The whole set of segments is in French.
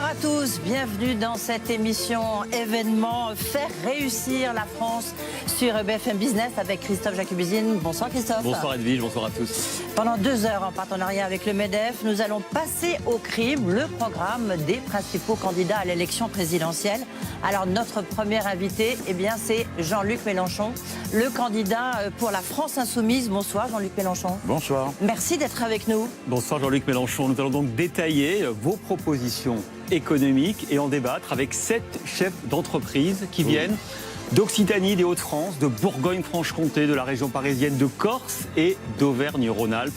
Bonsoir à tous, bienvenue dans cette émission événement Faire réussir la France sur BFM Business avec Christophe Jacubizine. Bonsoir Christophe. Bonsoir Edwige, bonsoir à tous. Pendant 2 heures en partenariat avec le MEDEF, nous allons passer au crible le programme des principaux candidats à l'élection présidentielle. Alors notre premier invité, c'est Jean-Luc Mélenchon, le candidat pour la France Insoumise. Bonsoir Jean-Luc Mélenchon. Bonsoir. Merci d'être avec nous. Bonsoir Jean-Luc Mélenchon. Nous allons donc détailler vos propositions économiques et en débattre avec 7 chefs d'entreprise qui viennent d'Occitanie, des Hauts-de-France, de Bourgogne-Franche-Comté, de la région parisienne, de Corse et d'Auvergne-Rhône-Alpes.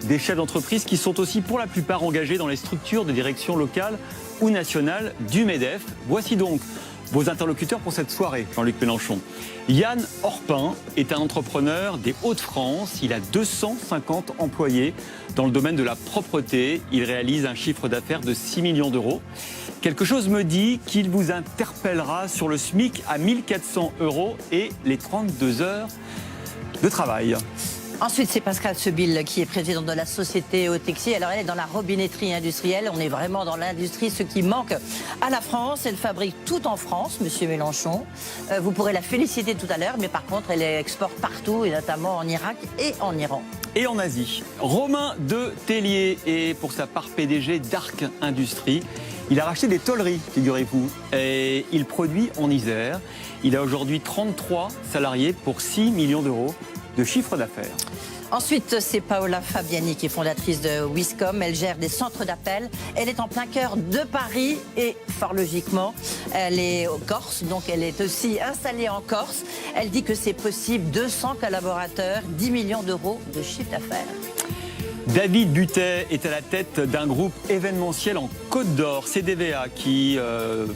Des chefs d'entreprise qui sont aussi pour la plupart engagés dans les structures de direction locale ou nationale du MEDEF. Voici donc vos interlocuteurs pour cette soirée, Jean-Luc Mélenchon. Yann Orpin est un entrepreneur des Hauts-de-France. Il a 250 employés dans le domaine de la propreté. Il réalise un chiffre d'affaires de 6 millions d'euros. Quelque chose me dit qu'il vous interpellera sur le SMIC à 1 400 € et les 32 heures de travail. Ensuite, c'est Pascal Sebil qui est président de la société Otexi. Alors, elle est dans la robinetterie industrielle. On est vraiment dans l'industrie, ce qui manque à la France. Elle fabrique tout en France, monsieur Mélenchon. Vous pourrez la féliciter tout à l'heure, mais par contre, elle exporte partout, et notamment en Irak et en Iran. Et en Asie, Romain de Tellier est pour sa part PDG d'Arc Industrie. Il a racheté des tôleries, figurez-vous, et il produit en Isère. Il a aujourd'hui 33 salariés pour 6 millions d'euros de chiffre d'affaires. Ensuite, c'est Paola Fabiani qui est fondatrice de Wiscom. Elle gère des centres d'appel. Elle est en plein cœur de Paris et, fort logiquement, elle est Corse. Donc, elle est aussi installée en Corse. Elle dit que c'est possible. 200 collaborateurs, 10 millions d'euros de chiffre d'affaires. David Butet est à la tête d'un groupe événementiel en Côte d'Or, CDVA, qui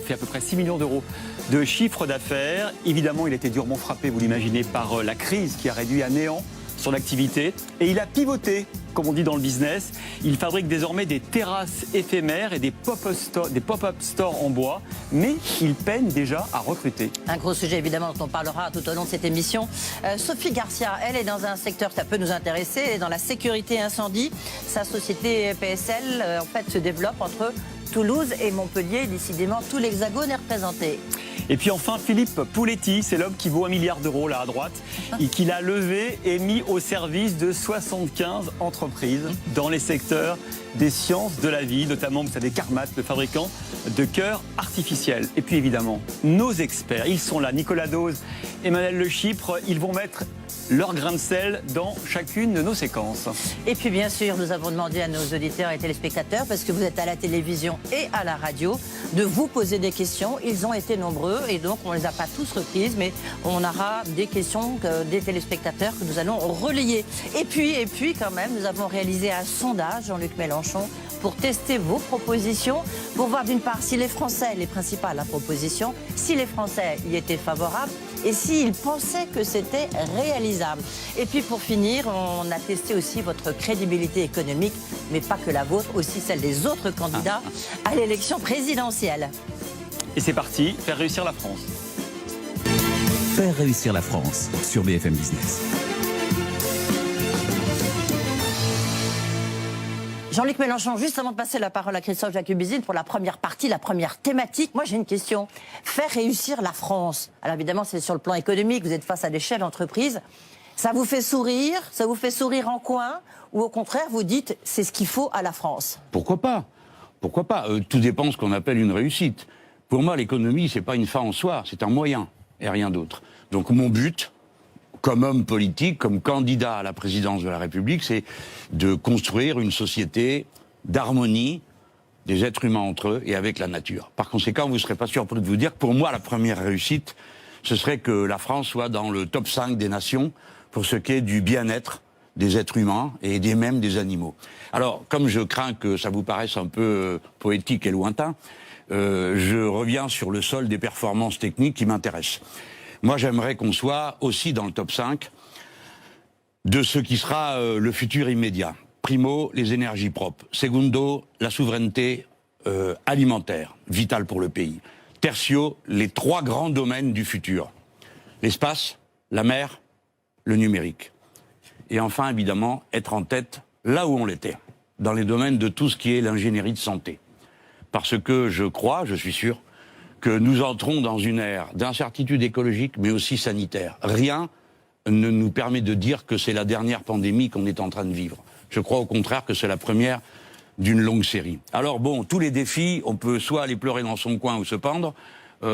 fait à peu près 6 millions d'euros de chiffre d'affaires. Évidemment, il a été durement frappé, vous l'imaginez, par la crise qui a réduit à néant son activité. Et il a pivoté, comme on dit dans le business. Il fabrique désormais des terrasses éphémères et des pop-up stores en bois. Mais il peine déjà à recruter. Un gros sujet, évidemment, dont on parlera tout au long de cette émission. Sophie Garcia, elle est dans un secteur, ça peut nous intéresser, elle est dans la sécurité incendie. Sa société PSL, en fait, se développe entre Toulouse et Montpellier. Décidément, tout l'Hexagone est représenté. Et puis enfin, Philippe Pouletti, c'est l'homme qui vaut 1 milliard d'euros là à droite et qu'il a levé et mis au service de 75 entreprises dans les secteurs des sciences de la vie, notamment, vous savez, Carmat, le fabricant de cœurs artificiels. Et puis évidemment, nos experts, ils sont là, Nicolas Dose, Emmanuel Le Chypre, ils vont mettre leur grain de sel dans chacune de nos séquences. Et puis bien sûr, nous avons demandé à nos auditeurs et téléspectateurs, parce que vous êtes à la télévision et à la radio, de vous poser des questions. Ils ont été nombreux et donc on ne les a pas tous reprises, mais on aura des questions des téléspectateurs que nous allons relayer. Et puis quand même, nous avons réalisé un sondage, Jean-Luc Mélenchon, pour tester vos propositions, pour voir d'une part si les Français, les principales propositions, si les Français y étaient favorables et s'ils pensaient que c'était réalisable. Et puis pour finir, on a testé aussi votre crédibilité économique, mais pas que la vôtre, aussi celle des autres candidats à l'élection présidentielle. Et c'est parti, faire réussir la France. Faire réussir la France sur BFM Business. Jean-Luc Mélenchon, juste avant de passer la parole à Christophe Jacubizine pour la première partie, la première thématique, moi j'ai une question. Faire réussir la France. Alors évidemment, c'est sur le plan économique, vous êtes face à des chefs d'entreprise. Ça vous fait sourire? Ça vous fait sourire en coin? Ou au contraire, vous dites, c'est ce qu'il faut à la France? Pourquoi pas? Pourquoi pas? Tout dépend de ce qu'on appelle une réussite. Pour moi, l'économie, c'est pas une fin en soi, c'est un moyen et rien d'autre. Donc mon but, comme homme politique, comme candidat à la présidence de la République, c'est de construire une société d'harmonie des êtres humains entre eux et avec la nature. Par conséquent, vous ne serez pas surpris de vous dire que pour moi, la première réussite, ce serait que la France soit dans le top 5 des nations pour ce qui est du bien-être des êtres humains et même des animaux. Alors, comme je crains que ça vous paraisse un peu poétique et lointain, je reviens sur le sol des performances techniques qui m'intéressent. Moi, j'aimerais qu'on soit aussi dans le top 5 de ce qui sera le futur immédiat. Primo, les énergies propres. Secundo, la souveraineté alimentaire, vitale pour le pays. Tertio, les 3 grands domaines du futur. L'espace, la mer, le numérique. Et enfin, évidemment, être en tête là où on l'était, dans les domaines de tout ce qui est l'ingénierie de santé. parce que je suis sûr, que nous entrons dans une ère d'incertitude écologique, mais aussi sanitaire. Rien ne nous permet de dire que c'est la dernière pandémie qu'on est en train de vivre. Je crois au contraire que c'est la première d'une longue série. Alors bon, tous les défis, on peut soit aller pleurer dans son coin ou se pendre,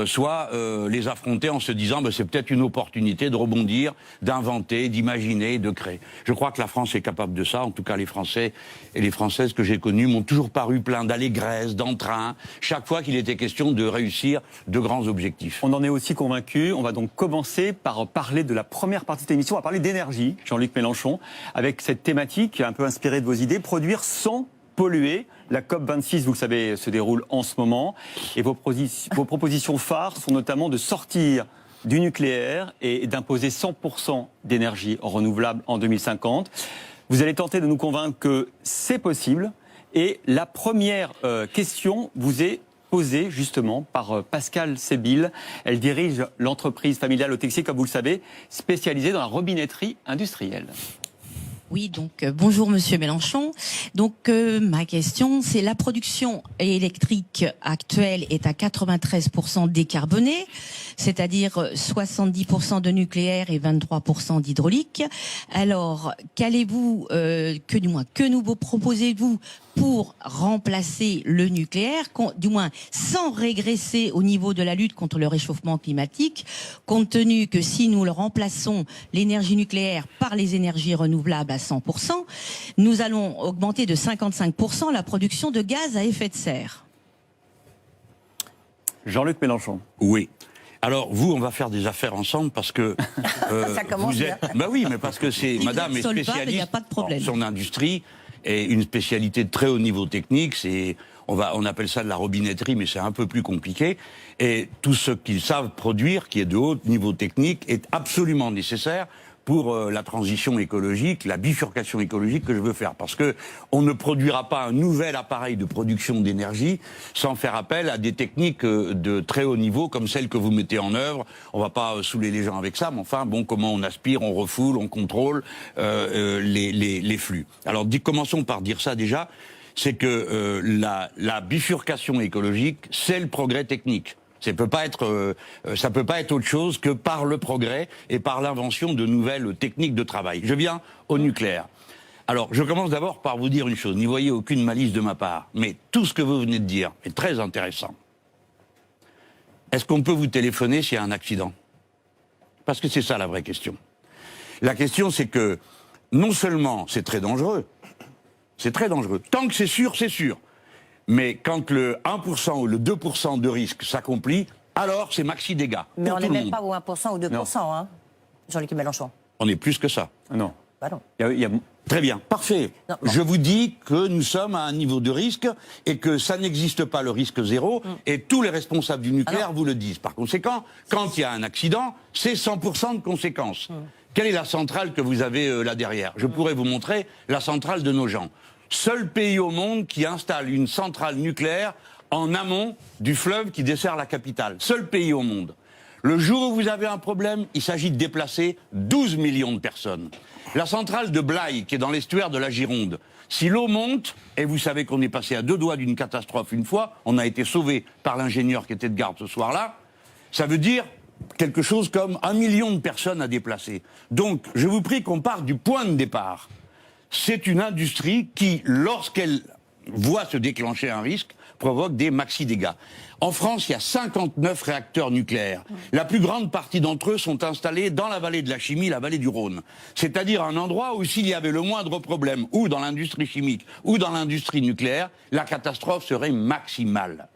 soit les affronter en se disant c'est peut-être une opportunité de rebondir, d'inventer, d'imaginer, de créer. Je crois que la France est capable de ça. En tout cas, les Français et les Françaises que j'ai connus m'ont toujours paru pleins d'allégresse, d'entrain, chaque fois qu'il était question de réussir de grands objectifs. On en est aussi convaincus. On va donc commencer par parler de la première partie de l'émission. On va parler d'énergie, Jean-Luc Mélenchon, avec cette thématique un peu inspirée de vos idées, produire sans polluer. La COP26, vous le savez, se déroule en ce moment. Et vos propositions phares sont notamment de sortir du nucléaire et d'imposer 100% d'énergie renouvelable en 2050. Vous allez tenter de nous convaincre que c'est possible. Et la première question vous est posée justement par Pascale Sébille. Elle dirige l'entreprise familiale au Texier, comme vous le savez, spécialisée dans la robinetterie industrielle. Oui, donc bonjour Monsieur Mélenchon. Donc ma question, c'est la production électrique actuelle est à 93% décarbonée, c'est-à-dire 70% de nucléaire et 23% d'hydraulique. Alors, que nous proposez-vous pour remplacer le nucléaire, du moins sans régresser au niveau de la lutte contre le réchauffement climatique, compte tenu que si nous le remplaçons, l'énergie nucléaire, par les énergies renouvelables à 100%, nous allons augmenter de 55% la production de gaz à effet de serre. Jean-Luc Mélenchon. Oui. Alors, vous, on va faire des affaires ensemble parce que... Ça commence vous êtes... bien. oui, mais parce que c'est... Si Madame est spécialiste y a pas de problème. dans son industrie et une spécialité de très haut niveau technique. On appelle ça de la robinetterie, mais c'est un peu plus compliqué. Et tout ce qu'ils savent produire, qui est de haut niveau technique, est absolument nécessaire pour la transition écologique, la bifurcation écologique que je veux faire. Parce que on ne produira pas un nouvel appareil de production d'énergie sans faire appel à des techniques de très haut niveau comme celles que vous mettez en œuvre. On va pas saouler les gens avec ça, mais enfin, bon, comment on aspire, on refoule, on contrôle les flux. Alors, commençons par dire ça déjà, c'est que la bifurcation écologique, c'est le progrès technique. Ça peut pas être autre chose que par le progrès et par l'invention de nouvelles techniques de travail. Je viens au nucléaire. Alors, je commence d'abord par vous dire une chose. N'y voyez aucune malice de ma part, mais tout ce que vous venez de dire est très intéressant. Est-ce qu'on peut vous téléphoner s'il y a un accident? Parce que c'est ça la vraie question. La question, c'est que non seulement c'est très dangereux, tant que c'est sûr, c'est sûr. Mais quand le 1% ou le 2% de risque s'accomplit, alors c'est maxi dégâts. Mais on n'est même pas au 1% ou 2%, hein, Jean-Luc Mélenchon. On est plus que ça. Non. Bah non. Très bien, parfait. Non, bon. Je vous dis que nous sommes à un niveau de risque et que ça n'existe pas le risque zéro et tous les responsables du nucléaire vous le disent. Par conséquent, quand il y a un accident, c'est 100% de conséquences. Quelle est la centrale que vous avez là derrière? Je pourrais vous montrer la centrale de nos gens. Seul pays au monde qui installe une centrale nucléaire en amont du fleuve qui dessert la capitale. Seul pays au monde. Le jour où vous avez un problème, il s'agit de déplacer 12 millions de personnes. La centrale de Blaye, qui est dans l'estuaire de la Gironde, si l'eau monte, et vous savez qu'on est passé à 2 doigts d'une catastrophe une fois, on a été sauvé par l'ingénieur qui était de garde ce soir-là, ça veut dire quelque chose comme 1 million de personnes à déplacer. Donc, je vous prie qu'on parte du point de départ. C'est une industrie qui, lorsqu'elle voit se déclencher un risque, provoque des maxi-dégâts. En France, il y a 59 réacteurs nucléaires. La plus grande partie d'entre eux sont installés dans la vallée de la chimie, la vallée du Rhône. C'est-à-dire un endroit où s'il y avait le moindre problème, ou dans l'industrie chimique, ou dans l'industrie nucléaire, la catastrophe serait maximale.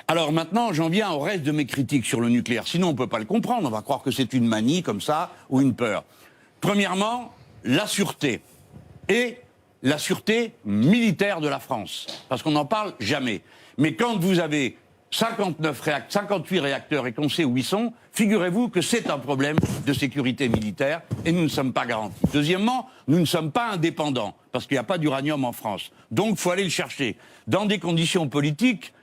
Alors maintenant, j'en viens au reste de mes critiques sur le nucléaire. Sinon, on ne peut pas le comprendre. On va croire que c'est une manie comme ça, ou une peur. Premièrement, la sûreté. Et la sûreté militaire de la France. Parce qu'on n'en parle jamais. Mais quand vous avez 58 réacteurs et qu'on sait où ils sont, figurez-vous que c'est un problème de sécurité militaire et nous ne sommes pas garantis. Deuxièmement, nous ne sommes pas indépendants, parce qu'il n'y a pas d'uranium en France. Donc il faut aller le chercher. Dans des conditions politiques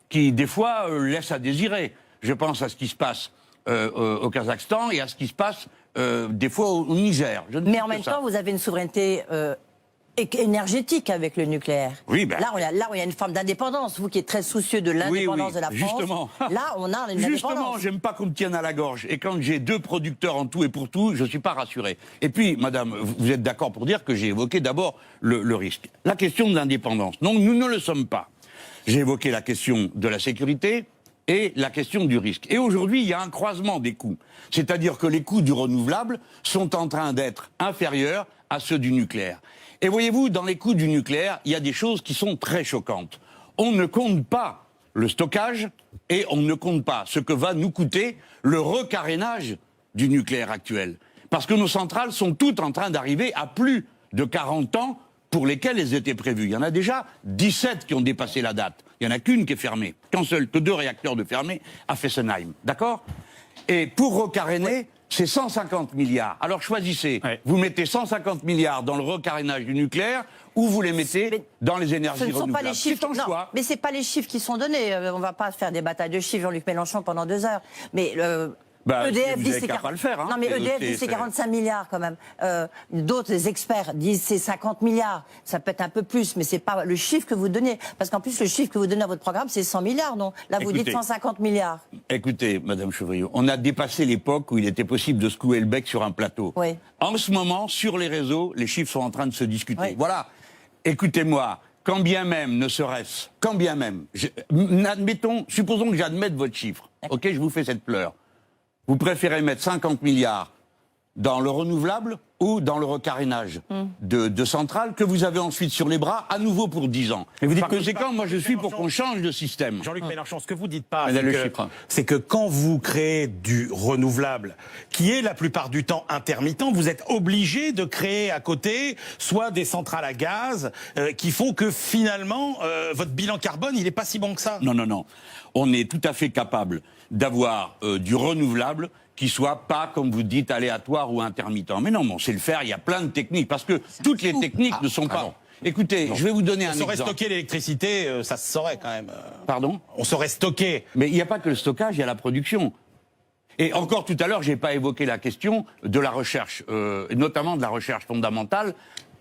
qui, des fois, laissent à désirer. Je pense à ce qui se passe au Kazakhstan et à ce qui se passe des fois au Niger. Mais en même temps, vous avez une souveraineté énergétique avec le nucléaire. Oui, ben- Là, il y a une forme d'indépendance. Vous qui êtes très soucieux de l'indépendance de la France. Justement. Là, on a une Justement, indépendance. j'aime pas qu'on me tienne à la gorge. Et quand j'ai 2 producteurs en tout et pour tout, je suis pas rassuré. Et puis, madame, vous êtes d'accord pour dire que j'ai évoqué d'abord le risque. La question de l'indépendance. Non, nous ne le sommes pas. J'ai évoqué la question de la sécurité et la question du risque. Et aujourd'hui, il y a un croisement des coûts. C'est-à-dire que les coûts du renouvelable sont en train d'être inférieurs à ceux du nucléaire. Et voyez-vous, dans les coûts du nucléaire, il y a des choses qui sont très choquantes. On ne compte pas le stockage et on ne compte pas ce que va nous coûter le recarénage du nucléaire actuel. Parce que nos centrales sont toutes en train d'arriver à plus de 40 ans pour lesquels elles étaient prévues. Il y en a déjà 17 qui ont dépassé la date. Il n'y en a qu'une qui est fermée. Que 2 réacteurs de fermés à Fessenheim. D'accord? Et pour recaréner, c'est 150 milliards. Alors choisissez. Ouais. Vous mettez 150 milliards dans le recarénage du nucléaire ou vous les mettez dans les énergies Ce ne sont pas renouvelables. les chiffres. C'est un Non, choix. mais c'est pas les chiffres qui sont donnés. On va pas faire des batailles de chiffres, Jean-Luc Mélenchon, pendant 2 heures. Mais EDF vous dit avez c'est qu'à pas le faire, hein. Non, mais EDF dit c'est 45 milliards quand même. D'autres experts disent c'est 50 milliards. Ça peut être un peu plus, mais c'est pas le chiffre que vous donnez. Parce qu'en plus, le chiffre que vous donnez à votre programme, c'est 100 milliards, non? Là, vous dites Écoutez. 150 milliards. Écoutez, Madame Chevriot, on a dépassé l'époque où il était possible de secouer le bec sur un plateau. Oui. En ce moment, sur les réseaux, les chiffres sont en train de se discuter. Oui. Voilà. Écoutez-moi, quand bien même, ne serait-ce, quand bien même, supposons que j'admette votre chiffre. Ok, je vous fais cette pleure. Vous préférez mettre 50 milliards dans le renouvelable ou dans le recarénage de centrales que vous avez ensuite sur les bras, à nouveau pour 10 ans. Mais vous dites Par que- conséquent, moi je suis pour qu'on change de système. Jean-Luc Mélenchon, ce que vous dites pas, Madame le chiffre. c'est que quand vous créez du renouvelable, qui est la plupart du temps intermittent, vous êtes obligé de créer à côté soit des centrales à gaz qui font que finalement votre bilan carbone il est pas si bon que ça. Non, non, non. On est tout à fait capable d'avoir du renouvelable qui soit pas, comme vous dites, aléatoire ou intermittent. Mais non, on sait le faire, il y a plein de techniques, parce que toutes les techniques ne sont pas... non. Écoutez, je vais vous donner un On saurait exemple. stocker l'électricité, ça se saurait quand même. Pardon? On saurait stocker. Mais il n'y a pas que le stockage, il y a la production. Et encore tout à l'heure, j'ai pas évoqué la question de la recherche, et notamment de la recherche fondamentale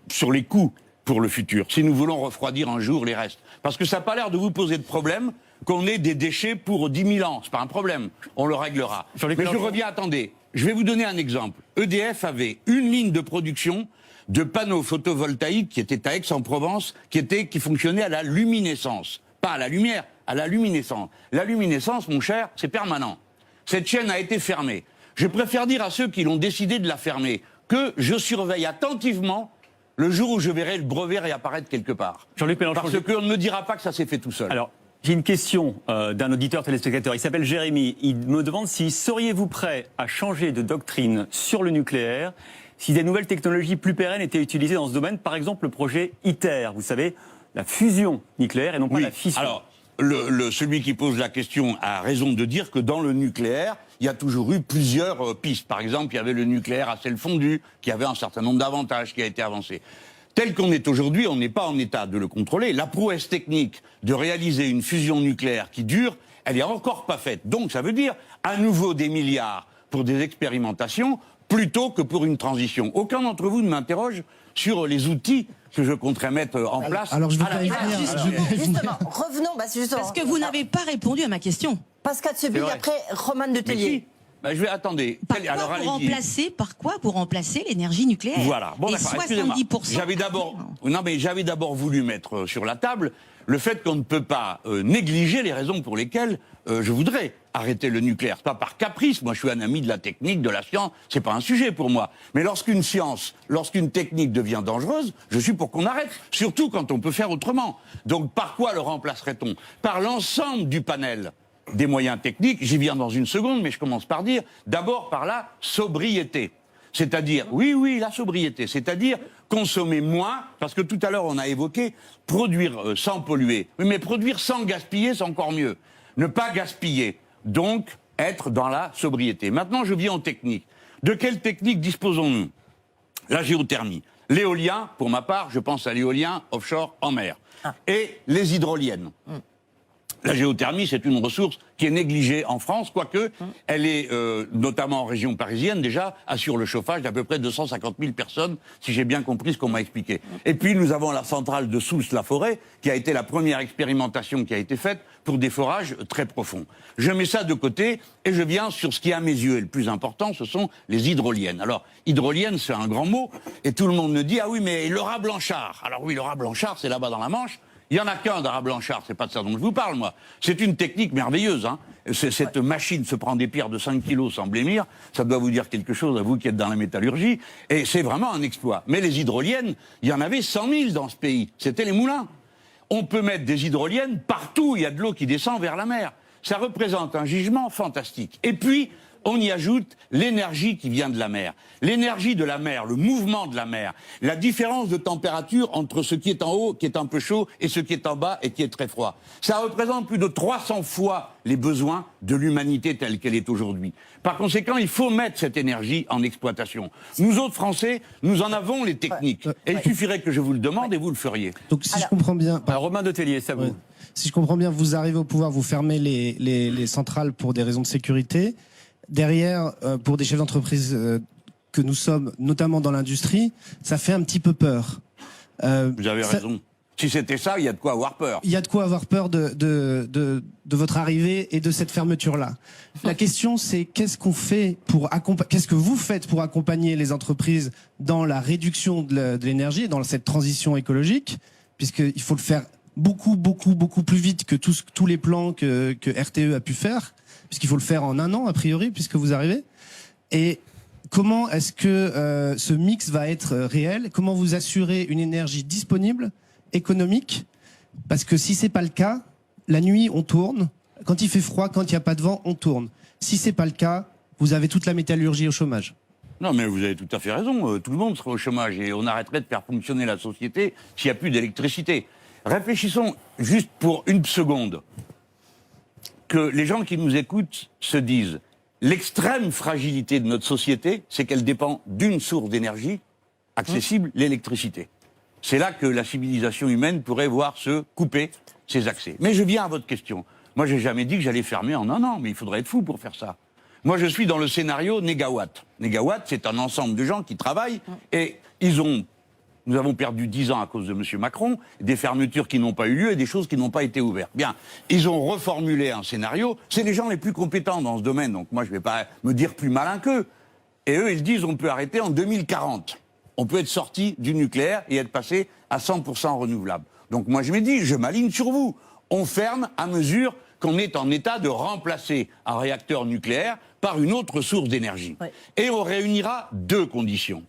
sur les coûts pour le futur, si nous voulons refroidir un jour les restes. Parce que ça n'a pas l'air de vous poser de problème qu'on ait des déchets pour 10 000 ans. C'est pas un problème, on le réglera. Jean-Luc Mais je Mélenchon. reviens, attendez, je vais vous donner un exemple. EDF avait une ligne de production de panneaux photovoltaïques qui était à Aix-en-Provence, qui fonctionnait à la luminescence. Pas à la lumière, à la luminescence. La luminescence, mon cher, c'est permanent. Cette chaîne a été fermée. Je préfère dire à ceux qui l'ont décidé de la fermer que je surveille attentivement le jour où je verrai le brevet réapparaître quelque part. Jean-Luc Mélenchon, Parce qu'on ne me dira pas que ça s'est fait tout seul. Alors, j'ai une question d'un auditeur téléspectateur. Il s'appelle Jérémy. Il me demande si seriez-vous prêt à changer de doctrine sur le nucléaire si des nouvelles technologies plus pérennes étaient utilisées dans ce domaine, par exemple le projet ITER, vous savez, la fusion nucléaire et non pas Oui. la fission. Alors, celui qui pose la question a raison de dire que dans le nucléaire, il y a toujours eu plusieurs pistes. Par exemple, il y avait le nucléaire à sel fondu, qui avait un certain nombre d'avantages, qui a été avancé. Tel qu'on est aujourd'hui, on n'est pas en état de le contrôler. La prouesse technique de réaliser une fusion nucléaire qui dure, elle est encore pas faite. Donc ça veut dire à nouveau des milliards pour des expérimentations plutôt que pour une transition. Aucun d'entre vous ne m'interroge sur les outils que je compterais mettre en place. Alors je vais à pas y l'avenir. venir. Justement, revenons. Justement. Parce que vous n'avez pas répondu à ma question. Pascal Sebille, vrai. après Roman de Mais Tellier. si. Ben, je vais attendre. Par quoi pour remplacer l'énergie nucléaire? Voilà. Bon, et d'accord, excusez-moi. 70%. J'avais d'abord voulu mettre sur la table le fait qu'on ne peut pas négliger les raisons pour lesquelles je voudrais arrêter le nucléaire. C'est pas par caprice. Moi, je suis un ami de la technique, de la science. C'est pas un sujet pour moi. Mais lorsqu'une technique devient dangereuse, je suis pour qu'on arrête. Surtout quand on peut faire autrement. Donc, par quoi le remplacerait-on? Par l'ensemble du panel des moyens techniques. J'y viens dans une seconde, mais je commence par dire, d'abord par la sobriété. C'est-à-dire, oui, la sobriété, c'est-à-dire consommer moins, parce que tout à l'heure on a évoqué produire sans polluer. Oui, mais produire sans gaspiller, c'est encore mieux. Ne pas gaspiller, donc être dans la sobriété. Maintenant, je viens aux techniques. De quelles techniques disposons-nous? La géothermie. L'éolien, pour ma part, je pense à l'éolien offshore en mer. Et les hydroliennes. La géothermie, c'est une ressource qui est négligée en France, quoique elle est, notamment en région parisienne, déjà, assure le chauffage d'à peu près 250 000 personnes, si j'ai bien compris ce qu'on m'a expliqué. Et puis, nous avons la centrale de Sousse-la-Forêt, qui a été la première expérimentation qui a été faite pour des forages très profonds. Je mets ça de côté et je viens sur ce qui, à mes yeux, est le plus important, ce sont les hydroliennes. Alors, hydrolienne, c'est un grand mot, et tout le monde me dit, ah oui, mais le rat Blanchard. Alors oui, le rat Blanchard, c'est là-bas dans la Manche. Il n'y en a qu'un d'Ara Blanchard, c'est pas de ça dont je vous parle, moi. C'est une technique merveilleuse, hein. Cette machine se prend des pierres de 5 kilos sans blêmir, ça doit vous dire quelque chose à vous qui êtes dans la métallurgie, et c'est vraiment un exploit. Mais les hydroliennes, il y en avait 100 000 dans ce pays, c'était les moulins. On peut mettre des hydroliennes partout, il y a de l'eau qui descend vers la mer. Ça représente un gisement fantastique. Et puis, on y ajoute l'énergie qui vient de la mer. L'énergie de la mer, le mouvement de la mer, la différence de température entre ce qui est en haut, qui est un peu chaud, et ce qui est en bas et qui est très froid. Ça représente plus de 300 fois les besoins de l'humanité telle qu'elle est aujourd'hui. Par conséquent, il faut mettre cette énergie en exploitation. Nous autres Français, nous en avons les techniques. Et il suffirait que je vous le demande et vous le feriez. Donc si je comprends bien... Alors, Romain Detellier, ça vous. Ouais. Si je comprends bien, vous arrivez au pouvoir, vous fermez les centrales pour des raisons de sécurité. Derrière, pour des chefs d'entreprise que nous sommes, notamment dans l'industrie, ça fait un petit peu peur. Vous avez raison. Si c'était ça, il y a de quoi avoir peur. Il y a de quoi avoir peur de votre arrivée et de cette fermeture-là. La question, c'est qu'est-ce que vous faites pour accompagner les entreprises dans la réduction de l'énergie, dans cette transition écologique, puisqu'il faut le faire beaucoup plus vite que tous les plans que RTE a pu faire, puisqu'il faut le faire en 1 an, a priori, puisque vous arrivez. Et comment est-ce que ce mix va être réel? Comment vous assurez une énergie disponible, économique? Parce que si c'est pas le cas, la nuit, on tourne. Quand il fait froid, quand il n'y a pas de vent, on tourne. Si c'est pas le cas, vous avez toute la métallurgie au chômage. Non, mais vous avez tout à fait raison. Tout le monde sera au chômage et on arrêterait de faire fonctionner la société s'il n'y a plus d'électricité. Réfléchissons juste pour une seconde. Que les gens qui nous écoutent se disent l'extrême fragilité de notre société, c'est qu'elle dépend d'une source d'énergie accessible, l'électricité. C'est là que la civilisation humaine pourrait voir se couper ses accès. Mais je viens à votre question. Moi, j'ai jamais dit que j'allais fermer en 1 an, mais il faudrait être fou pour faire ça. Moi, je suis dans le scénario Négawatt. Négawatt, c'est un ensemble de gens qui travaillent et nous avons perdu 10 ans à cause de M. Macron, des fermetures qui n'ont pas eu lieu et des choses qui n'ont pas été ouvertes. Bien, ils ont reformulé un scénario. C'est les gens les plus compétents dans ce domaine, donc moi je ne vais pas me dire plus malin qu'eux. Et eux, ils disent on peut arrêter en 2040. On peut être sorti du nucléaire et être passé à 100% renouvelable. Donc moi je me dis, je m'aligne sur vous. On ferme à mesure qu'on est en état de remplacer un réacteur nucléaire par une autre source d'énergie. Ouais. Et on réunira 2 conditions.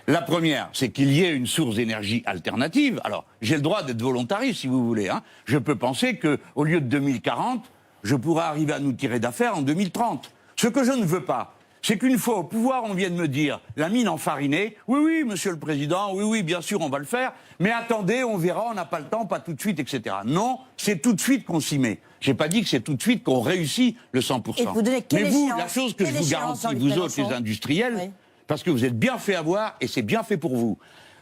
La première, c'est qu'il y ait une source d'énergie alternative. Alors, j'ai le droit d'être volontariste, si vous voulez. Hein. Je peux penser qu'au lieu de 2040, je pourrais arriver à nous tirer d'affaire en 2030. Ce que je ne veux pas, c'est qu'une fois au pouvoir, on vienne me dire, la mine enfarinée, oui, monsieur le Président, oui, bien sûr, on va le faire, mais attendez, on verra, on n'a pas le temps, pas tout de suite, etc. Non, c'est tout de suite qu'on s'y met. J'ai pas dit que c'est tout de suite qu'on réussit le 100%. Et vous donnez mais vous, la chose que je vous garantis, vous autres, les industriels, oui. Parce que vous êtes bien fait avoir, et c'est bien fait pour vous.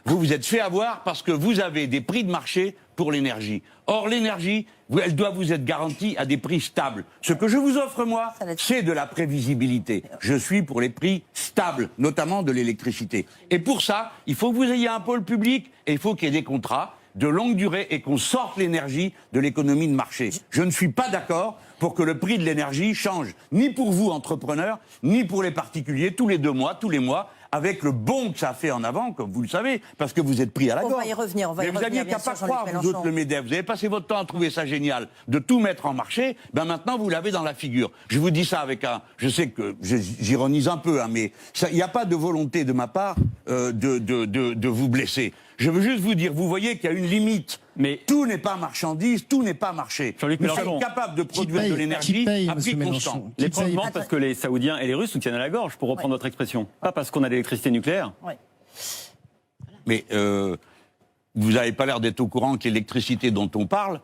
Vous vous êtes fait avoir parce que vous avez des prix de marché pour l'énergie. Or, l'énergie, elle doit vous être garantie à des prix stables. Ce que je vous offre, moi, c'est de la prévisibilité. Je suis pour les prix stables, notamment de l'électricité. Et pour ça, il faut que vous ayez un pôle public, et il faut qu'il y ait des contrats de longue durée et qu'on sorte l'énergie de l'économie de marché. Je ne suis pas d'accord pour que le prix de l'énergie change, ni pour vous, entrepreneurs, ni pour les particuliers, tous les 2 mois, tous les mois, avec le bond que ça fait en avant, comme vous le savez, parce que vous êtes pris à la gorge. On va y revenir, Mais vous n'aviez qu'à pas croire, vous autres, le MEDEF. Vous avez passé votre temps à trouver ça génial, de tout mettre en marché, ben maintenant vous l'avez dans la figure. Je vous dis ça avec je sais que j'ironise un peu, hein, mais il n'y a pas de volonté de ma part de vous blesser. Je veux juste vous dire, vous voyez qu'il y a une limite. Mais tout n'est pas marchandise, tout n'est pas marché. Nous sommes capables de produire de l'énergie à prix constant. Les preuves mentent parce que les Saoudiens et les Russes nous tiennent à la gorge, pour reprendre votre expression. Pas parce qu'on a de l'électricité nucléaire. Ouais. Mais vous n'avez pas l'air d'être au courant que l'électricité dont on parle,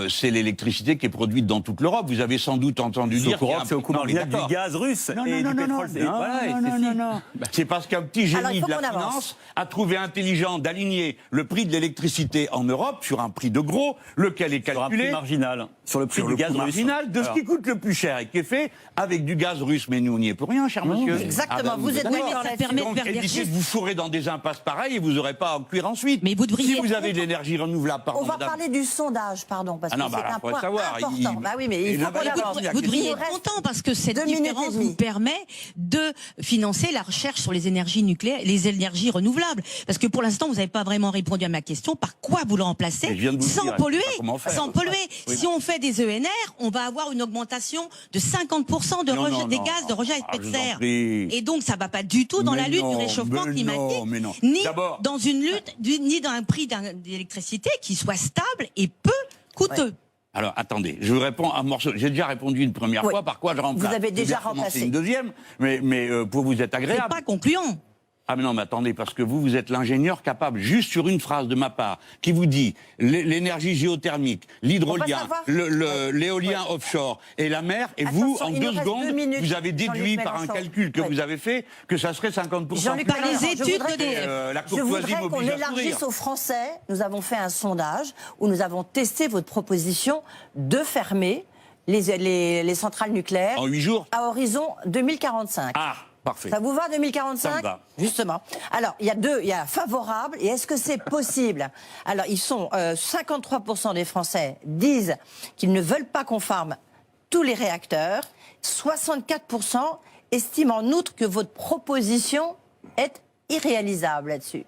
c'est l'électricité qui est produite dans toute l'Europe. Vous avez sans doute entendu dire qu'il y a c'est au coût marginal du gaz russe et du pétrole. Non. C'est parce qu'un petit génie de la finance a trouvé intelligent d'aligner le prix de l'électricité en Europe sur un prix de gros, lequel est calculé. Sur un prix marginal. sur le prix sur du le gaz coût russe. marginal de ce qui coûte le plus cher et qui est fait avec du gaz russe. Mais nous, on n'y est pour rien, cher monsieur. Exactement, vous êtes Oui, mais d'accord ça là-dessus. permet de Donc, faire des évitez de recherches. vous fourrer dans des impasses pareilles et vous n'aurez pas à en cuire ensuite. Mais vous devriez- Si vous avez de l'énergie renouvelable, pardon, On va madame. parler du sondage, pardon, parce Ah que non, c'est bah, un alors, faut point savoir, important. Bah oui, mais il faut qu'on avance. Vous devriez Il être reste content parce que cette 2 minutes et différence demie. vous permet de financer la recherche sur les énergies nucléaires, les énergies renouvelables. Parce que pour l'instant, vous n'avez pas vraiment répondu à ma question. Par quoi vous le remplacez Mais je viens de vous le sans dire, polluer, je sais pas comment faire. sans polluer. Oui. Si on fait des ENR, on va avoir une augmentation de 50% de Non, rejet, non, des non. gaz de rejet à effet Ah, de je vous en serre. prie. Et donc, ça va pas du tout dans Mais la lutte non, du réchauffement mais climatique, non, mais non. ni D'abord- dans une lutte, ni dans un prix d'électricité qui soit stable et peu coûteux. Alors, attendez, je vous réponds à morceau. J'ai déjà répondu une première Oui. fois, par quoi je remplace. Vous avez Je déjà vais recommencer remplacé. une deuxième, mais pour vous être C'est agréable. pas concluant. Ah mais non, mais attendez, parce que vous êtes l'ingénieur capable, juste sur une phrase de ma part, qui vous dit l'énergie géothermique, l'hydrolien, On va savoir. l'éolien offshore et la mer, et vous, Attention, en il nous 2 reste secondes, 2 minutes, vous avez déduit Jean-Luc par un Mélenchon. calcul que Ouais. vous avez fait que ça serait 50%. Jean-Luc Par les Mélenchon, je études voudrais d'EDF. La Je courtoisie voudrais qu'on m'oblige à élargisse sourire. aux Français. Nous avons fait un sondage où nous avons testé votre proposition de fermer les centrales nucléaires En 8 jours à horizon 2045. Ah, parfait. Ça vous va 2045 Ça me va. Justement. Alors, il y a favorable et est-ce que c'est possible? Alors, 53% des Français disent qu'ils ne veulent pas qu'on ferme tous les réacteurs. 64% estiment en outre que votre proposition est irréalisable là-dessus.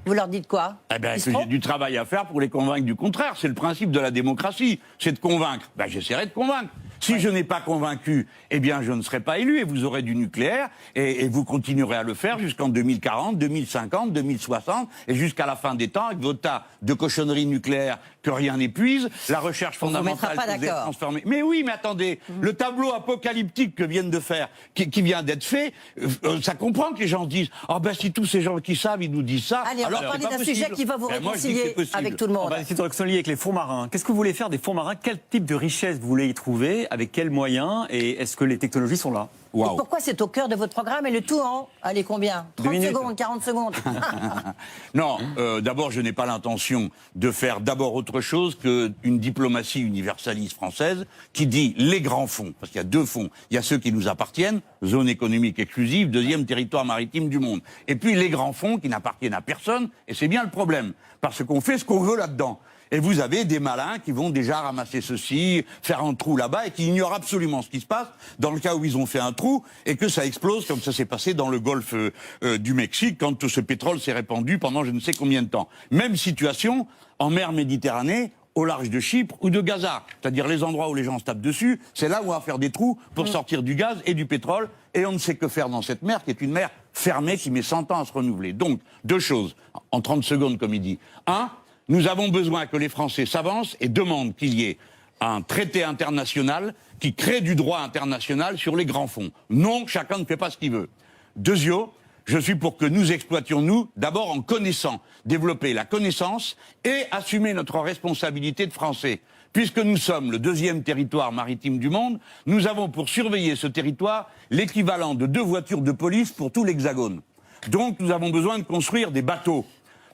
Vous leur dites quoi? Eh bien, Ils se que j'ai trompent du travail à faire pour les convaincre du contraire. C'est le principe de la démocratie, c'est de convaincre. Ben, j'essaierai de convaincre. Si je n'ai pas convaincu, eh bien, je ne serai pas élu et vous aurez du nucléaire et vous continuerez à le faire jusqu'en 2040, 2050, 2060 et jusqu'à la fin des temps avec vos tas de cochonneries nucléaires que rien n'épuise, la recherche On vous mettra fondamentale pas que vous avez d'accord. transformée. Mais oui, mais attendez, le tableau apocalyptique que viennent de faire, qui vient d'être fait, ça comprend que les gens disent « Ah ben si tous ces gens qui savent, ils nous disent ça, Allez, on va alors parler c'est pas d'un sujet possible. qui va vous Ben, moi, je dis que c'est réconcilier possible. avec tout le On monde. va essayer de réconcilier avec les fonds marins. Qu'est-ce que vous voulez faire des fonds marins? Quel type de richesse vous voulez y trouver? Avec quels moyens? Et est-ce que les technologies sont là? Et Waouh. pourquoi c'est au cœur de votre programme et le tout en, allez combien 30 minutes. secondes, 40 secondes Non, d'abord, je n'ai pas l'intention de faire d'abord autre chose qu'une diplomatie universaliste française qui dit les grands fonds, parce qu'il y a 2 fonds. Il y a ceux qui nous appartiennent, zone économique exclusive, 2e territoire maritime du monde. Et puis les grands fonds qui n'appartiennent à personne, et c'est bien le problème, parce qu'on fait ce qu'on veut là-dedans. Et vous avez des malins qui vont déjà ramasser ceci, faire un trou là-bas et qui ignorent absolument ce qui se passe dans le cas où ils ont fait un trou et que ça explose comme ça s'est passé dans le golfe du Mexique quand tout ce pétrole s'est répandu pendant je ne sais combien de temps. Même situation en mer Méditerranée, au large de Chypre ou de Gaza. C'est-à-dire les endroits où les gens se tapent dessus, c'est là où on va faire des trous pour sortir du gaz et du pétrole et on ne sait que faire dans cette mer qui est une mer fermée qui met 100 ans à se renouveler. Donc, 2 choses, en 30 secondes comme il dit. 1, nous avons besoin que les Français s'avancent et demandent qu'il y ait un traité international qui crée du droit international sur les grands fonds. Non, chacun ne fait pas ce qu'il veut. Deuxièmement, je suis pour que nous exploitions, nous, d'abord en connaissant, développer la connaissance et assumer notre responsabilité de Français. Puisque nous sommes le 2e territoire maritime du monde, nous avons pour surveiller ce territoire l'équivalent de 2 voitures de police pour tout l'Hexagone. Donc nous avons besoin de construire des bateaux.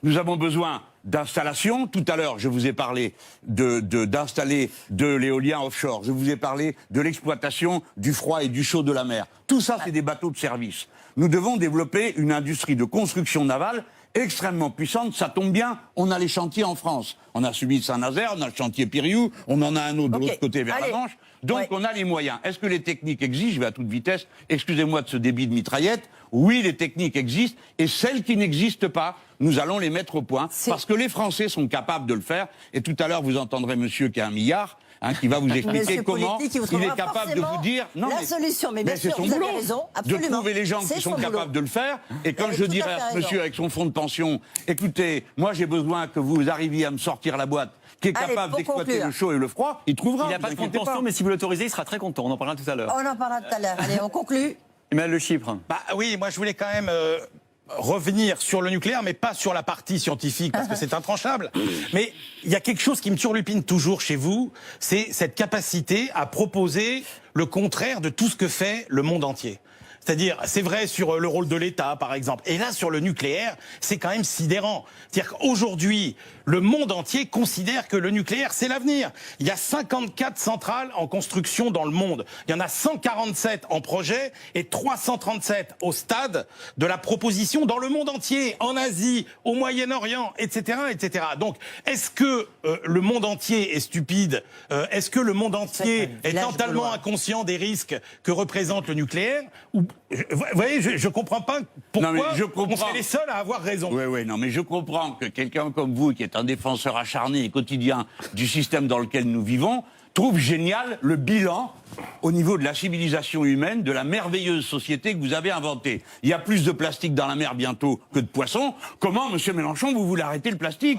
Nous avons besoin d'installations. Tout à l'heure, je vous ai parlé d'installer de l'éolien offshore. Je vous ai parlé de l'exploitation du froid et du chaud de la mer. Tout ça, c'est des bateaux de service. Nous devons développer une industrie de construction navale extrêmement puissante. Ça tombe bien, on a les chantiers en France. On a celui de Saint-Nazaire, on a le chantier Piriou, on en a un autre de l'autre côté vers Allez. la Manche. Donc Ouais. on a les moyens. Est-ce que les techniques existent? Je vais à toute vitesse. Excusez-moi de ce débit de mitraillette. Oui, les techniques existent. Et celles qui n'existent pas, nous allons les mettre au point. Parce que les Français sont capables de le faire. Et tout à l'heure, vous entendrez monsieur qui a 1 milliard, qui va vous expliquer Monsieur comment politique, il vous il est trouvera capable de vous dire... la solution. Mais bien c'est sûr, son vous avez boulot raison, de absolument. trouver les gens C'est qui sont son boulot. capables de le faire. Et quand avez je tout dirai à fait à ce raison. monsieur avec son fonds de pension, écoutez, moi j'ai besoin que vous arriviez à me sortir la boîte qui est Allez, capable pour d'exploiter conclure. le chaud et le froid, il trouvera. Il n'a vous pas de fonds de inquiétez pension, pas. mais si vous l'autorisez, il sera très content. On en parlera tout à l'heure. On en parlera tout à l'heure. Allez, on conclut. Emmanuel Le Chypre. Bah oui, moi je voulais quand même revenir sur le nucléaire, mais pas sur la partie scientifique, parce que c'est intranchable. Mais il y a quelque chose qui me turlupine toujours chez vous, c'est cette capacité à proposer le contraire de tout ce que fait le monde entier. C'est-à-dire, c'est vrai sur le rôle de l'État, par exemple. Et là, sur le nucléaire, c'est quand même sidérant. C'est-à-dire qu'aujourd'hui, le monde entier considère que le nucléaire, c'est l'avenir. Il y a 54 centrales en construction dans le monde. Il y en a 147 en projet et 337 au stade de la proposition dans le monde entier, en Asie, au Moyen-Orient, etc., etc. Donc, est-ce que le monde entier est stupide? Est-ce que le monde entier est totalement inconscient des risques que représente le nucléaire? Vous voyez, je comprends pas pourquoi on serait les seuls à avoir raison. Oui, non, mais je comprends que quelqu'un comme vous, qui est un défenseur acharné et quotidien du système dans lequel nous vivons, trouve génial le bilan au niveau de la civilisation humaine, de la merveilleuse société que vous avez inventée. Il y a plus de plastique dans la mer bientôt que de poissons. Comment, monsieur Mélenchon, vous voulez arrêter le plastique?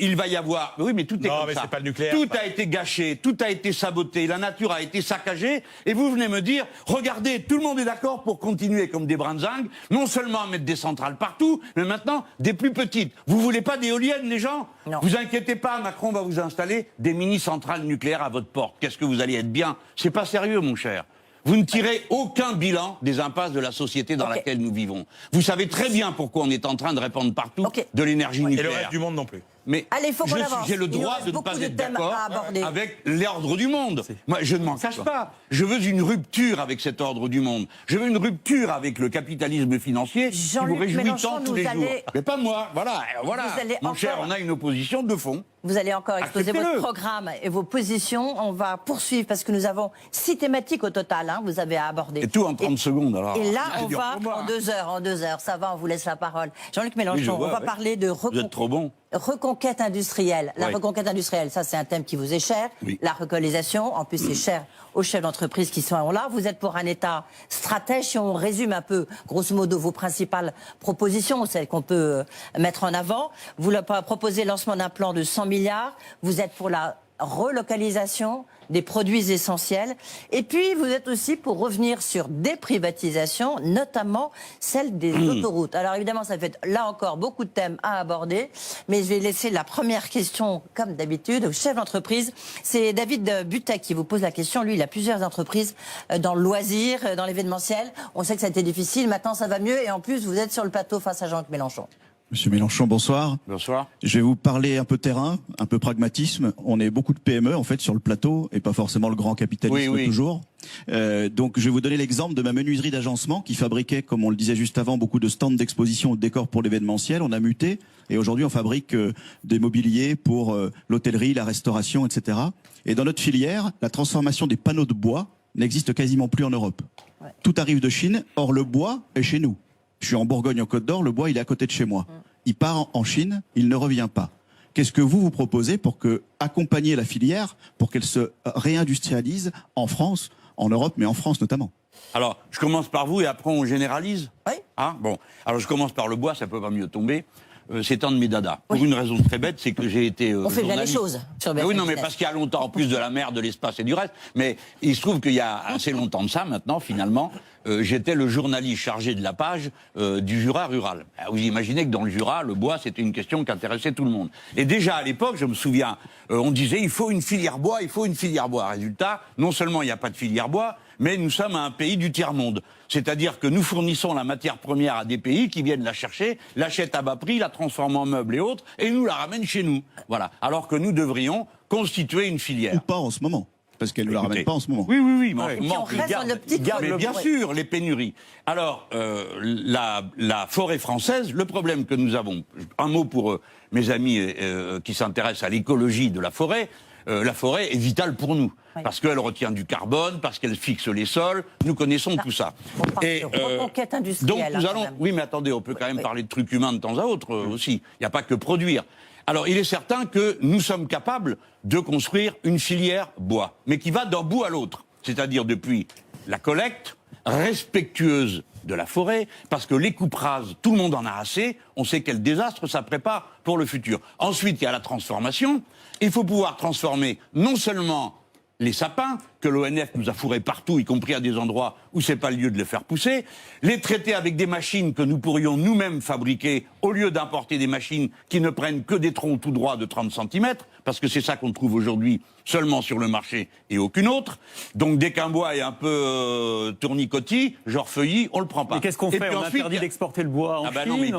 Il va y avoir... Oui, mais tout est comme ça. C'est pas le nucléaire. Tout a été gâché, tout a été saboté, la nature a été saccagée, et vous venez me dire, regardez, tout le monde est d'accord pour continuer comme des brins-zingues, non seulement à mettre des centrales partout, mais maintenant des plus petites. Vous voulez pas d'éoliennes, les gens? Non. Vous inquiétez pas, Macron va vous installer des mini-centrales nucléaires à votre porte. Qu'est-ce que vous allez être bien? C'est pas sérieux, mon cher. Vous ne tirez aucun bilan des impasses de la société dans laquelle nous vivons. Vous savez très bien pourquoi on est en train de répandre partout de l'énergie nucléaire. Et le reste du monde non plus. Mais allez, faut qu'on avance. j'ai le droit de ne pas être d'accord avec l'ordre du monde. Moi, je ne m'en cache pas. Je veux une rupture avec cet ordre du monde. Je veux une rupture avec le capitalisme financier qui vous réjouit tant tous les jours. Mais pas moi. Voilà. Mon cher, on a une opposition de fond. Vous allez encore exposer votre programme et vos positions. On va poursuivre parce que nous avons 6 thématiques au total. Vous avez à aborder. Et tout en 30 secondes. Alors. Et là, on va en 2 heures. Ça va, on vous laisse la parole. Jean-Luc Mélenchon, on va parler de Vous êtes trop bon. reconquête industrielle. La reconquête industrielle, ça c'est un thème qui vous est cher. Oui. La relocalisation, en plus c'est cher aux chefs d'entreprise qui sont là. Vous êtes pour un État stratège. Si on résume un peu, grosso modo, vos principales propositions, celles qu'on peut mettre en avant. Vous proposez le lancement d'un plan de 100 milliards. Vous êtes pour la relocalisation des produits essentiels. Et puis, vous êtes aussi pour revenir sur des privatisations, notamment celle des autoroutes. Alors évidemment, ça fait là encore beaucoup de thèmes à aborder, mais je vais laisser la première question, comme d'habitude, au chef d'entreprise. C'est David Butek qui vous pose la question. Lui, il a plusieurs entreprises dans le loisir, dans l'événementiel. On sait que ça a été difficile, maintenant ça va mieux, et en plus, vous êtes sur le plateau face à Jean-Luc Mélenchon. Monsieur Mélenchon, bonsoir. Bonsoir. Je vais vous parler un peu terrain, un peu pragmatisme. On est beaucoup de PME en fait sur le plateau et pas forcément le grand capitalisme toujours. Donc je vais vous donner l'exemple de ma menuiserie d'agencement qui fabriquait, comme on le disait juste avant, beaucoup de stands d'exposition ou de décors pour l'événementiel. On a muté et aujourd'hui on fabrique des mobiliers pour l'hôtellerie, la restauration, etc. Et dans notre filière, la transformation des panneaux de bois n'existe quasiment plus en Europe. Ouais. Tout arrive de Chine, or le bois est chez nous. Je suis en Bourgogne, en Côte d'Or, le bois, il est à côté de chez moi. Il part en Chine, il ne revient pas. Qu'est-ce que vous proposez pour accompagner la filière, pour qu'elle se réindustrialise en France, en Europe, mais en France notamment? Alors, je commence par vous et après on généralise. Oui. Bon. Alors, je commence par le bois, ça peut pas mieux tomber. C'est un de mes dadas. Pour une raison très bête, c'est que j'ai été on fait bien les choses sur BFM. Oui, non, mais parce qu'il y a longtemps, en plus de la mer, de l'espace et du reste. Mais il se trouve qu'il y a assez longtemps de ça, maintenant, finalement, j'étais le journaliste chargé de la page du Jura rural. Vous imaginez que dans le Jura, le bois, c'était une question qui intéressait tout le monde. Et déjà à l'époque, je me souviens, on disait il faut une filière bois, il faut une filière bois. Résultat, non seulement il n'y a pas de filière bois, mais nous sommes un pays du tiers-monde. C'est-à-dire que nous fournissons la matière première à des pays qui viennent la chercher, l'achètent à bas prix, la transforment en meubles et autres, et nous la ramènent chez nous. Voilà. Alors que nous devrions constituer une filière. Ou pas en ce moment. Parce qu'elle ne la ramène pas en ce moment. Oui. Mais bien sûr, les pénuries. Alors, la forêt française, le problème que nous avons, un mot pour mes amis qui s'intéressent à l'écologie de la forêt est vitale pour nous. Oui. Parce qu'elle retient du carbone, parce qu'elle fixe les sols. Nous connaissons tout ça. Et reconquête industrielle. Donc nous allons. Oui, mais attendez, on peut quand même parler de trucs humains de temps à autre aussi. Il n'y a pas que produire. Alors, il est certain que nous sommes capables de construire une filière bois, mais qui va d'un bout à l'autre. C'est-à-dire depuis la collecte, respectueuse de la forêt, parce que les coupes rases, tout le monde en a assez, on sait quel désastre ça prépare pour le futur. Ensuite, il y a la transformation. Il faut pouvoir transformer non seulement les sapins, que l'ONF nous a fourrés partout, y compris à des endroits où c'est pas le lieu de les faire pousser, les traiter avec des machines que nous pourrions nous-mêmes fabriquer, au lieu d'importer des machines qui ne prennent que des troncs tout droits de 30 cm, parce que c'est ça qu'on trouve aujourd'hui seulement sur le marché et aucune autre. Donc dès qu'un bois est un peu tournicotis, genre feuillis, on le prend pas. Et qu'est-ce qu'on fait? On interdit d'exporter le bois en Chine?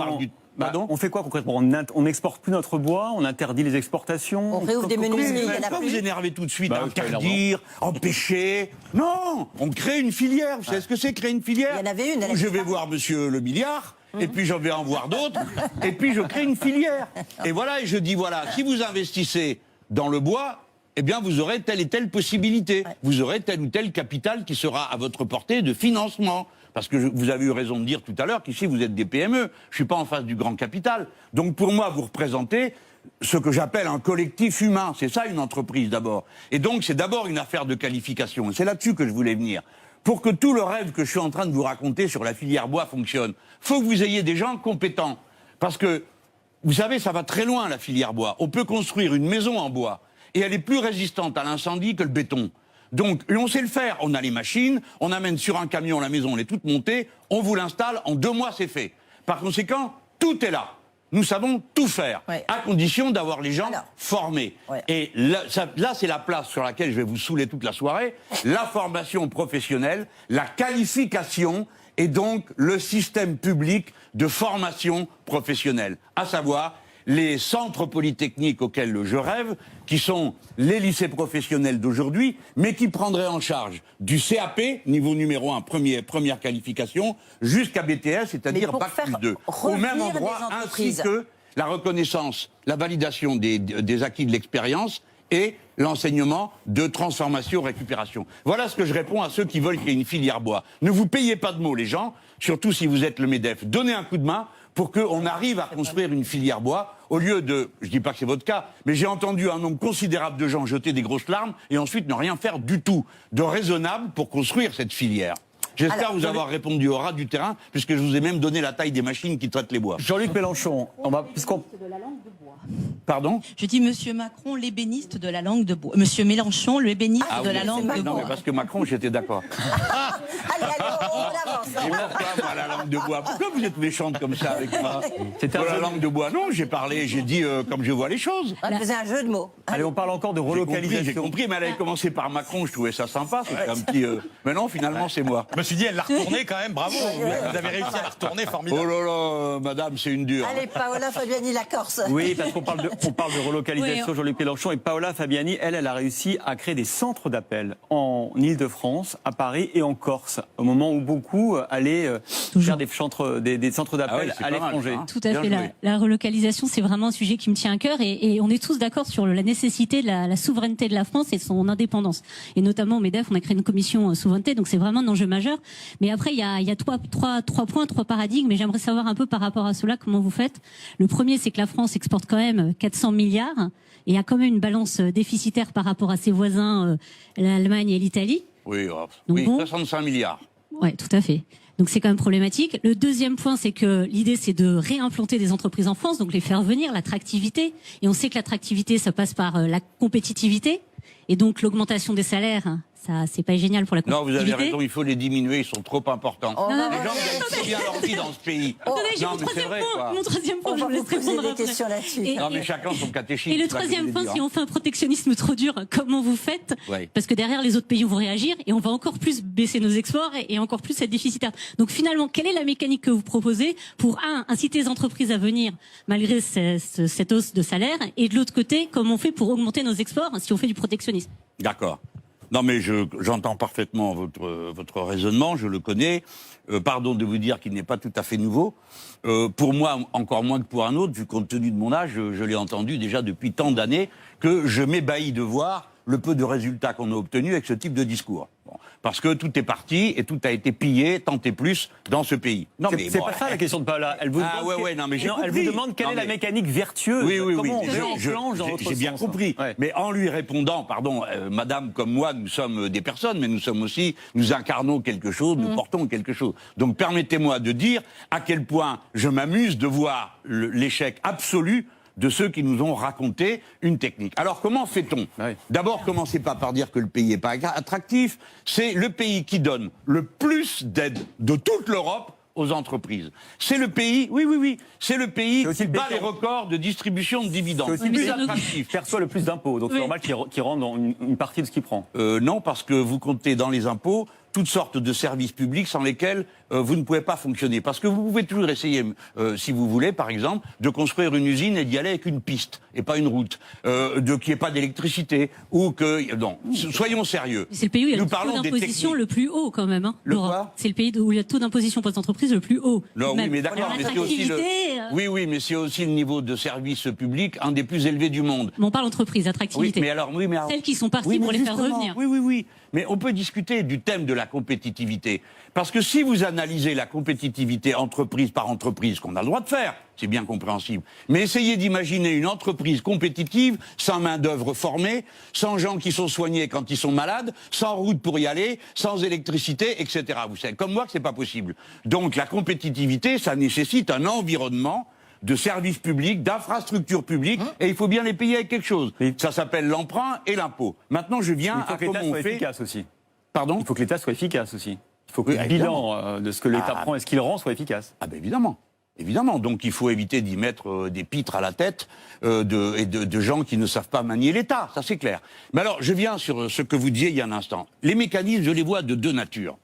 On fait quoi concrètement? On n'exporte plus notre bois, on interdit les exportations. On réouvre des menuiseries, il y en a Pourquoi plus. vous énervez tout de suite? Bah, Interdire, empêcher? Non, on crée une filière. Vous savez ce que c'est créer une filière? Il y en avait une, elle a Je vais disparu. voir monsieur le milliard. Et puis je vais en voir d'autres, et puis je crée une filière. Et voilà, et je dis voilà, si vous investissez dans le bois, eh bien vous aurez telle et telle possibilité. Vous aurez tel ou tel capital qui sera à votre portée de financement. Parce que vous avez eu raison de dire tout à l'heure qu'ici vous êtes des PME. Je suis pas en face du grand capital. Donc pour moi, vous représentez ce que j'appelle un collectif humain. C'est ça une entreprise d'abord. Et donc c'est d'abord une affaire de qualification. Et c'est là-dessus que je voulais venir. Pour que tout le rêve que je suis en train de vous raconter sur la filière bois fonctionne, faut que vous ayez des gens compétents. Parce que, vous savez, ça va très loin la filière bois. On peut construire une maison en bois et elle est plus résistante à l'incendie que le béton. Donc, et on sait le faire. On a les machines, on amène sur un camion la maison, elle est toute montée, on vous l'installe, en 2 mois c'est fait. Par conséquent, tout est là. Nous savons tout faire, à condition d'avoir les gens formés. Et là, c'est la place sur laquelle je vais vous saouler toute la soirée. La formation professionnelle, la qualification et donc le système public de formation professionnelle. À savoir les centres polytechniques auxquels je rêve, qui sont les lycées professionnels d'aujourd'hui, mais qui prendraient en charge du CAP, niveau numéro 1, première qualification, jusqu'à BTS, c'est-à-dire Bac plus 2. Au même endroit, ainsi que la reconnaissance, la validation des acquis de l'expérience et l'enseignement de transformation-récupération. Voilà ce que je réponds à ceux qui veulent qu'il y ait une filière bois. Ne vous payez pas de mots, les gens, surtout si vous êtes le MEDEF. Donnez un coup de main pour qu'on arrive à construire une filière bois, au lieu de, je dis pas que c'est votre cas, mais j'ai entendu un nombre considérable de gens jeter des grosses larmes et ensuite ne rien faire du tout de raisonnable pour construire cette filière. J'espère vous avoir répondu au ras du terrain, puisque je vous ai même donné la taille des machines qui traitent les bois. Jean-Luc Mélenchon, puisqu'on... Pardon? Je dis Monsieur Macron, l'ébéniste de la langue de bois. Monsieur Mélenchon, l'ébéniste de la langue de bois. Non, mais parce que Macron, j'étais d'accord. Allez, on avance. Et pourquoi, moi, la langue de bois? Pourquoi vous êtes méchante comme ça avec moi? C'était la langue de bois. Non, j'ai parlé, j'ai dit comme je vois les choses. On faisait un jeu de mots. Allez, on parle encore de relocalisation. J'ai compris, mais elle avait commencé par Macron, je trouvais ça sympa. C'était un petit. Mais non, finalement, c'est moi. Je me suis dit, elle l'a retourné quand même, bravo. Vous avez réussi à la retourner, formidable. Oh là là, madame, c'est une dure. Allez, Paola Fabiani, la Corse. Oui, parce qu'on parle de relocalisation, Jean-Luc Mélenchon, et Paola Fabiani, elle a réussi à créer des centres d'appel en Ile-de-France, à Paris et en Corse, au moment où beaucoup allaient faire des centres d'appel à l'étranger. Tout à fait. La relocalisation, c'est vraiment un sujet qui me tient à cœur et on est tous d'accord sur la nécessité de la souveraineté de la France et de son indépendance. Et notamment au MEDEF, on a créé une commission souveraineté, donc c'est vraiment un enjeu majeur. Mais après, il y a trois points, 3 paradigmes, et j'aimerais savoir un peu par rapport à cela, comment vous faites. Le premier, c'est que la France exporte quand même 400 milliards et a quand même une balance déficitaire par rapport à ses voisins, l'Allemagne et l'Italie. Oui, donc, 65 milliards. Ouais, tout à fait. Donc c'est quand même problématique. Le deuxième point, c'est que l'idée, c'est de réimplanter des entreprises en France, donc les faire venir, l'attractivité. Et on sait que l'attractivité, ça passe par la compétitivité. Et donc l'augmentation des salaires, ça, c'est pas génial pour la compétitivité. Non, vous avez raison, il faut les diminuer, ils sont trop importants. Oh, les gens gagnent trop bien leur vie dans ce pays. Attendez, j'ai mon troisième point, je vous laisse répondre des après. questions là-dessus. Non, mais chacun son catéchisme. Et le troisième point, si on fait un protectionnisme trop dur, comment vous faites? Parce que derrière, les autres pays vont réagir et on va encore plus baisser nos exports et encore plus être déficitaire. Donc finalement, quelle est la mécanique que vous proposez pour, inciter les entreprises à venir malgré cette hausse de salaire, et de l'autre côté, comment on fait pour augmenter nos exports si on fait du protectionnisme? D'accord. Non, mais j'entends parfaitement votre raisonnement, je le connais. Pardon de vous dire qu'il n'est pas tout à fait nouveau. Pour moi, encore moins que pour un autre, vu compte tenu de mon âge, je l'ai entendu déjà depuis tant d'années, que je m'ébahis de voir le peu de résultats qu'on a obtenus avec ce type de discours. Bon, parce que tout est parti et tout a été pillé, tant et plus, dans ce pays. Non, mais c'est pas ça la question de Paola. Elle vous demande, elle vous demande quelle est la mécanique vertueuse. Oui. J'ai bien compris. Ouais. Mais en lui répondant, pardon, madame comme moi, nous sommes des personnes, mais nous sommes aussi, nous incarnons quelque chose, nous portons quelque chose. Donc permettez-moi de dire à quel point je m'amuse de voir l'échec absolu de ceux qui nous ont raconté une technique. Alors comment fait-on? D'abord, commencez pas par dire que le pays n'est pas attractif. C'est le pays qui donne le plus d'aide de toute l'Europe aux entreprises. C'est le pays, c'est le pays qui bat les records de distribution de dividendes. C'est aussi le plus attractif, perçoit le plus d'impôts, donc c'est normal qu'il rende une partie de ce qu'il prend. Non, parce que vous comptez dans les impôts toutes sortes de services publics sans lesquels vous ne pouvez pas fonctionner. Parce que vous pouvez toujours essayer, si vous voulez, par exemple, de construire une usine et d'y aller avec une piste et pas une route, qu'il n'y ait pas d'électricité ou que... Non, soyons sérieux. C'est le pays où il y a le taux d'imposition le plus haut quand même. Hein, c'est le pays où il y a le taux d'imposition pour les entreprises le plus haut. Non, oui, mais d'accord, mais c'est aussi oui, mais c'est aussi le niveau de service public un des plus élevés du monde. Mais on parle entreprise, attractivité. Oui, mais alors, celles qui sont parties pour les faire revenir. Oui. Mais on peut discuter du thème de la compétitivité. Parce que si vous analysez la compétitivité entreprise par entreprise, qu'on a le droit de faire, c'est bien compréhensible, mais essayez d'imaginer une entreprise compétitive, sans main-d'œuvre formée, sans gens qui sont soignés quand ils sont malades, sans route pour y aller, sans électricité, etc. Vous savez, comme moi, que c'est pas possible. Donc la compétitivité, ça nécessite un environnement de services publics, d'infrastructures publiques, et il faut bien les payer avec quelque chose. Ça s'appelle l'emprunt et l'impôt. Maintenant, je viens à comment on fait... efficace aussi. Pardon ? Il faut que l'État soit efficace aussi. Il faut que le bilan de ce que l'État prend et ce qu'il rend soit efficace. Ah ben évidemment. Évidemment. Donc il faut éviter d'y mettre des pitres à la tête de gens qui ne savent pas manier l'État. Ça, c'est clair. Mais alors, je viens sur ce que vous disiez il y a un instant. Les mécanismes, je les vois de deux natures.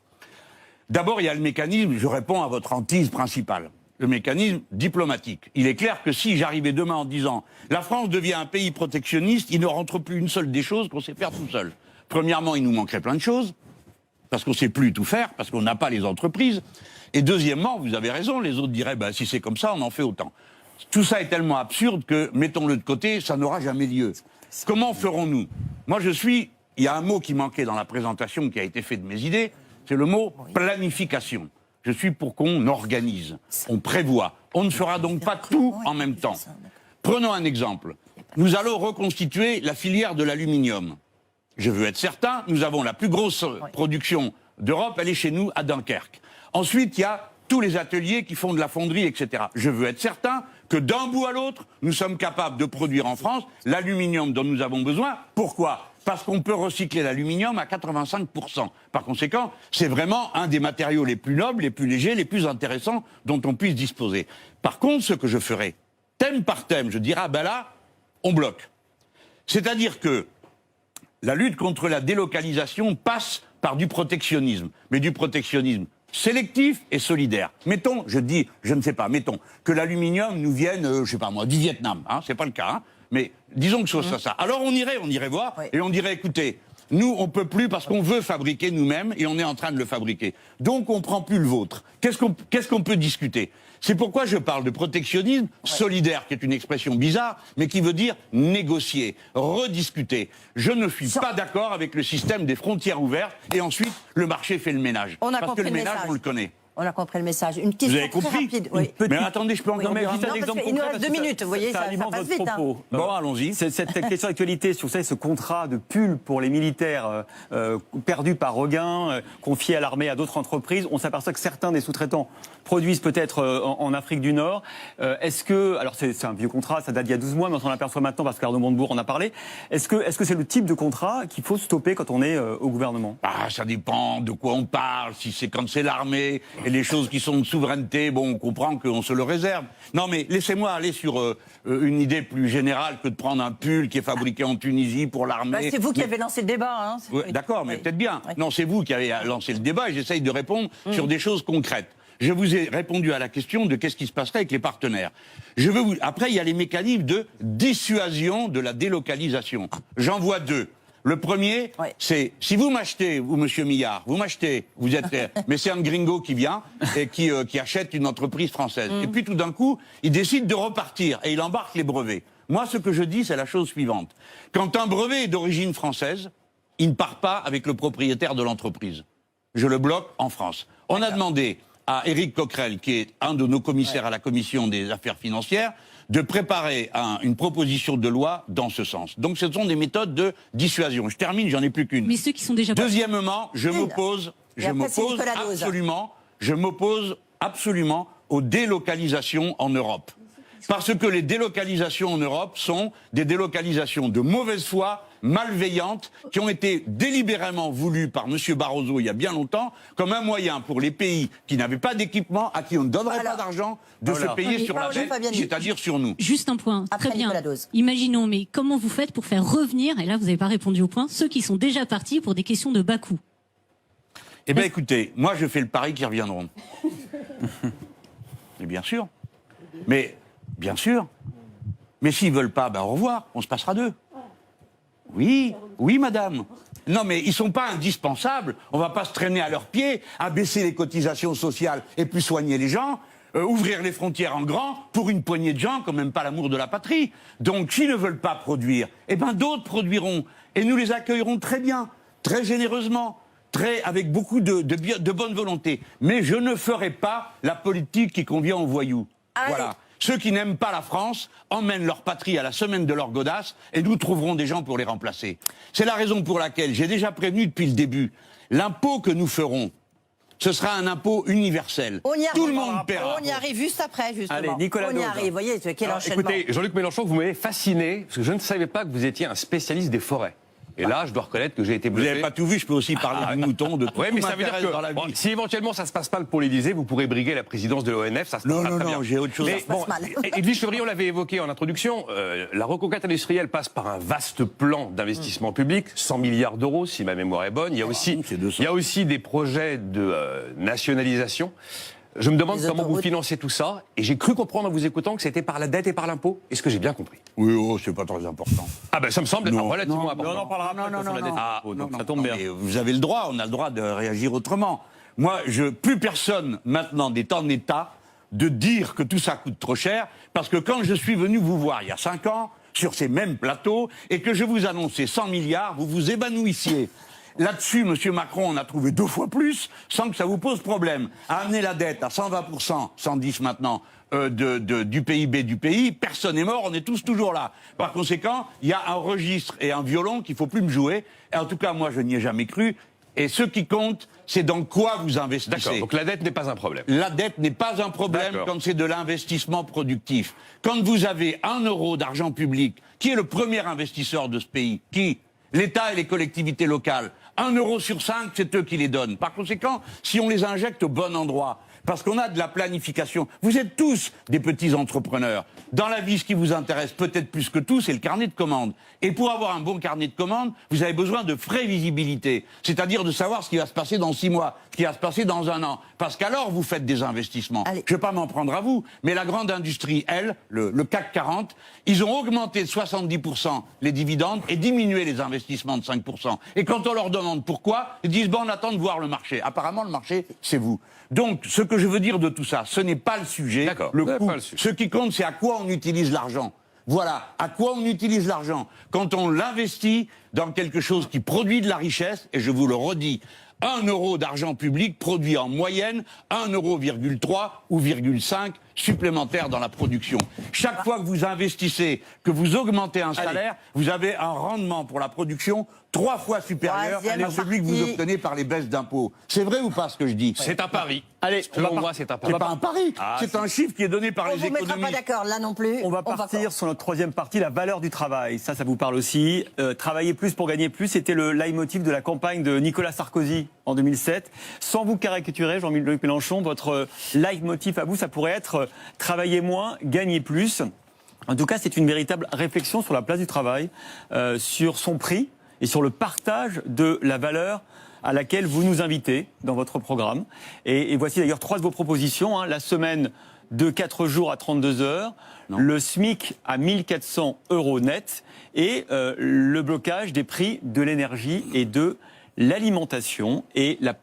D'abord, il y a le mécanisme, je réponds à votre hantise principale. Le mécanisme diplomatique. Il est clair que si j'arrivais demain en disant la France devient un pays protectionniste, il ne rentre plus une seule des choses qu'on sait faire tout seul. Premièrement, il nous manquerait plein de choses, parce qu'on ne sait plus tout faire, parce qu'on n'a pas les entreprises. Et deuxièmement, vous avez raison, les autres diraient si c'est comme ça, on en fait autant. Tout ça est tellement absurde que, mettons-le de côté, ça n'aura jamais lieu. Comment ferons-nous ? Moi, il y a un mot qui manquait dans la présentation qui a été fait de mes idées, c'est le mot planification. Je suis pour qu'on organise, on prévoit. On ne fera donc pas tout en même temps. Prenons un exemple. Nous allons reconstituer la filière de l'aluminium. Je veux être certain, nous avons la plus grosse production d'Europe, elle est chez nous à Dunkerque. Ensuite, il y a tous les ateliers qui font de la fonderie, etc. Je veux être certain que d'un bout à l'autre, nous sommes capables de produire en France l'aluminium dont nous avons besoin. Pourquoi ? Parce qu'on peut recycler l'aluminium à 85%. Par conséquent, c'est vraiment un des matériaux les plus nobles, les plus légers, les plus intéressants dont on puisse disposer. Par contre, ce que je ferai, thème par thème, je dirais, là, on bloque. C'est-à-dire que la lutte contre la délocalisation passe par du protectionnisme, mais du protectionnisme sélectif et solidaire. Mettons, mettons que l'aluminium nous vienne, du Vietnam, c'est pas le cas, mais disons que ce soit ça. Alors on irait voir, et on dirait, écoutez, nous on peut plus parce qu'on veut fabriquer nous-mêmes, et on est en train de le fabriquer. Donc on prend plus le vôtre. Qu'est-ce qu'on peut discuter ? C'est pourquoi je parle de protectionnisme solidaire, qui est une expression bizarre, mais qui veut dire négocier, rediscuter. Je ne suis pas d'accord avec le système des frontières ouvertes, et ensuite le marché fait le ménage. Parce que le ménage, on le connaît. On a compris le message. Une question très rapide. Oui. Mais attendez, je peux encore dire un exemple concret. Il nous reste 2 minutes, vous voyez, ça passe vite. Bon, allons-y. Cette question d'actualité sur ce contrat de pull pour les militaires perdus par Regain, confiés à l'armée, à d'autres entreprises. On s'aperçoit que certains des sous-traitants produisent peut-être en Afrique du Nord. Est-ce que, alors c'est un vieux contrat, ça date d'il y a 12 mois, mais on s'en aperçoit maintenant parce qu'Arnaud Montebourg en a parlé. Est-ce que c'est le type de contrat qu'il faut stopper quand on est au gouvernement ? Ça dépend de quoi on parle. Si c'est quand c'est l'armée et les choses qui sont de souveraineté, on comprend qu'on se le réserve. Non, mais laissez-moi aller sur une idée plus générale que de prendre un pull qui est fabriqué en Tunisie pour l'armée. C'est vous qui avez lancé le débat. D'accord, mais peut-être bien. Non, c'est vous qui avez lancé le débat et j'essaye de répondre sur des choses concrètes. Je vous ai répondu à la question de qu'est-ce qui se passerait avec les partenaires. Après, il y a les mécanismes de dissuasion de la délocalisation. J'en vois 2. Le premier, c'est si vous m'achetez, vous, monsieur Millard, vous êtes, mais c'est un gringo qui vient et qui achète une entreprise française. Et puis tout d'un coup, il décide de repartir et il embarque les brevets. Moi, ce que je dis, c'est la chose suivante. Quand un brevet est d'origine française, il ne part pas avec le propriétaire de l'entreprise. Je le bloque en France. On a demandé à Éric Coquerel, qui est un de nos commissaires à la Commission des affaires financières, de préparer une proposition de loi dans ce sens. Donc ce sont des méthodes de dissuasion. Je termine, j'en ai plus qu'une. Mais ceux qui sont déjà... Deuxièmement, je m'oppose absolument aux délocalisations en Europe. Parce que les délocalisations en Europe sont des délocalisations de mauvaise foi, malveillantes, qui ont été délibérément voulues par M. Barroso il y a bien longtemps, comme un moyen pour les pays qui n'avaient pas d'équipement, à qui on ne donnerait pas d'argent, de se payer sur la dette, c'est-à-dire sur nous. Juste un point, très bien. Imaginons, mais comment vous faites pour faire revenir, et là vous n'avez pas répondu au point, ceux qui sont déjà partis pour des questions de bas coût ? Eh bien, écoutez, moi, je fais le pari qu'ils reviendront. Et bien sûr. Mais, bien sûr. Mais s'ils veulent pas, ben au revoir, on se passera d'eux. Oui, oui, madame. Non, mais ils sont pas indispensables. On va pas se traîner à leurs pieds, à baisser les cotisations sociales et puis soigner les gens, ouvrir les frontières en grand pour une poignée de gens qui n'ont même pas l'amour de la patrie. Donc, s'ils ne veulent pas produire, eh ben d'autres produiront. Et nous les accueillerons très bien, très généreusement, avec beaucoup de bonne volonté. Mais je ne ferai pas la politique qui convient aux voyous. Allez. Voilà. Ceux qui n'aiment pas la France emmènent leur patrie à la semaine de leur godasse et nous trouverons des gens pour les remplacer. C'est la raison pour laquelle j'ai déjà prévenu depuis le début. L'impôt que nous ferons, ce sera un impôt universel. On y arrive. Tout le monde paiera. On y arrive juste après, justement. Allez, Nicolas on y Dose. arrive. Vous voyez, quel Alors, enchaînement. écoutez, Jean-Luc Mélenchon, vous m'avez fasciné, parce que je ne savais pas que vous étiez un spécialiste des forêts. Et là, je dois reconnaître que j'ai été Vous bluffé. n'avez pas tout vu, je peux aussi parler de moutons, de tout. Oui, mais Tout ça veut dire m'intéresse dans la que bon, vie. si éventuellement ça se passe mal pour l'Élysée, vous pourrez briguer la présidence de l'ONF, ça se passera très bien. Non, j'ai autre chose Mais à faire. bon, Edwige Chevrillon, on l'avait évoqué en introduction, la reconquête industrielle passe par un vaste plan d'investissement public, 100 milliards d'euros si ma mémoire est bonne. Il y a aussi des projets de nationalisation. Je me demande Les comment vous autoroutes. financez tout ça, et j'ai cru comprendre en vous écoutant que c'était par la dette et par l'impôt. Est-ce que j'ai bien compris? Oui, c'est pas très important. Ah ben ça me semble Non. relativement important. On en parlera après Non, sur la dette. Ah, Donc Non, ça tombe bien. mais vous avez le droit, on a le droit de réagir autrement. Moi, plus personne maintenant n'est en état de dire que tout ça coûte trop cher, parce que quand je suis venu vous voir il y a 5 ans, sur ces mêmes plateaux, et que je vous annonçais 100 milliards, vous vous évanouissiez. Là-dessus, Monsieur Macron en a trouvé 2 fois plus, sans que ça vous pose problème. À amener la dette à 120%, 110 maintenant, du PIB du pays, personne n'est mort, on est tous toujours là. Par conséquent, il y a un registre et un violon qu'il faut plus me jouer. Et en tout cas, moi, je n'y ai jamais cru. Et ce qui compte, c'est dans quoi vous investissez. D'accord, donc la dette n'est pas un problème. La dette n'est pas un problème D'accord. quand c'est de l'investissement productif. Quand vous avez 1 euro d'argent public, qui est le premier investisseur de ce pays? Qui? L'État et les collectivités locales. 1 euro sur 5, c'est eux qui les donnent. Par conséquent, si on les injecte au bon endroit, parce qu'on a de la planification, vous êtes tous des petits entrepreneurs. Dans la vie, ce qui vous intéresse peut-être plus que tout, c'est le carnet de commandes. Et pour avoir un bon carnet de commandes, vous avez besoin de prévisibilité. C'est-à-dire de savoir ce qui va se passer dans 6 mois, ce qui va se passer dans 1 an. Parce qu'alors, vous faites des investissements. Allez. Je ne vais pas m'en prendre à vous, mais la grande industrie, elle, le CAC 40, ils ont augmenté de 70% les dividendes et diminué les investissements de 5%. Et quand on leur demande pourquoi, ils disent, on attend de voir le marché. Apparemment, le marché, c'est vous. Donc, ce que je veux dire de tout ça, ce n'est pas le sujet. D'accord, Le c'est coût. pas le sujet. Ce qui compte, c'est à quoi on utilise l'argent. Voilà, à quoi on utilise l'argent. Quand on l'investit dans quelque chose qui produit de la richesse, et je vous le redis, 1 euro d'argent public produit en moyenne 1,3 € ou 1,5 € supplémentaire dans la production. Chaque fois que vous investissez, que vous augmentez un salaire, vous avez un rendement pour la production 3 fois supérieur Troisième à celui que vous partie. obtenez par les baisses d'impôts. C'est vrai ou pas ce que je dis? C'est un pari. Allez, Selon moi, c'est un pari. C'est pas un pari, Ah, c'est un chiffre qui est donné par On les ne vous mettra économistes. pas d'accord là non plus. on va partir sur notre troisième partie, la valeur du travail. Ça vous parle aussi. Travailler plus pour gagner plus, c'était le leitmotiv de la campagne de Nicolas Sarkozy en 2007. Sans vous caricaturer, Jean-Luc Mélenchon, votre leitmotiv à vous, ça pourrait être travailler moins, gagner plus. En tout cas, c'est une véritable réflexion sur la place du travail, sur son prix et sur le partage de la valeur à laquelle vous nous invitez dans votre programme. Et voici d'ailleurs 3 de vos propositions. La semaine de 4 jours à 32 heures, le SMIC à 1 400 € net et le blocage des prix de l'énergie et de l'alimentation. Et la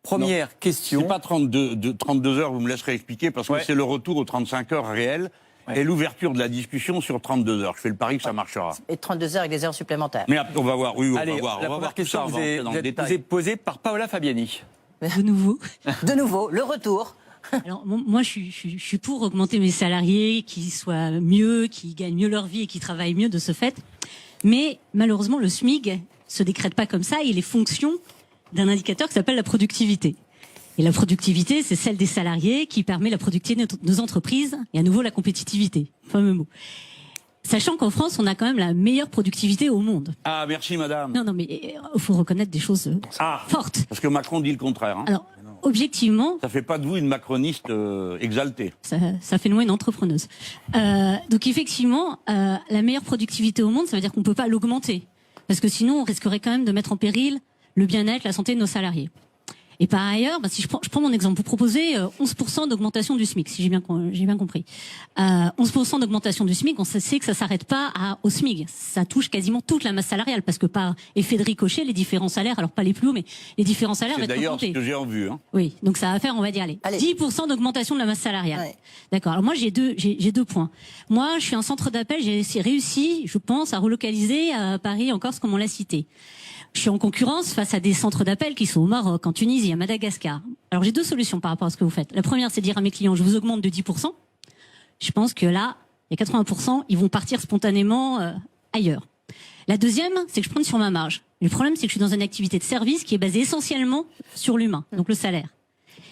première question... C'est pas 32 heures, vous me laisserez expliquer, parce que c'est le retour aux 35 heures réelles et l'ouverture de la discussion sur 32 heures. Je fais le pari que ça marchera. Et 32 heures avec des heures supplémentaires. Mais on va voir, oui, on Allez, va voir. la On va première voir tout question ça, on va vous rentrer dans le est détail. posée par Paola Fabiani. De nouveau. De nouveau, le retour. Alors, moi, je suis pour augmenter mes salariés, qui soient mieux, qui gagnent mieux leur vie et qui travaillent mieux de ce fait. Mais malheureusement, le SMIC se décrète pas comme ça. Il est fonction d'un indicateur qui s'appelle la productivité. Et la productivité, c'est celle des salariés qui permet la productivité de nos entreprises et à nouveau la compétitivité. Fameux mot. Sachant qu'en France, on a quand même la meilleure productivité au monde. Ah, merci madame. Non, mais il faut reconnaître des choses fortes. Parce que Macron dit le contraire. Hein. Alors, objectivement, Ça fait pas de vous une macroniste exaltée. ça fait de moi une entrepreneuse. Donc effectivement, la meilleure productivité au monde, ça veut dire qu'on peut pas l'augmenter. Parce que sinon, on risquerait quand même de mettre en péril le bien-être, la santé de nos salariés. Et par ailleurs, si je prends mon exemple, vous proposez 11% d'augmentation du SMIC, si j'ai bien compris. 11% d'augmentation du SMIC, on sait que ça s'arrête pas au SMIC. Ça touche quasiment toute la masse salariale, parce que par effet de ricochet, les différents salaires, alors pas les plus hauts, mais les différents salaires vont être augmentés. C'est d'ailleurs ce que j'ai en vue. Oui, donc ça va faire, on va dire, allez. 10% d'augmentation de la masse salariale. Ouais. D'accord. Alors moi, j'ai deux points. Moi, je suis un centre d'appel, j'ai réussi, je pense, à relocaliser à Paris, en Corse, comme on l'a cité. Je suis en concurrence face à des centres d'appel qui sont au Maroc, en Tunisie, à Madagascar. Alors j'ai deux solutions par rapport à ce que vous faites. La première, c'est de dire à mes clients, je vous augmente de 10%. Je pense que là, il y a 80%, ils vont partir spontanément ailleurs. La deuxième, c'est que je prends sur ma marge. Le problème, c'est que je suis dans une activité de service qui est basée essentiellement sur l'humain, donc le salaire.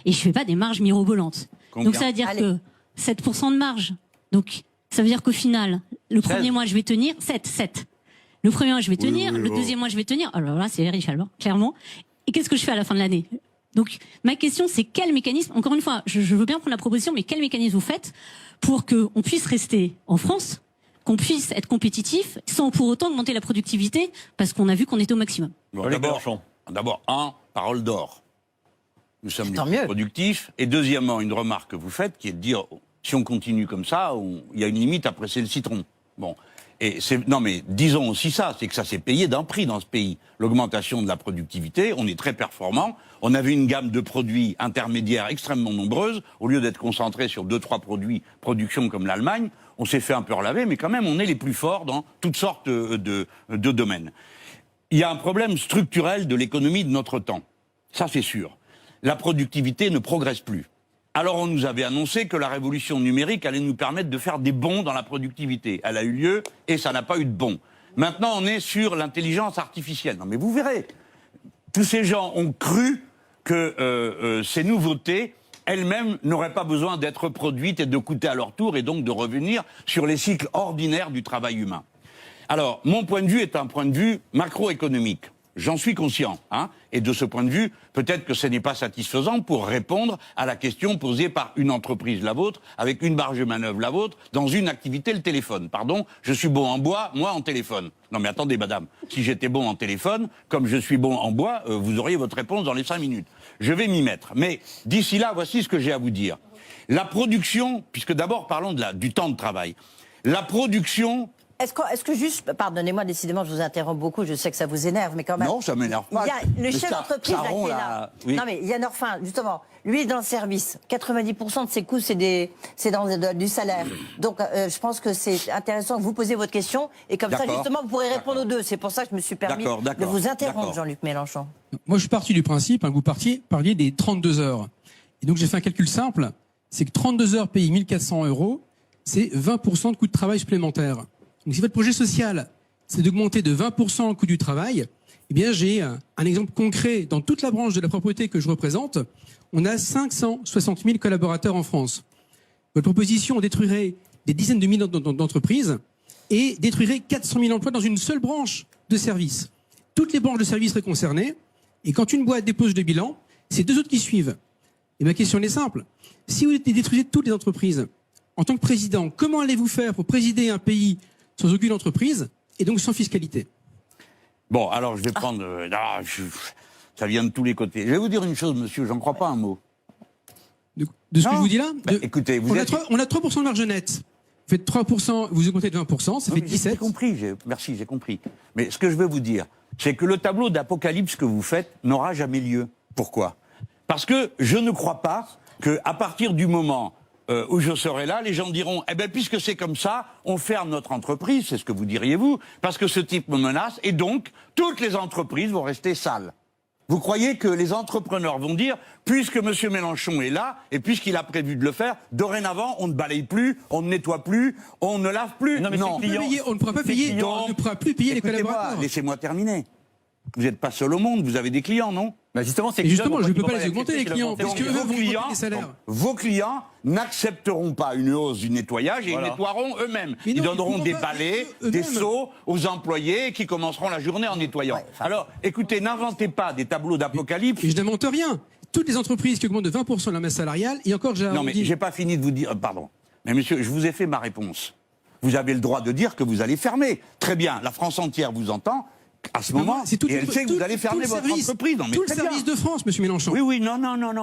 Et je fais pas des marges mirobolantes. Donc ça veut dire que 7% de marge. Donc ça veut dire qu'au final, le premier mois, je vais tenir 7. Le premier mois, je vais tenir. Le deuxième mois, je vais tenir. Alors là, c'est riche, alors, clairement. Et qu'est-ce que je fais à la fin de l'année? Donc, ma question, c'est quel mécanisme, encore une fois, je veux bien prendre la proposition, mais quel mécanisme vous faites pour qu'on puisse rester en France, qu'on puisse être compétitif, sans pour autant augmenter la productivité, parce qu'on a vu qu'on était au maximum? Bon, d'abord, parole d'or. Nous sommes productifs. Et deuxièmement, une remarque que vous faites, qui est de dire, si on continue comme ça, il y a une limite à presser le citron. Bon. Non mais disons aussi ça, c'est que ça s'est payé d'un prix dans ce pays. L'augmentation de la productivité, on est très performant, on avait une gamme de produits intermédiaires extrêmement nombreuse, au lieu d'être concentré sur 2-3 productions comme l'Allemagne, on s'est fait un peu relaver, mais quand même on est les plus forts dans toutes sortes de domaines. Il y a un problème structurel de l'économie de notre temps, ça c'est sûr. La productivité ne progresse plus. Alors on nous avait annoncé que la révolution numérique allait nous permettre de faire des bonds dans la productivité. Elle a eu lieu et ça n'a pas eu de bond. Maintenant on est sur l'intelligence artificielle. Non mais vous verrez, tous ces gens ont cru que ces nouveautés elles-mêmes n'auraient pas besoin d'être produites et de coûter à leur tour et donc de revenir sur les cycles ordinaires du travail humain. Alors mon point de vue est un point de vue macroéconomique. J'en suis conscient, et de ce point de vue, peut-être que ce n'est pas satisfaisant pour répondre à la question posée par une entreprise, la vôtre, avec une marge de manœuvre, la vôtre, dans une activité, le téléphone. Pardon, je suis bon en bois, moi en téléphone. Non mais attendez madame, si j'étais bon en téléphone, comme je suis bon en bois, vous auriez votre réponse dans les 5 minutes. Je vais m'y mettre. Mais d'ici là, voici ce que j'ai à vous dire. La production, puisque d'abord parlons du temps de travail, la production... Est-ce que juste, pardonnez-moi, décidément, je vous interromps beaucoup, je sais que ça vous énerve, mais quand même... Non, ça m'énerve pas. Il y a le chef d'entreprise qui est là. Oui. Non, mais Yann Orphin, justement, lui, dans le service, 90% de ses coûts, c'est dans du salaire. Donc, je pense que c'est intéressant que vous posiez votre question, et comme ça, justement, vous pourrez répondre aux deux. C'est pour ça que je me suis permis de vous interrompre, Jean-Luc Mélenchon. Moi, je suis parti du principe, vous parliez des 32 heures. Et donc, j'ai fait un calcul simple, c'est que 32 heures payées 1 400 €, c'est 20% de coût de travail supplémentaire. Donc si votre projet social, c'est d'augmenter de 20% le coût du travail, eh bien j'ai un exemple concret dans toute la branche de la propreté que je représente. On a 560 000 collaborateurs en France. Votre proposition détruirait des dizaines de milliers d'entreprises et détruirait 400 000 emplois dans une seule branche de service. Toutes les branches de service seraient concernées. Et quand une boîte dépose le bilan, c'est deux autres qui suivent. Et ma question est simple. Si vous détruisez toutes les entreprises, en tant que président, comment allez-vous faire pour présider un pays sans aucune entreprise, et donc sans fiscalité? Bon, alors je vais prendre... ça vient de tous les côtés. Je vais vous dire une chose, monsieur, j'en crois pas un mot. De ce que je vous dis là écoutez, on a 3% de marge nette. Vous faites 3%, vous augmentez de 20%, ça fait 17. J'ai compris, merci, j'ai compris. Mais ce que je veux vous dire, c'est que le tableau d'apocalypse que vous faites n'aura jamais lieu. Pourquoi? Parce que je ne crois pas qu'à partir du moment... où je serai là, les gens diront, eh bien, puisque c'est comme ça, on ferme notre entreprise, c'est ce que vous diriez vous, parce que ce type me menace, et donc, toutes les entreprises vont rester sales. Vous croyez que les entrepreneurs vont dire, puisque M. Mélenchon est là, et puisqu'il a prévu de le faire, dorénavant, on ne balaye plus, on ne nettoie plus, on ne lave plus. Non, mais on ne pourra pas payer, on ne pourra plus payer les collaborateurs. Laissez-moi terminer. Vous n'êtes pas seul au monde, vous avez des clients, non? Justement, je ne peux pas les augmenter, les clients, parce que vos clients, les salaires. Vos clients n'accepteront pas une hausse du nettoyage et ils nettoieront eux-mêmes. Ils donneront des balais, des seaux aux employés qui commenceront la journée en nettoyant. Alors, écoutez, n'inventez pas des tableaux d'apocalypse. Et je n'invente rien. Toutes les entreprises qui augmentent de 20% la masse salariale, et encore, j'ai... Non, mais j'ai pas fini de vous dire... Pardon. Mais monsieur, je vous ai fait ma réponse. Vous avez le droit de dire que vous allez fermer. Très bien, la France entière vous entend. à ce moment, c'est tout, et elle sait que vous allez fermer votre entreprise. Non, mais tout le très service bien. de France, monsieur Mélenchon. Oui, non,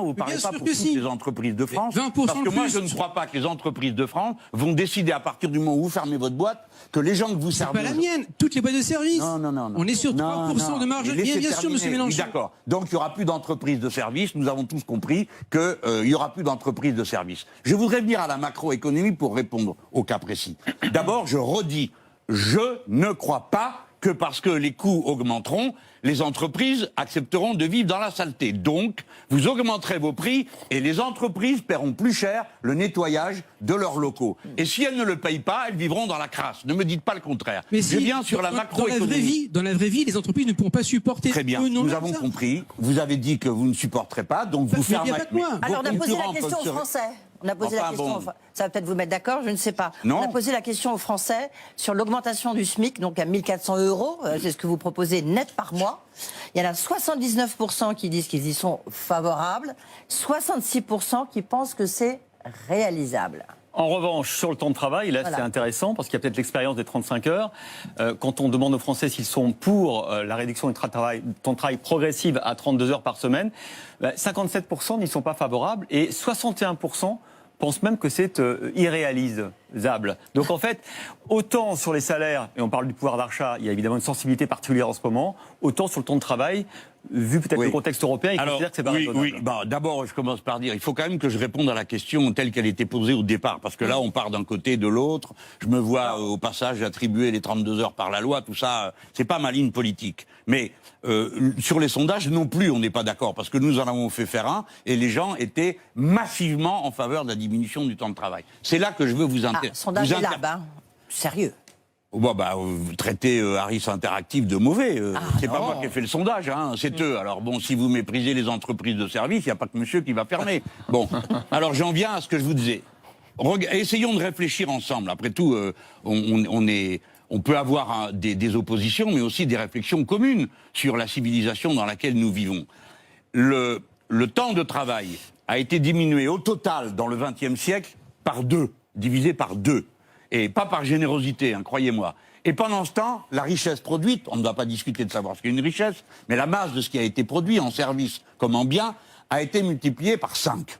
vous parlez bien pas sûr pour que toutes si. les entreprises de France. 20% Parce que de moi, plus. je ne crois pas que les entreprises de France vont décider à partir du moment où vous fermez votre boîte que les gens que vous C'est servez... pas la mienne, toutes les boîtes de service. Non. On est sur 3% de marge. Mais laissez Bien sûr, terminer. monsieur Mélenchon. Oui, d'accord. Donc, il n'y aura plus d'entreprises de service. Nous avons tous compris qu'il n'y aura plus d'entreprises de service. Je voudrais venir à la macroéconomie pour répondre au cas précis. D'abord, je redis, je ne crois pas que parce que les coûts augmenteront, les entreprises accepteront de vivre dans la saleté. Donc, vous augmenterez vos prix et les entreprises paieront plus cher le nettoyage de leurs locaux. Et si elles ne le payent pas, elles vivront dans la crasse. Ne me dites pas le contraire. Mais je viens sur la macroéconomie. Dans la vraie vie, les entreprises ne pourront pas supporter. Très bien, nous avons compris. Vous avez dit que vous ne supporterez pas, donc vous fermez. Alors on a posé la question aux Français. On a posé la question, ça va peut-être vous mettre d'accord, je ne sais pas. Non. On a posé la question aux Français sur l'augmentation du SMIC, donc à 1 400 €, c'est ce que vous proposez net par mois. Il y en a 79% qui disent qu'ils y sont favorables, 66% qui pensent que c'est réalisable. En revanche, sur le temps de travail, là c'est intéressant parce qu'il y a peut-être l'expérience des 35 heures. Quand on demande aux Français s'ils sont pour la réduction du temps de travail progressive à 32 heures par semaine, 57% n'y sont pas favorables et 61% pensent même que c'est irréalisable. Donc en fait, autant sur les salaires, et on parle du pouvoir d'achat, il y a évidemment une sensibilité particulière en ce moment, autant sur le temps de travail, vu peut-être le contexte européen, il considère que c'est pas raisonnable. Oui. D'abord, je commence par dire, il faut quand même que je réponde à la question telle qu'elle était posée au départ, parce que là, on part d'un côté, de l'autre. Je me vois au passage attribuer les 32 heures par la loi, tout ça, c'est pas ma ligne politique. Mais sur les sondages, non plus, on n'est pas d'accord, parce que nous en avons fait faire un, et les gens étaient massivement en faveur de la diminution du temps de travail. C'est là que je veux vous intéresser. Sondage est là, sérieux. Vous traitez Harris Interactive de mauvais. C'est pas moi qui ai fait le sondage, c'est eux. Alors bon, si vous méprisez les entreprises de service, il n'y a pas que monsieur qui va fermer. Bon, alors j'en viens à ce que je vous disais. Essayons de réfléchir ensemble. Après tout, on peut avoir des oppositions, mais aussi des réflexions communes sur la civilisation dans laquelle nous vivons. Le temps de travail a été diminué au total dans le XXe siècle par 2, divisé par 2. Et pas par générosité, croyez-moi. Et pendant ce temps, la richesse produite, on ne va pas discuter de savoir ce qu'est une richesse, mais la masse de ce qui a été produit en service comme en bien a été multipliée par 50.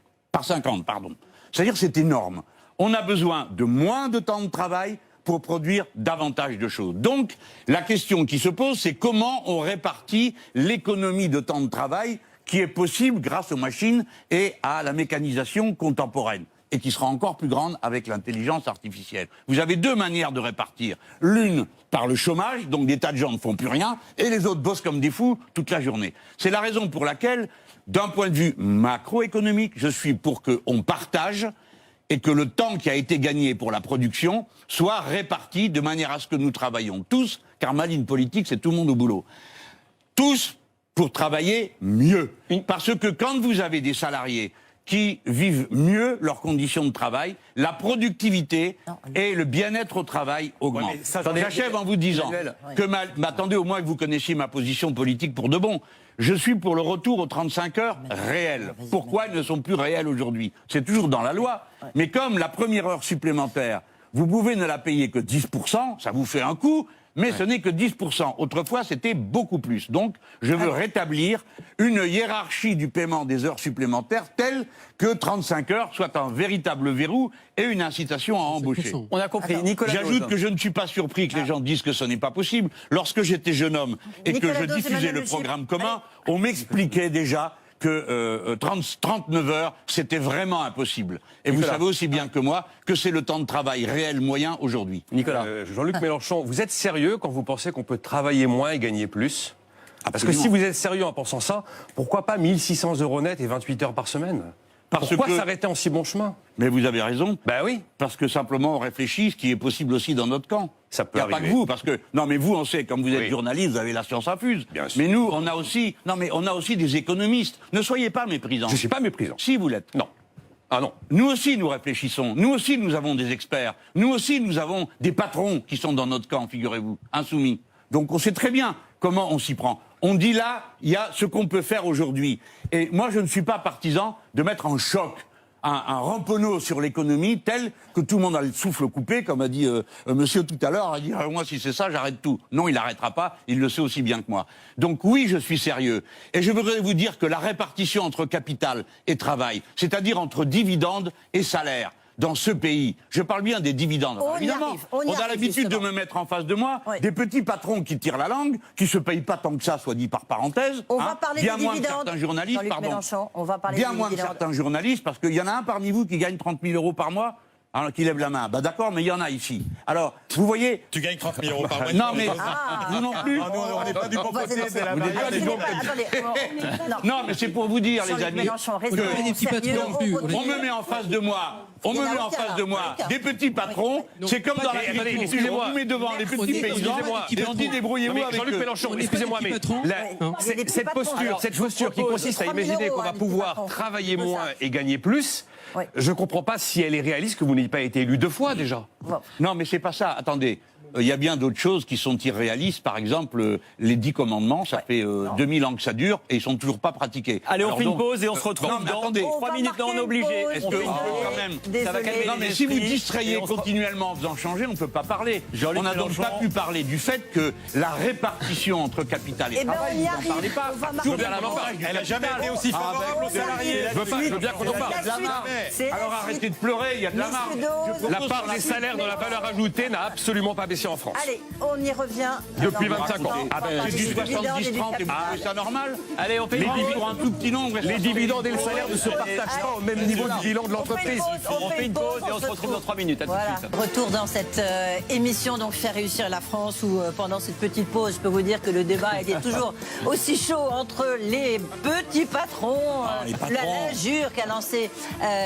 C'est-à-dire c'est énorme. On a besoin de moins de temps de travail pour produire davantage de choses. Donc, la question qui se pose, c'est comment on répartit l'économie de temps de travail qui est possible grâce aux machines et à la mécanisation contemporaine, et qui sera encore plus grande avec l'intelligence artificielle. Vous avez 2 manières de répartir. L'une par le chômage, donc des tas de gens ne font plus rien, et les autres bossent comme des fous toute la journée. C'est la raison pour laquelle, d'un point de vue macroéconomique, je suis pour qu'on partage et que le temps qui a été gagné pour la production soit réparti de manière à ce que nous travaillons tous, car ma ligne politique, c'est tout le monde au boulot. Tous pour travailler mieux. Parce que quand vous avez des salariés qui vivent mieux leurs conditions de travail, la productivité et le bien-être au travail augmentent. J'achève en vous disant que attendez au moins que vous connaissiez ma position politique pour de bon. Je suis pour le retour aux 35 heures réelles. Pourquoi elles ne sont plus réelles aujourd'hui? C'est toujours dans la loi. Mais comme la première heure supplémentaire, vous pouvez ne la payer que 10%, ça vous fait un coût, mais ce n'est que 10%. Autrefois, c'était beaucoup plus. Donc, je veux rétablir une hiérarchie du paiement des heures supplémentaires telle que 35 heures soit un véritable verrou et une incitation à embaucher. On a compris. Nicolas J'ajoute que je ne suis pas surpris que les gens disent que ce n'est pas possible. Lorsque j'étais jeune homme et que je diffusais le programme commun, on m'expliquait déjà que 39 heures, c'était vraiment impossible. Et Nicolas, vous savez aussi bien que moi que c'est le temps de travail réel moyen aujourd'hui. Nicolas, Jean-Luc Mélenchon, vous êtes sérieux quand vous pensez qu'on peut travailler moins et gagner plus? Parce que si vous êtes sérieux en pensant ça, pourquoi pas 1 600 € net et 28 heures par semaine? Pourquoi s'arrêter en si bon chemin? Mais vous avez raison. Ben oui. Parce que simplement on réfléchit, ce qui est possible aussi dans notre camp. Ça peut arriver. Il n'y a pas que vous, parce que non, mais vous, on sait, comme vous êtes journaliste, vous avez la science infuse. Bien sûr. Mais nous, on a aussi des économistes. Ne soyez pas méprisants. Je ne suis pas méprisant. Si vous l'êtes. Non. Ah non. Nous aussi, nous réfléchissons. Nous aussi, nous avons des experts. Nous aussi, nous avons des patrons qui sont dans notre camp, figurez-vous, insoumis. Donc on sait très bien comment on s'y prend. On dit là, il y a ce qu'on peut faire aujourd'hui. Et moi, je ne suis pas partisan de mettre en choc un ramponneau sur l'économie tel que tout le monde a le souffle coupé, comme a dit monsieur tout à l'heure, a dit moi si c'est ça j'arrête tout. Non, il n'arrêtera pas, il le sait aussi bien que moi. Donc oui, je suis sérieux. Et je voudrais vous dire que la répartition entre capital et travail, c'est-à-dire entre dividendes et salaires, dans ce pays, je parle bien des dividendes. Alors, évidemment, on a l'habitude de me mettre en face de moi des petits patrons qui tirent la langue, qui se payent pas tant que ça, soit dit par parenthèse. On va parler bien des moins dividendes. que certains journalistes, Jean-Luc pardon. Mélenchon, on va parler Bien des moins que dividendes. certains journalistes, parce qu'il y en a un parmi vous qui gagne 30 000 € par mois. Alors, qui lève la main. Bah d'accord, mais il y en a ici. Alors, vous voyez... Tu gagnes 30 000 € par mois. Non, mais vous non plus. Ah, nous, on n'est pas du bon côté de la barrière des gens. Non, mais c'est pour vous dire, les Jean-Luc amis, Mélenchon, restez que- des petits sérieux, patrons non plus. on continue. on me met en face de moi. On me met en face de moi des petits patrons. C'est comme dans attendez, l'agriculture. excusez-moi. On nous met devant les petits Merci. paysans et on dit Non, débrouillez-vous mais avec Jean-Luc eux. Mélenchon, On n'est excusez-moi, pas des mais petits patrons. C'est des petits cette patrons. posture, Alors, cette posture qui consiste à 3 000 imaginer qu'on €, va hein, des pouvoir petits patrons. travailler C'est moins ça. et gagner plus, Oui. je ne comprends pas si elle est réaliste que vous n'ayez pas été élu 2 fois déjà. Bon. Non, mais c'est pas ça. Attendez. Il y a bien d'autres choses qui sont irréalistes. Par exemple, les 10 commandements, ça fait 2000 ans que ça dure et ils sont toujours pas pratiqués. Allez, on Alors fait une donc, pause et on se retrouve non, mais dans attendez. 3 minutes. Non, on est obligé. Est-ce que quand même, ça va calmer non, les mais si vous esprits, distrayez et on se- continuellement en faisant changer, on ne peut pas parler. Jean-Luc On n'a donc Mélenchon. pas pu parler du fait que la répartition entre capital et Eh ben, travail, on y vous arrive. n'en parlez pas. On va Toujours marquer bien le l'avantage temps. du Elle a jamais capital. été aussi Ah, favorable ben, aux salariés. Je veux bien qu'on en parle. Il y a de la marge. C'est la Alors suite. arrêtez de pleurer, il y a de la Monsieur marge. Dose. Je La propose part sur des salaires dans la valeur ajoutée n'a absolument pas baissé en France. Allez, on y revient. Depuis Alors, 25 ans. on va Ah ben, parler c'est du des dividendes et du 70-30 et vous capital. trouvez ça normal? Allez, on fait Les une pause. dividendes pour un tout petit nombre. Les dividendes et le salaire ne se partagent pas au même niveau de bilan de l'entreprise. On fait une pause et on se retrouve dans 3 minutes. À tout de Voilà. suite. Retour dans cette émission, donc Faire réussir la France, où pendant cette petite pause, je peux vous dire que le débat était toujours aussi chaud entre les petits patrons, les patrons. l'injure qu'a lancé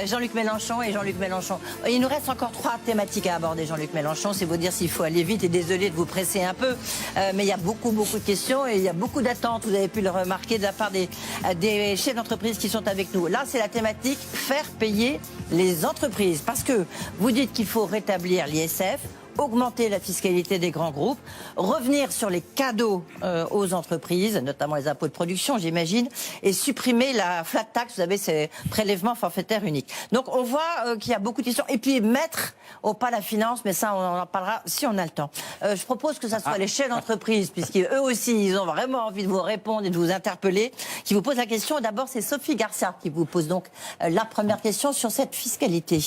Jean-Luc Mélenchon et Jean-Luc Mélenchon. Il nous reste encore 3 thématiques à aborder, Jean-Luc Mélenchon. C'est vous dire s'il faut aller vite et désolé de vous presser un peu, mais il y a beaucoup de questions et il y a beaucoup d'attentes. Vous avez pu le remarquer de la part des chefs d'entreprise qui sont avec nous. Là, c'est la thématique faire payer les entreprises. Parce que vous dites qu'il faut rétablir l'ISF, augmenter la fiscalité des grands groupes, revenir sur les cadeaux aux entreprises, notamment les impôts de production, j'imagine, et supprimer la flat tax, vous savez, c'est prélèvement forfaitaire unique. Donc on voit qu'il y a beaucoup de questions. Et puis mettre au pas la finance, mais ça on en parlera si on a le temps. Je propose que ça soit les chefs d'entreprise, puisqu'eux aussi, ils ont vraiment envie de vous répondre et de vous interpeller, qui vous posent la question. D'abord, c'est Sophie Garcia qui vous pose donc la première question sur cette fiscalité.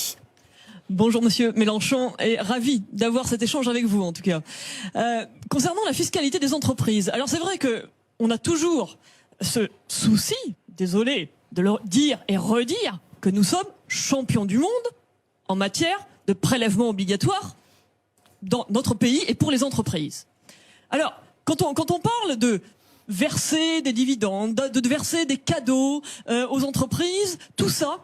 Bonjour Monsieur Mélenchon, et ravi d'avoir cet échange avec vous en tout cas. Concernant la fiscalité des entreprises, alors c'est vrai que on a toujours ce souci, désolé de le dire et redire, que nous sommes champions du monde en matière de prélèvement obligatoire dans notre pays et pour les entreprises. Alors, quand on parle de verser des dividendes, de verser des cadeaux aux entreprises, tout ça,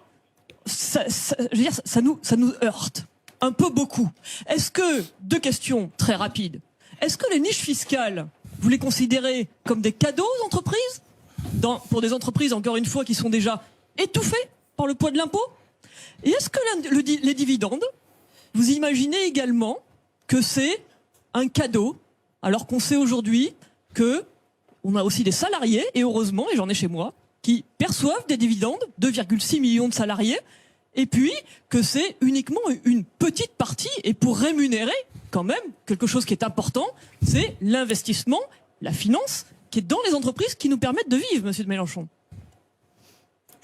je veux dire, ça nous heurte un peu beaucoup. Est-ce que, 2 questions très rapides, est-ce que les niches fiscales, vous les considérez comme des cadeaux aux entreprises, pour des entreprises, encore une fois, qui sont déjà étouffées par le poids de l'impôt? Et est-ce que les dividendes, vous imaginez également que c'est un cadeau, alors qu'on sait aujourd'hui que on a aussi des salariés, et heureusement, et j'en ai chez moi, qui perçoivent des dividendes, 2,6 millions de salariés, et puis que c'est uniquement une petite partie, et pour rémunérer quand même quelque chose qui est important, c'est l'investissement, la finance, qui est dans les entreprises qui nous permettent de vivre, monsieur de Mélenchon.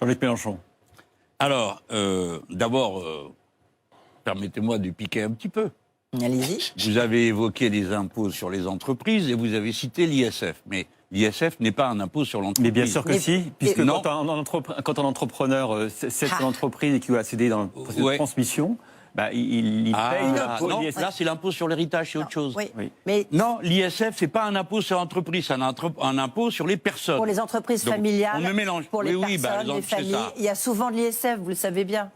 Jean-Luc Mélenchon. Alors, d'abord, permettez-moi de piquer un petit peu. Allez-y. Vous avez évoqué les impôts sur les entreprises et vous avez cité l'ISF. Mais l'ISF n'est pas un impôt sur l'entreprise. Mais bien sûr que Mais- si, puisque Non. quand un entrepreneur cède son entreprise et qu'il va céder dans le processus de Ouais. transmission, bah, il paye l'impôt non, l'ISF. là c'est l'impôt sur l'héritage, c'est autre chose. Oui. Oui. Mais Non, l'ISF, c'est pas un impôt sur l'entreprise, c'est un impôt sur les personnes. pour les entreprises Donc, familiales, on ne mélange- pour les oui, personnes, bah, les c'est familles, ça. il y a souvent de l'ISF, vous le savez bien.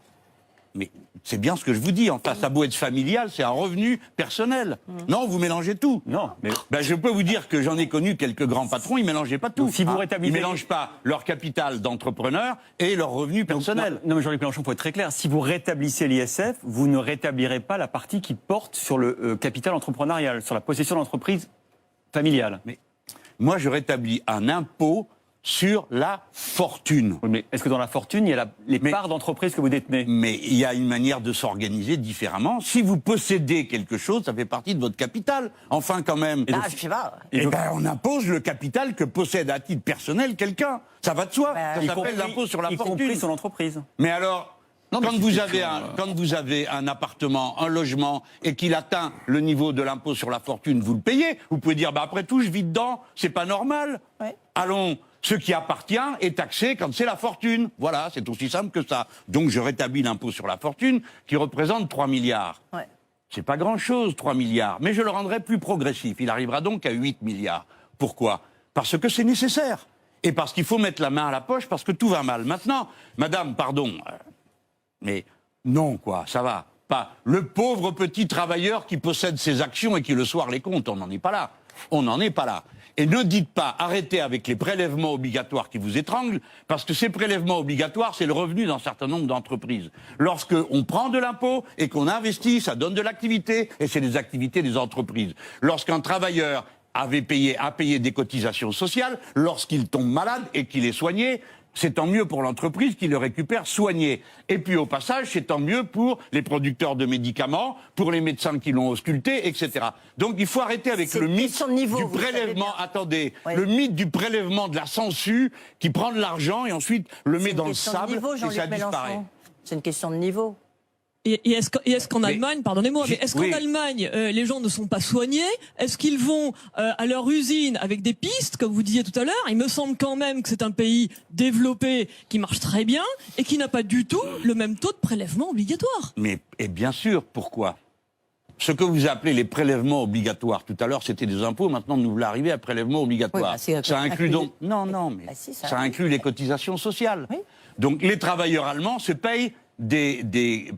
Mais c'est bien ce que je vous dis. Enfin, ça a beau être familial, c'est un revenu personnel. Non, vous mélangez tout. Non, mais Ben, je peux vous dire que j'en ai connu quelques grands patrons, ils mélangeaient pas tout. Donc, si vous Ils rétablissez- mélangent pas leur capital d'entrepreneur et leur revenu personnel. Non, mais Jean-Luc Mélenchon, pour être très clair, si vous rétablissez l'ISF, vous ne rétablirez pas la partie qui porte sur le capital entrepreneurial, sur la possession d'entreprise familiale. Moi, je rétablis un impôt sur la fortune. Oui, mais est-ce que dans la fortune, il y a les parts d'entreprise que vous détenez? Mais il y a une manière de s'organiser différemment. Si vous possédez quelque chose, ça fait partie de votre capital. Enfin, quand même. Je sais pas. On impose le capital que possède à titre personnel quelqu'un. Ça va de soi. Ça s'appelle l'impôt sur la fortune. Y compris son entreprise. Mais alors... Quand vous avez un appartement, un logement, et qu'il atteint le niveau de l'impôt sur la fortune, vous le payez. Vous pouvez dire, après tout, je vis dedans, c'est pas normal. Ouais. Allons, ce qui appartient est taxé quand c'est la fortune. Voilà, c'est aussi simple que ça. Donc je rétablis l'impôt sur la fortune, qui représente 3 milliards. Ouais. C'est pas grand-chose, 3 milliards, mais je le rendrai plus progressif. Il arrivera donc à 8 milliards. Pourquoi? Parce que c'est nécessaire. Et parce qu'il faut mettre la main à la poche, parce que tout va mal. Maintenant, madame, pardon... Mais non, quoi, ça va. Pas le pauvre petit travailleur qui possède ses actions et qui le soir les compte. On n'en est pas là. On n'en est pas là. Et ne dites pas arrêtez avec les prélèvements obligatoires qui vous étranglent, parce que ces prélèvements obligatoires, c'est le revenu d'un certain nombre d'entreprises. Lorsqu'on prend de l'impôt et qu'on investit, ça donne de l'activité, et c'est les activités des entreprises. Lorsqu'un travailleur a payé des cotisations sociales, lorsqu'il tombe malade et qu'il est soigné, c'est tant mieux pour l'entreprise qui le récupère soigné. Et puis au passage, c'est tant mieux pour les producteurs de médicaments, pour les médecins qui l'ont ausculté, etc. Donc il faut arrêter avec le mythe du prélèvement. Attendez, le mythe du prélèvement de la sangsue qui prend de l'argent et ensuite le met dans le sable et ça disparaît. C'est une question de niveau. Et est-ce qu'en Allemagne, pardonnez-moi, mais est-ce qu'en Allemagne, les gens ne sont pas soignés? Est-ce qu'ils vont à leur usine avec des pistes, comme vous disiez tout à l'heure? Il me semble quand même que c'est un pays développé qui marche très bien et qui n'a pas du tout le même taux de prélèvement obligatoire. Mais, et bien sûr, pourquoi? Ce que vous appelez les prélèvements obligatoires, tout à l'heure c'était des impôts, maintenant nous voulons arriver à prélèvements obligatoires. Ça inclut donc... Non, mais ça inclut les cotisations sociales. Oui. Donc les travailleurs allemands se payent des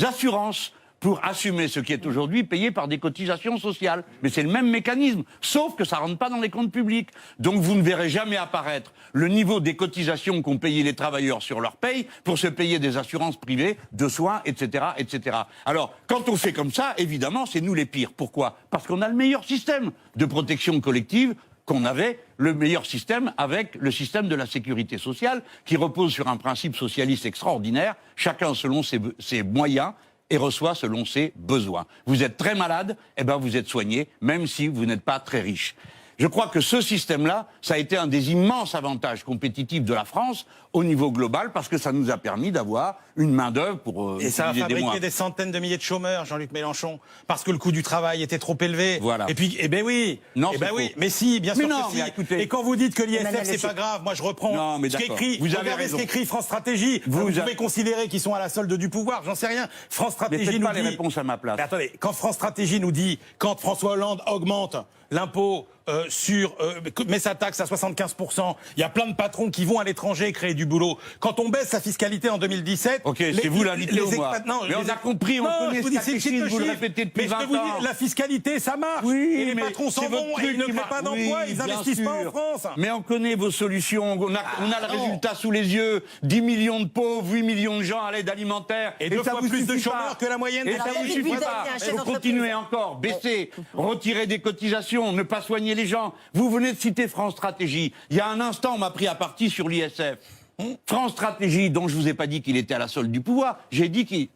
assurances pour assumer ce qui est aujourd'hui payé par des cotisations sociales. Mais c'est le même mécanisme, sauf que ça rentre pas dans les comptes publics. Donc vous ne verrez jamais apparaître le niveau des cotisations qu'ont payé les travailleurs sur leur paye pour se payer des assurances privées, de soins, etc., etc. Alors, quand on fait comme ça, évidemment, c'est nous les pires. Pourquoi? Parce qu'on a le meilleur système de protection collective qu'on avait, le meilleur système avec le système de la sécurité sociale qui repose sur un principe socialiste extraordinaire, chacun selon ses moyens et reçoit selon ses besoins. Vous êtes très malade, vous êtes soigné, même si vous n'êtes pas très riche. Je crois que ce système-là, ça a été un des immenses avantages compétitifs de la France au niveau global, parce que ça nous a permis d'avoir une main-d'œuvre pour et ça a fabriqué des centaines de milliers de chômeurs, Jean-Luc Mélenchon, parce que le coût du travail était trop élevé. Voilà. Et puis, mais si, bien sûr que si. Écoutez, et quand vous dites que l'ISF, c'est pas grave, moi je reprends ce qu'écrit, regardez ce qu'écrit France Stratégie. Vous pouvez considérer qu'ils sont à la solde du pouvoir, j'en sais rien. France Stratégie nous dit... les réponses à ma place. Mais attendez, quand France Stratégie nous dit, quand François Hollande augmente l'impôt met sa taxe à 75%, il y a plein de patrons qui vont à l'étranger créer du boulot. Quand on baisse sa fiscalité en 2017... Ok, c'est vous l'invité ou moi? Mais on a compris, on connaît ce vous le répétez depuis 20 ans. Mais je peux vous dire, la fiscalité, ça marche. Oui, et les patrons s'en vont et ils ne créent pas d'emploi, ils n'investissent pas en France. Mais on connaît vos solutions, on a le résultat sous les yeux. 10 millions de pauvres, 8 millions de gens à l'aide alimentaire. Et 2 fois plus de chômeurs que la moyenne. Et ça vous suffit pas. Vous continuez encore, baisser, retirer des cotisations, ne pas soigner les gens. Vous venez de citer France Stratégie. Il y a un instant, on m'a pris à partie sur l'ISF. France Stratégie, dont je vous ai pas dit qu'il était à la solde du pouvoir,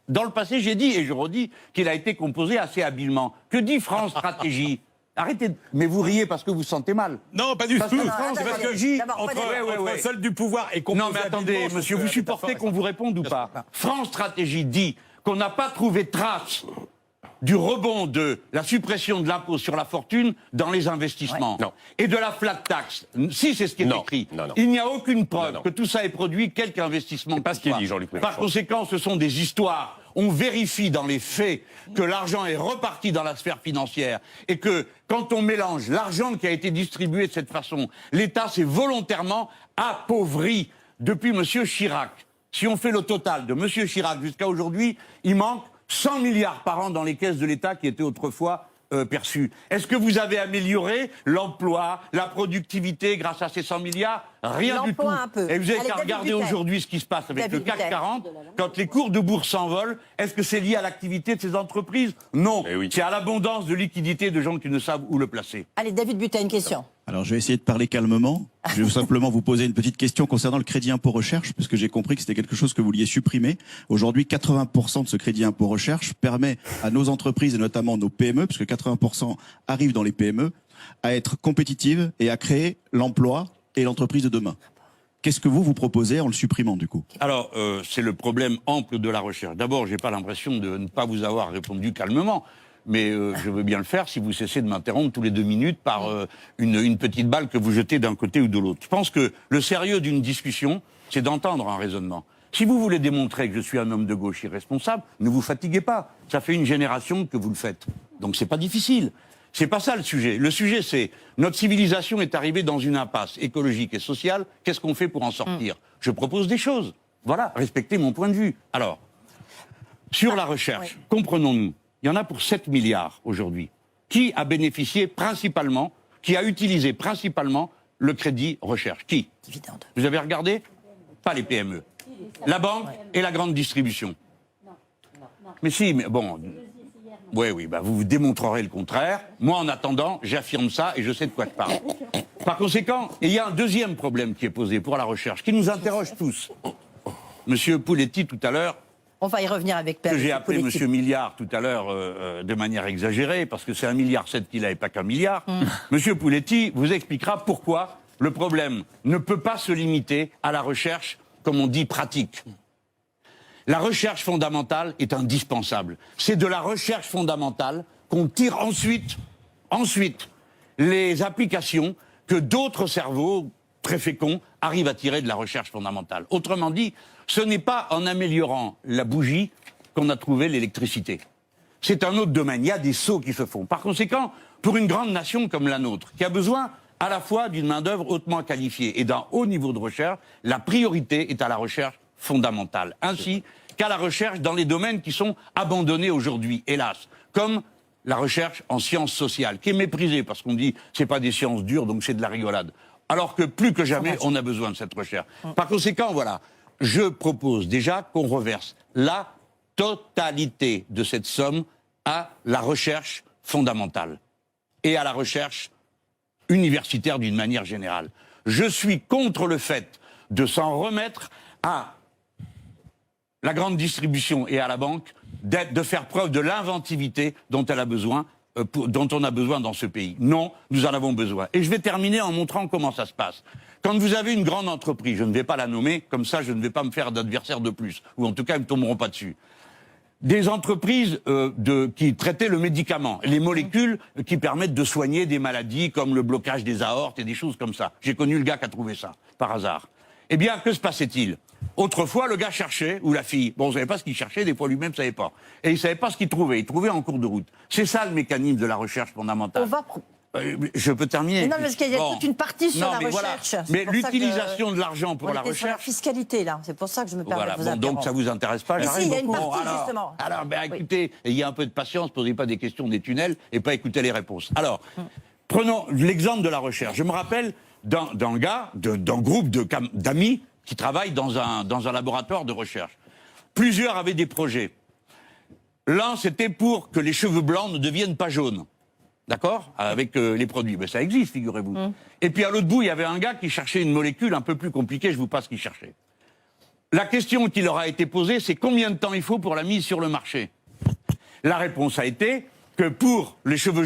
dans le passé, j'ai dit, et je redis, qu'il a été composé assez habilement. Que dit France Stratégie? Arrêtez, mais vous riez parce que vous sentez mal. Non, pas du tout. France Stratégie, entre solde du pouvoir et composé. Non, mais attendez, monsieur, vous supportez qu'on vous réponde ou pas? France Stratégie dit qu'on n'a pas trouvé trace du rebond de la suppression de l'impôt sur la fortune dans les investissements et de la flat tax. Si c'est ce qui est écrit, il n'y a aucune preuve que tout ça ait produit quelque investissement. Pas ce qu'il dit, Jean-Luc Mélenchon. Par conséquent, ce sont des histoires. On vérifie dans les faits que l'argent est reparti dans la sphère financière et que quand on mélange l'argent qui a été distribué de cette façon, l'État s'est volontairement appauvri depuis M. Chirac. Si on fait le total de M. Chirac jusqu'à aujourd'hui, il manque 100 milliards par an dans les caisses de l'État qui étaient autrefois perçus. Est-ce que vous avez amélioré l'emploi, la productivité grâce à ces 100 milliards? Rien du tout. Un peu. Et vous n'avez qu'à regarder aujourd'hui ce qui se passe avec le CAC 40. Quand les cours de bourse s'envolent, est-ce que c'est lié à l'activité de ces entreprises? Non. C'est à l'abondance de liquidités de gens qui ne savent où le placer. Allez, David Butin, une question. Alors, je vais essayer de parler calmement. Je vais simplement vous poser une petite question concernant le crédit impôt recherche, parce que j'ai compris que c'était quelque chose que vous vouliez supprimer. Aujourd'hui, 80% de ce crédit impôt recherche permet à nos entreprises, et notamment nos PME, parce que 80% arrivent dans les PME, à être compétitives et à créer l'emploi et l'entreprise de demain. Qu'est-ce que vous proposez en le supprimant, du coup? Alors, c'est le problème ample de la recherche. D'abord, j'ai pas l'impression de ne pas vous avoir répondu calmement. Mais je veux bien le faire si vous cessez de m'interrompre tous les 2 minutes par une petite balle que vous jetez d'un côté ou de l'autre. Je pense que le sérieux d'une discussion, c'est d'entendre un raisonnement. Si vous voulez démontrer que je suis un homme de gauche irresponsable, ne vous fatiguez pas. Ça fait une génération que vous le faites. Donc c'est pas difficile. C'est pas ça le sujet. Le sujet, c'est notre civilisation est arrivée dans une impasse écologique et sociale. Qu'est-ce qu'on fait pour en sortir? Je propose des choses. Voilà, respectez mon point de vue. Alors, sur la recherche, comprenons-nous. Il y en a pour 7 milliards aujourd'hui. Qui a bénéficié principalement, qui a utilisé principalement le crédit recherche? Qui? Vous avez regardé? Pas les PME. La banque et la grande distribution. Mais si, mais bon. Oui, bah vous démontrerez le contraire. Moi, en attendant, j'affirme ça et je sais de quoi je parle. Par conséquent, il y a un deuxième problème qui est posé pour la recherche, qui nous interroge tous. Monsieur Pouletti, tout à l'heure, on va y revenir avec que j'ai appelé Monsieur Milliard tout à l'heure de manière exagérée, parce que c'est 1,7 milliard qu'il a et pas qu'1 milliard. Monsieur Pouletti vous expliquera pourquoi le problème ne peut pas se limiter à la recherche, comme on dit, pratique. La recherche fondamentale est indispensable. C'est de la recherche fondamentale qu'on tire ensuite les applications que d'autres cerveaux très féconds arrivent à tirer de la recherche fondamentale. Autrement dit, ce n'est pas en améliorant la bougie qu'on a trouvé l'électricité. C'est un autre domaine. Il y a des sauts qui se font. Par conséquent, pour une grande nation comme la nôtre, qui a besoin à la fois d'une main-d'œuvre hautement qualifiée et d'un haut niveau de recherche, la priorité est à la recherche fondamentale, ainsi qu'à la recherche dans les domaines qui sont abandonnés aujourd'hui, hélas, comme la recherche en sciences sociales, qui est méprisée parce qu'on dit c'est pas des sciences dures, donc c'est de la rigolade. Alors que plus que jamais, on a besoin de cette recherche. Par conséquent, voilà, je propose déjà qu'on reverse la totalité de cette somme à la recherche fondamentale et à la recherche universitaire d'une manière générale. Je suis contre le fait de s'en remettre à la grande distribution et à la banque, de faire preuve de l'inventivité dont elle a besoin, dont on a besoin dans ce pays. Non, nous en avons besoin. Et je vais terminer en montrant comment ça se passe. Quand vous avez une grande entreprise, je ne vais pas la nommer, comme ça je ne vais pas me faire d'adversaire de plus, ou en tout cas ils ne tomberont pas dessus. Des entreprises qui traitaient le médicament, les molécules qui permettent de soigner des maladies comme le blocage des aortes et des choses comme ça. J'ai connu le gars qui a trouvé ça, par hasard. Eh bien, que se passait-il? Autrefois, le gars cherchait, ou la fille, bon, on ne savait pas ce qu'il cherchait, des fois lui-même ne savait pas. Et il ne savait pas ce qu'il trouvait, il trouvait en cours de route. C'est ça le mécanisme de la recherche fondamentale. Je peux terminer. Mais non, parce qu'il y a toute une partie sur la recherche. Voilà. Mais l'utilisation de l'argent pour la recherche. Sur la fiscalité, là. C'est pour ça que je me permets de vous interrompre. Donc ça vous intéresse pas? Mais si, il y a une partie, justement. Alors, écoutez, ayez un peu de patience, posez pas des questions des tunnels et pas écouter les réponses. Alors, prenons l'exemple de la recherche. Je me rappelle d'un groupe d'amis qui travaillent dans un laboratoire de recherche. Plusieurs avaient des projets. L'un, c'était pour que les cheveux blancs ne deviennent pas jaunes. D'accord? Avec les produits. Mais ça existe, figurez-vous. Et puis à l'autre bout, il y avait un gars qui cherchait une molécule un peu plus compliquée, je vous passe ce qu'il cherchait. La question qui leur a été posée, c'est combien de temps il faut pour la mise sur le marché? La réponse a été que pour les cheveux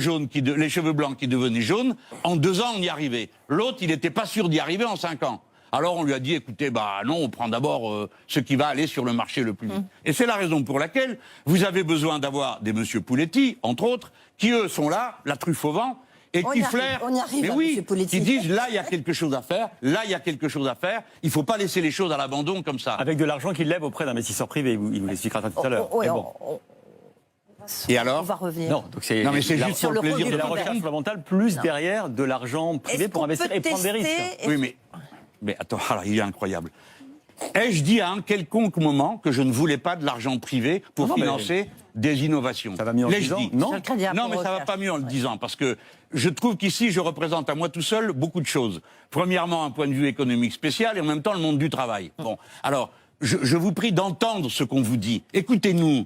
blancs qui devenaient jaunes, en 2 ans, on y arrivait. L'autre, il n'était pas sûr d'y arriver en 5 ans. Alors on lui a dit, écoutez, non, on prend d'abord ce qui va aller sur le marché le plus vite. Et c'est la raison pour laquelle vous avez besoin d'avoir des monsieur Pouletti, entre autres, qui eux sont là, la truffe au vent, et qui flairent, mais oui, qui disent, là il y a quelque chose à faire, là il y a quelque chose à faire, il ne faut pas laisser les choses à l'abandon comme ça. Avec de l'argent qu'ils lèvent auprès d'investisseurs privés, il vous l'expliquera tout à l'heure. Et alors? On va revenir. Non, donc c'est juste pour le plaisir de la recherche fondamentale, plus derrière de l'argent privé pour investir et prendre des risques. Oui, mais attends, alors, il est incroyable. Ai-je dit à un quelconque moment que je ne voulais pas de l'argent privé pour financer des innovations? Ça va mieux en le disant? Non, mais ça va pas mieux en le disant, parce que je trouve qu'ici, je représente à moi tout seul beaucoup de choses. Premièrement, un point de vue économique spécial, et en même temps, le monde du travail. Bon, alors, je vous prie d'entendre ce qu'on vous dit. Écoutez-nous.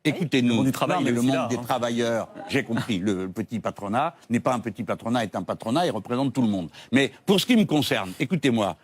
Écoutez-nous, du travail, non, mais il est le aussi monde là, des travailleurs, j'ai compris, le petit patronat n'est pas un petit patronat, est un patronat, il représente tout le monde. Mais pour ce qui me concerne, écoutez-moi,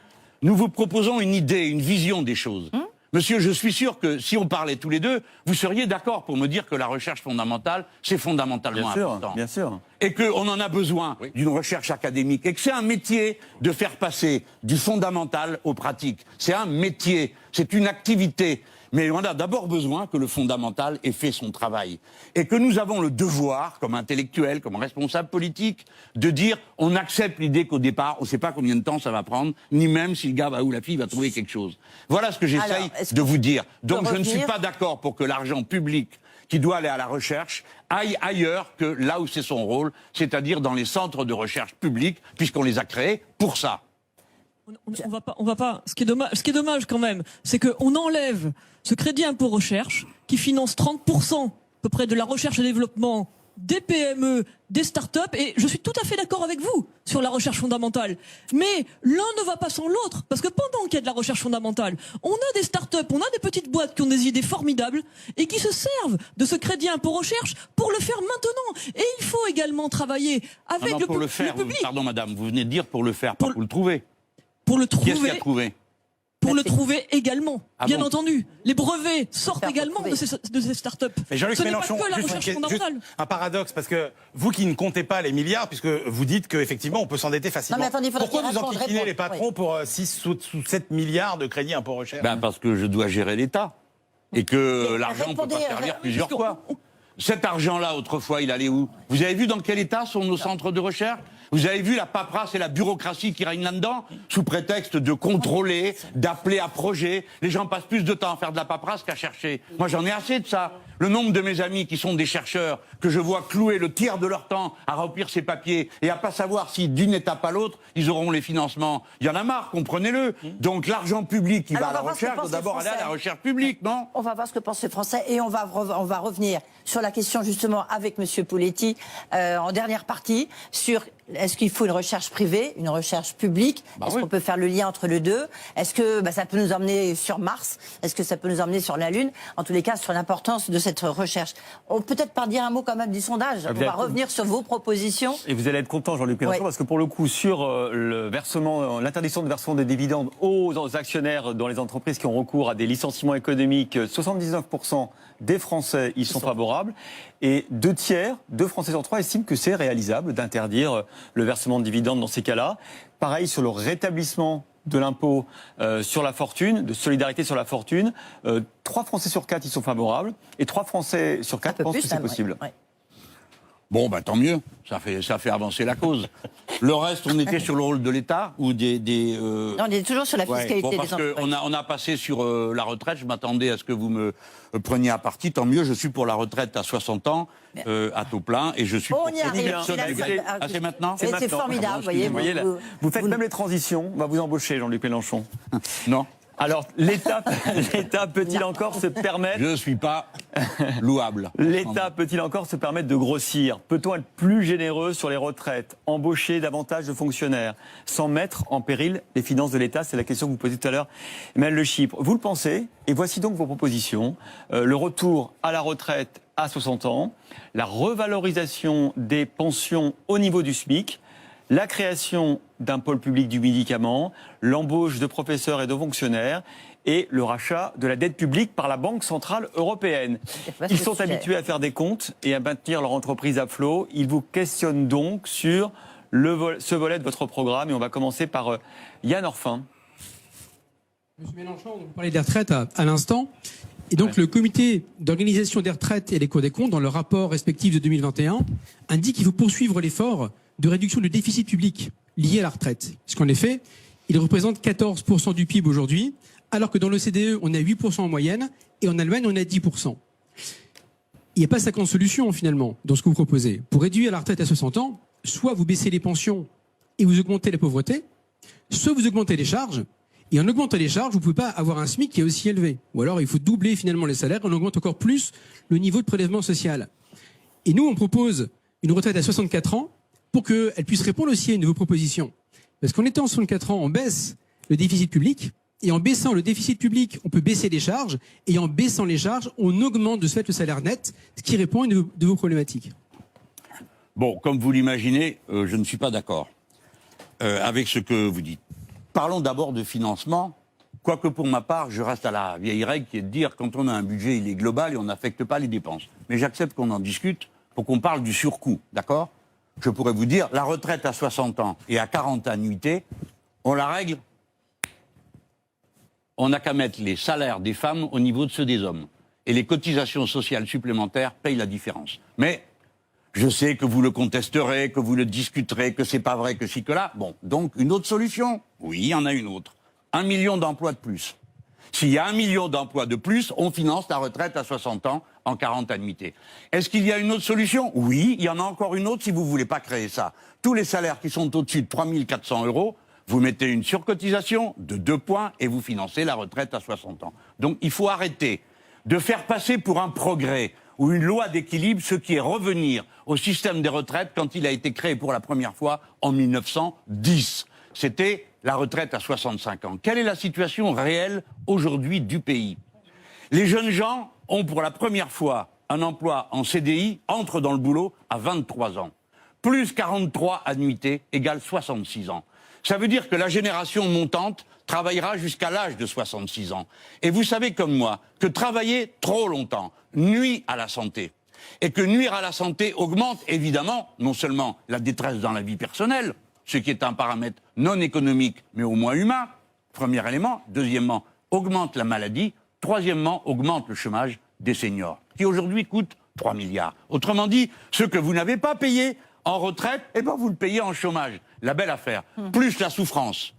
nous vous proposons une idée, une vision des choses. Monsieur, je suis sûr que si on parlait tous les deux, vous seriez d'accord pour me dire que la recherche fondamentale, c'est fondamentalement important. Bien sûr. Et qu'on en a besoin d'une recherche académique. Et que c'est un métier de faire passer du fondamental au pratique. C'est un métier, c'est une activité. Mais on a d'abord besoin que le fondamental ait fait son travail. Et que nous avons le devoir, comme intellectuels, comme responsables politiques, de dire on accepte l'idée qu'au départ, on ne sait pas combien de temps ça va prendre, ni même si le gars ou la fille va trouver quelque chose. Voilà ce que j'essaye de vous dire. Donc je ne suis pas d'accord pour que l'argent public qui doit aller à la recherche aille ailleurs que là où c'est son rôle, c'est-à-dire dans les centres de recherche publics, puisqu'on les a créés pour ça. On va pas. Ce qui est dommage quand même, c'est qu'on enlève ce crédit impôt recherche qui finance 30% à peu près de la recherche et développement des PME, des startups, et je suis tout à fait d'accord avec vous sur la recherche fondamentale. Mais l'un ne va pas sans l'autre, parce que pendant qu'il y a de la recherche fondamentale, on a des startups, on a des petites boîtes qui ont des idées formidables et qui se servent de ce crédit impôt recherche pour le faire maintenant. Et il faut également travailler avec pour le faire, le public. Pardon madame, vous venez de dire pour le faire, pas pour le trouver. Pour le trouver. Qui est-ce qui a trouvé? Pour le trouver également, bien bon entendu. Les brevets sortent également de ces startups. Mais Jean-Luc Ce n'est Mélenchon, pas que la juste recherche fondamentale. un paradoxe, parce que vous qui ne comptez pas les milliards, puisque vous dites qu'effectivement on peut s'endetter facilement. Non, mais attendez, il faudra pourquoi qu'il vous réponde, enquiquinez les patrons pour 6 ou 7 milliards de crédits impôt recherche? Parce que je dois gérer l'État. Et que l'argent ne peut pas servir plusieurs fois. Cet argent-là, autrefois, il allait où? Vous avez vu dans quel état sont nos centres de recherche? Vous avez vu la paperasse et la bureaucratie qui règnent là-dedans? Sous prétexte de contrôler, d'appeler à projet. Les gens passent plus de temps à faire de la paperasse qu'à chercher. Moi, j'en ai assez de ça. Le nombre de mes amis qui sont des chercheurs, que je vois clouer le tiers de leur temps à remplir ces papiers et à pas savoir si d'une étape à l'autre, ils auront les financements. Il y en a marre, comprenez-le. Donc l'argent public qui va à la recherche doit d'abord aller à la recherche publique, non? On va voir ce que pensent les Français et on va revenir sur la question justement avec Monsieur Poletti en dernière partie sur est-ce qu'il faut une recherche privée, une recherche publique? Est-ce qu'on peut faire le lien entre les deux? Est-ce que ça peut nous emmener sur Mars? Est-ce que ça peut nous emmener sur la Lune? En tous les cas, sur l'importance de cette recherche. On peut peut-être par dire un mot quand même du sondage. On va revenir sur vos propositions. Et vous allez être content, Jean-Luc Mélenchon, parce que pour le coup, sur le versement, l'interdiction de versement des dividendes aux actionnaires dans les entreprises qui ont recours à des licenciements économiques, 79% des Français y sont favorables. Et 2 Français sur 3 estiment que c'est réalisable d'interdire le versement de dividendes dans ces cas-là. Pareil sur le rétablissement de l'impôt sur la fortune, de solidarité sur la fortune. 3 Français sur 4 y sont favorables et 3 Français sur 4 pensent que c'est possible. Bon, tant mieux. Ça fait avancer la cause. Le reste, on était sur le rôle de l'État ou Non, on est toujours sur la fiscalité des entreprises. On a passé sur la retraite. Je m'attendais à ce que vous me preniez à partie. Tant mieux, je suis pour la retraite à 60 ans, à taux plein, et je suis pour... On y arrive. C'est maintenant. C'est formidable, vous faites même les transitions. On va vous embaucher, Jean-Luc Mélenchon. Non. Alors, l'État peut-il encore se permettre... Je ne suis pas louable. L'État peut-il encore se permettre de grossir? Peut-on être plus généreux sur les retraites, embaucher davantage de fonctionnaires, sans mettre en péril les finances de l'État? C'est la question que vous posiez tout à l'heure, Emmanuel Le Chypre. Vous le pensez? Et voici donc vos propositions. Le retour à la retraite à 60 ans, la revalorisation des pensions au niveau du SMIC, la création d'un pôle public du médicament, l'embauche de professeurs et de fonctionnaires et le rachat de la dette publique par la Banque Centrale Européenne. Ils sont habitués à faire des comptes et à maintenir leur entreprise à flot. Ils vous questionnent donc sur ce volet de votre programme et on va commencer par Yann Orphin. Monsieur Mélenchon, vous parlez des retraites à l'instant. Et donc le comité d'organisation des retraites et les cours des comptes, dans leur rapport respectif de 2021, indique qu'il faut poursuivre l'effort de réduction du déficit public lié à la retraite. Parce qu'en effet, il représente 14% du PIB aujourd'hui, alors que dans l'OCDE, on est à 8% en moyenne, et en Allemagne, on est à 10%. Il n'y a pas 50 solutions, finalement, dans ce que vous proposez. Pour réduire la retraite à 60 ans, soit vous baissez les pensions et vous augmentez la pauvreté, soit vous augmentez les charges, et en augmentant les charges, vous ne pouvez pas avoir un SMIC qui est aussi élevé. Ou alors, il faut doubler finalement les salaires, et on augmente encore plus le niveau de prélèvement social. Et nous, on propose une retraite à 64 ans, pour qu'elle puisse répondre aussi à une de vos propositions. Parce qu'en étant 64 ans, on baisse le déficit public, Et en baissant le déficit public, on peut baisser les charges. Et en baissant les charges, on augmente de ce fait le salaire net, ce qui répond à une de vos problématiques. Bon, comme vous l'imaginez, je ne suis pas d'accord avec ce que vous dites. Parlons d'abord de financement. Quoique pour ma part, je reste à la vieille règle qui est de dire quand on a un budget, il est global et on n'affecte pas les dépenses. Mais j'accepte qu'on en discute pour qu'on parle du surcoût, d'accord ? Je pourrais vous dire, la retraite à 60 ans et à 40 annuités, on la règle. On n'a qu'à mettre les salaires des femmes au niveau de ceux des hommes. Et les cotisations sociales supplémentaires payent la différence. Mais je sais que vous le contesterez, que vous le discuterez, que c'est pas vrai, que ci, que là. Bon, donc une autre solution ? Oui, il y en a une autre. 1 million d'emplois de plus. S'il y a 1 million d'emplois de plus, on finance la retraite à 60 ans en 40 annuités. Est-ce qu'il y a une autre solution ? Oui, il y en a encore une autre si vous ne voulez pas créer ça. Tous les salaires qui sont au-dessus de 3 400 €, vous mettez une surcotisation de 2 points et vous financez la retraite à 60 ans. Donc il faut arrêter de faire passer pour un progrès ou une loi d'équilibre ce qui est revenir au système des retraites quand il a été créé pour la première fois en 1910. C'était la retraite à 65 ans. Quelle est la situation réelle aujourd'hui du pays ? Les jeunes gens ont pour la première fois un emploi en CDI, entrent dans le boulot à 23 ans. Plus 43 annuités égale 66 ans. Ça veut dire que la génération montante travaillera jusqu'à l'âge de 66 ans. Et vous savez comme moi que travailler trop longtemps nuit à la santé. Et que nuire à la santé augmente évidemment non seulement la détresse dans la vie personnelle, ce qui est un paramètre non économique mais au moins humain, premier élément. Deuxièmement, augmente la maladie. Troisièmement, augmente le chômage des seniors, qui aujourd'hui coûte 3 milliards. Autrement dit, ce que vous n'avez pas payé en retraite, eh ben vous le payez en chômage. La belle affaire. Plus la souffrance,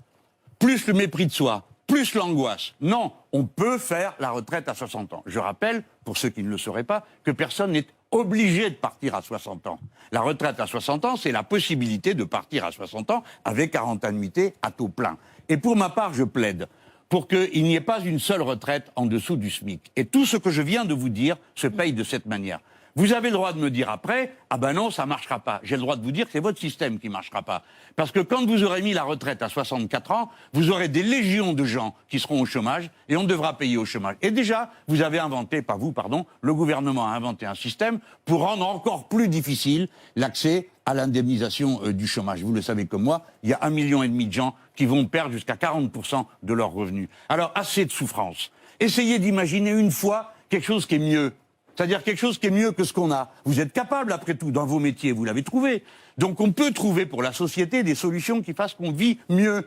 plus le mépris de soi, plus l'angoisse. Non, on peut faire la retraite à 60 ans. Je rappelle, pour ceux qui ne le sauraient pas, que personne n'est obligé de partir à 60 ans. La retraite à 60 ans, c'est la possibilité de partir à 60 ans avec 40 annuités à taux plein. Et pour ma part, je plaide pour qu'il n'y ait pas une seule retraite en dessous du SMIC. Et tout ce que je viens de vous dire se paye de cette manière. Vous avez le droit de me dire après, ah ben non, ça marchera pas. J'ai le droit de vous dire que c'est votre système qui marchera pas. Parce que quand vous aurez mis la retraite à 64 ans, vous aurez des légions de gens qui seront au chômage et on devra payer au chômage. Et déjà, vous avez inventé, pas vous, pardon, le gouvernement a inventé un système pour rendre encore plus difficile l'accès à l'indemnisation du chômage. Vous le savez comme moi, il y a 1,5 million de gens qui vont perdre jusqu'à 40% de leurs revenus. Alors, assez de souffrance. Essayez d'imaginer une fois quelque chose qui est mieux. C'est-à-dire quelque chose qui est mieux que ce qu'on a. Vous êtes capable, après tout, dans vos métiers, vous l'avez trouvé. Donc on peut trouver pour la société des solutions qui fassent qu'on vit mieux.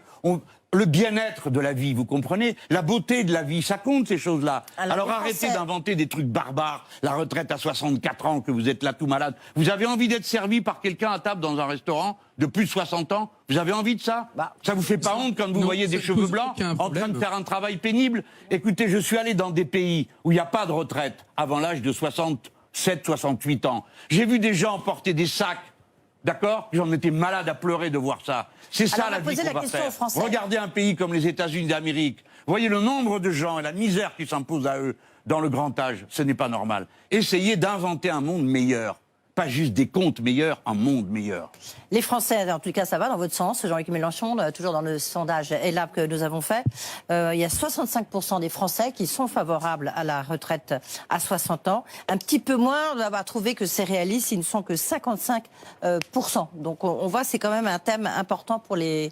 Le bien-être de la vie, vous comprenez ? La beauté de la vie, ça compte ces choses-là. Alors arrêtez d'inventer des trucs barbares. La retraite à 64 ans, que vous êtes là tout malade. Vous avez envie d'être servi par quelqu'un à table dans un restaurant de plus de 60 ans ? Vous avez envie de ça ? Ça vous fait pas honte quand vous voyez des cheveux blancs en train de faire un travail pénible ? Écoutez, je suis allé dans des pays où il n'y a pas de retraite avant l'âge de 67, 68 ans. J'ai vu des gens porter des sacs. D'accord ? J'en étais malade à pleurer de voir ça. C'est ça la vie qu'on va faire. Regardez un pays comme les États-Unis d'Amérique. Voyez le nombre de gens et la misère qui s'impose à eux dans le grand âge. Ce n'est pas normal. Essayez d'inventer un monde meilleur. Pas juste des comptes meilleurs, un monde meilleur. Les Français, en tout cas, ça va dans votre sens, Jean-Luc Mélenchon, toujours dans le sondage ELAB que nous avons fait. Il y a 65% des Français qui sont favorables à la retraite à 60 ans. Un petit peu moins, on va trouver que c'est réaliste, ils ne sont que 55%. Donc on voit, c'est quand même un thème important pour les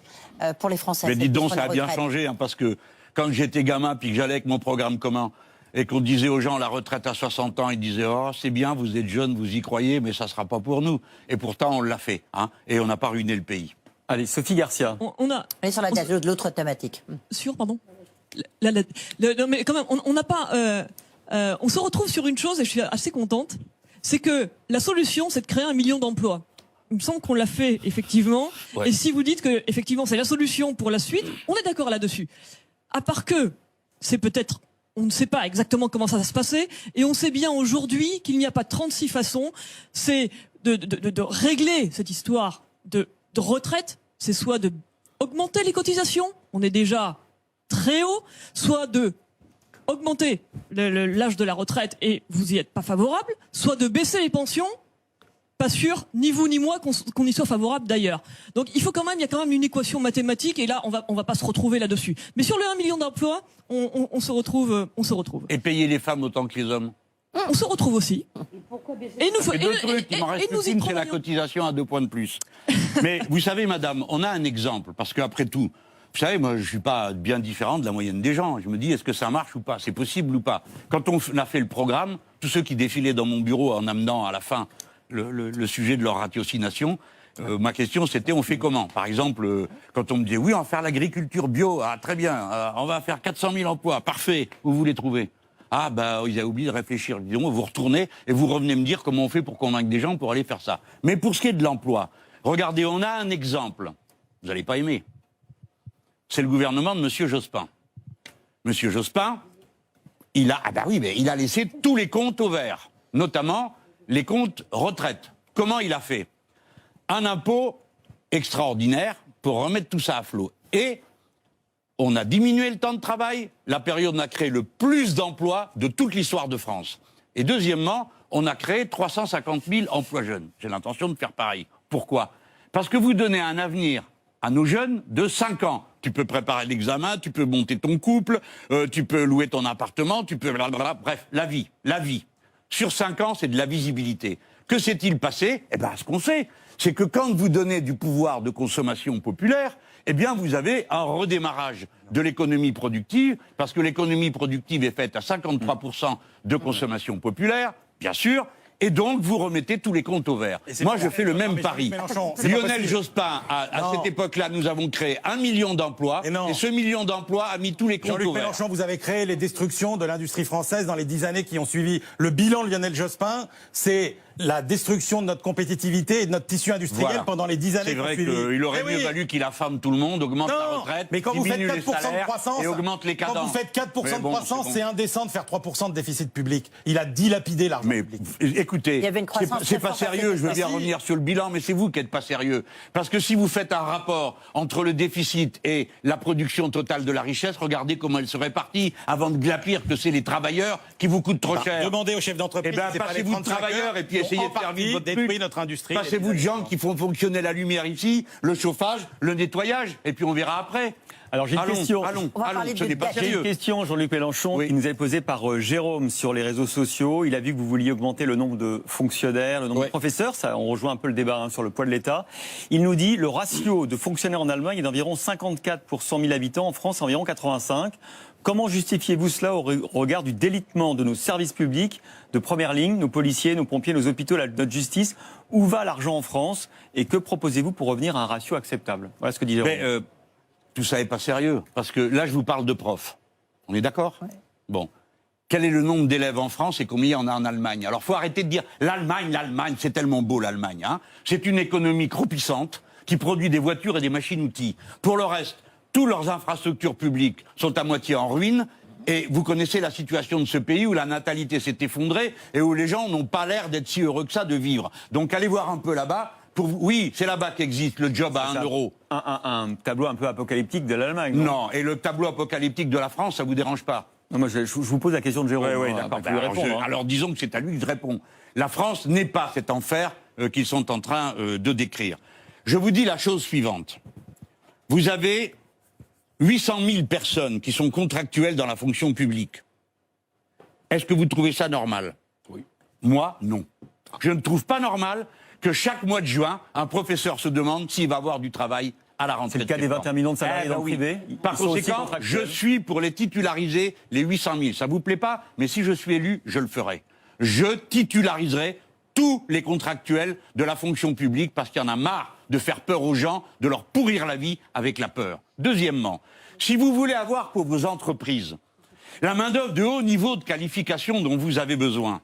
Français. Mais dites donc, ça a bien changé, hein, parce que quand j'étais gamin, puis que j'allais avec mon programme commun, et qu'on disait aux gens la retraite à 60 ans, ils disaient « Oh, c'est bien, vous êtes jeunes, vous y croyez, mais ça ne sera pas pour nous. » Et pourtant, on l'a fait, hein, et on n'a pas ruiné le pays. Allez, Sophie Garcia. On a... Et sur l'autre thématique. Pardon. Non, mais quand même, on n'a pas... on se retrouve sur une chose, et je suis assez contente, c'est que la solution, c'est de créer 1 million d'emplois. Il me semble qu'on l'a fait, effectivement. Ouais. Et si vous dites que, effectivement, c'est la solution pour la suite, on est d'accord là-dessus. À part que, c'est peut-être... On ne sait pas exactement comment ça va se passer, et on sait bien aujourd'hui qu'il n'y a pas 36 façons. C'est de régler cette histoire de retraite, c'est soit de augmenter les cotisations, on est déjà très haut, soit de augmenter l'âge de la retraite et vous y êtes pas favorable, soit de baisser les pensions pas sûr, ni vous ni moi, qu'on y soit favorable d'ailleurs. Donc il y a quand même une équation mathématique, et là, on va pas se retrouver là-dessus. Mais sur le 1 million d'emplois, on se retrouve. Et payer les femmes autant que les hommes. On se retrouve aussi. Et deux trucs, il m'en reste une, c'est la cotisation à 2 points de plus. Mais vous savez, madame, on a un exemple, parce qu'après tout, vous savez, moi, je suis pas bien différent de la moyenne des gens. Je me dis, est-ce que ça marche ou pas? C'est possible ou pas? Quand on a fait le programme, tous ceux qui défilaient dans mon bureau en amenant à la fin le sujet de leur ratiocination, ma question c'était, on fait comment? Par exemple, quand on me dit, oui, on va faire l'agriculture bio, ah, très bien, on va faire 400 000 emplois, parfait, où vous les trouvez? Ah, bah, ils avaient oublié de réfléchir. Disons, vous retournez et vous revenez me dire comment on fait pour convaincre des gens pour aller faire ça. Mais pour ce qui est de l'emploi, regardez, on a un exemple. Vous n'allez pas aimer. C'est le gouvernement de M. Jospin. M. Jospin, il a laissé tous les comptes au vert, notamment les comptes retraite. Comment il a fait? Un impôt extraordinaire pour remettre tout ça à flot. Et on a diminué le temps de travail. La période a créé le plus d'emplois de toute l'histoire de France. Et deuxièmement, on a créé 350 000 emplois jeunes. J'ai l'intention de faire pareil. Pourquoi? Parce que vous donnez un avenir à nos jeunes de 5 ans. Tu peux préparer l'examen, tu peux monter ton couple, tu peux louer ton appartement, tu peux... Blablabla. Bref, la vie. Sur 5 ans, c'est de la visibilité. Que s'est-il passé? Eh bien, ce qu'on sait, c'est que quand vous donnez du pouvoir de consommation populaire, eh bien, vous avez un redémarrage de l'économie productive, parce que l'économie productive est faite à 53% de consommation populaire, bien sûr, et donc vous remettez tous les comptes au vert. Moi, je fais le même pari. Lionel Jospin, à cette époque-là, nous avons créé 1 million d'emplois, et ce million d'emplois a mis tous les comptes au vert. Jean-Luc Mélenchon, vous avez créé les destructions de l'industrie française dans les 10 années qui ont suivi. Le bilan de Lionel Jospin, c'est la destruction de notre compétitivité et de notre tissu industriel pendant les 10 années qui ont suivi. C'est vrai qu'il aurait mieux valu qu'il affame tout le monde, augmente la retraite, mais quand vous faites 4% de croissance, et augmente les cadences. Quand vous faites 4% de croissance, c'est indécent de faire 3% de déficit public. Il a dilapidé l'argent public. Écoutez, c'est pas sérieux, je veux bien revenir sur le bilan, mais c'est vous qui n'êtes pas sérieux. Parce que si vous faites un rapport entre le déficit et la production totale de la richesse, regardez comment elle se répartit, avant de glapir que c'est les travailleurs qui vous coûtent trop cher. Demandez aux chefs d'entreprise. Passez-vous de travailleurs et puis essayez de faire vivre votre truc. Notre industrie. Passez-vous de gens qui font fonctionner la lumière ici, le chauffage, le nettoyage, et puis on verra après. Alors j'ai une question. Allons, ce n'est pas J'ai sérieux. une question, Jean-Luc Mélenchon, qui nous est posée par Jérôme sur les réseaux sociaux. Il a vu que vous vouliez augmenter le nombre de fonctionnaires, le nombre de professeurs. Ça, on rejoint un peu le débat sur le poids de l'État. Il nous dit le ratio de fonctionnaires en Allemagne est d'environ 54 pour 100 000 habitants, en France environ 85. Comment justifiez-vous cela au regard du délitement de nos services publics de première ligne, nos policiers, nos pompiers, nos hôpitaux, notre justice? Où va l'argent en France? Et que proposez-vous pour revenir à un ratio acceptable? Voilà ce que dit Jérôme. Tout ça n'est pas sérieux. Parce que là, je vous parle de profs. On est d'accord? Bon. Quel est le nombre d'élèves en France et combien il y en a en Allemagne? Alors, il faut arrêter de dire l'Allemagne, c'est tellement beau l'Allemagne. Hein, c'est une économie croupissante qui produit des voitures et des machines-outils. Pour le reste, toutes leurs infrastructures publiques sont à moitié en ruine. Et vous connaissez la situation de ce pays où la natalité s'est effondrée et où les gens n'ont pas l'air d'être si heureux que ça de vivre. Donc allez voir un peu là-bas. Oui, c'est là-bas qu'existe le job à 1 euro. Un tableau un peu apocalyptique de l'Allemagne. Non, et le tableau apocalyptique de la France, ça vous dérange pas? Non, moi, je vous pose la question de Jérôme. Oui, d'accord. Alors disons que c'est à lui que je réponds. La France n'est pas cet enfer qu'ils sont en train de décrire. Je vous dis la chose suivante. Vous avez 800 000 personnes qui sont contractuelles dans la fonction publique. Est-ce que vous trouvez ça normal? Oui. Moi, non. Je ne trouve pas normal que chaque mois de juin, un professeur se demande s'il va avoir du travail à la rentrée. C'est le cas des 21 millions de salariés dans le privé. Par conséquent, je suis pour les titulariser, les 800 000. Ça vous plaît pas? Mais si je suis élu, je le ferai. Je titulariserai tous les contractuels de la fonction publique parce qu'il y en a marre de faire peur aux gens, de leur pourrir la vie avec la peur. Deuxièmement, si vous voulez avoir pour vos entreprises la main-d'œuvre de haut niveau de qualification dont vous avez besoin,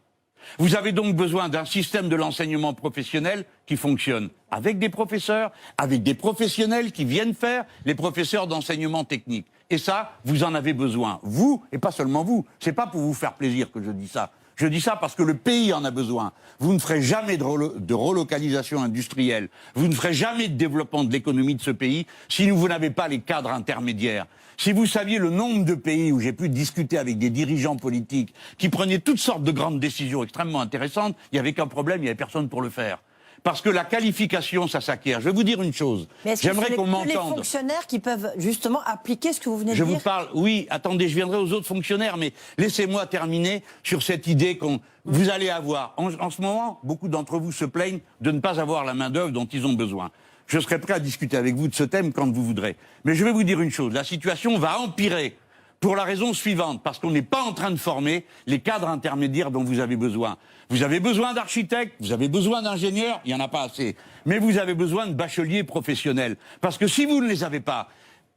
vous avez donc besoin d'un système de l'enseignement professionnel qui fonctionne avec des professeurs, avec des professionnels qui viennent faire les professeurs d'enseignement technique. Et ça, vous en avez besoin. Vous, et pas seulement vous. C'est pas pour vous faire plaisir que je dis ça. Je dis ça parce que le pays en a besoin. Vous ne ferez jamais de relocalisation industrielle. Vous ne ferez jamais de développement de l'économie de ce pays si vous n'avez pas les cadres intermédiaires. Si vous saviez le nombre de pays où j'ai pu discuter avec des dirigeants politiques qui prenaient toutes sortes de grandes décisions extrêmement intéressantes, il n'y avait qu'un problème, il n'y avait personne pour le faire. Parce que la qualification, ça s'acquiert. Je vais vous dire une chose. J'aimerais qu'on m'entende. Les fonctionnaires qui peuvent justement appliquer ce que vous venez de dire. dire. Je vous parle, oui, attendez, je viendrai aux autres fonctionnaires, mais laissez-moi terminer sur cette idée qu'on vous allez avoir. En ce moment, beaucoup d'entre vous se plaignent de ne pas avoir la main-d'œuvre dont ils ont besoin. Je serai prêt à discuter avec vous de ce thème quand vous voudrez. Mais je vais vous dire une chose, la situation va empirer. Pour la raison suivante, parce qu'on n'est pas en train de former les cadres intermédiaires dont vous avez besoin. Vous avez besoin d'architectes, vous avez besoin d'ingénieurs, il n'y en a pas assez. Mais vous avez besoin de bacheliers professionnels. Parce que si vous ne les avez pas,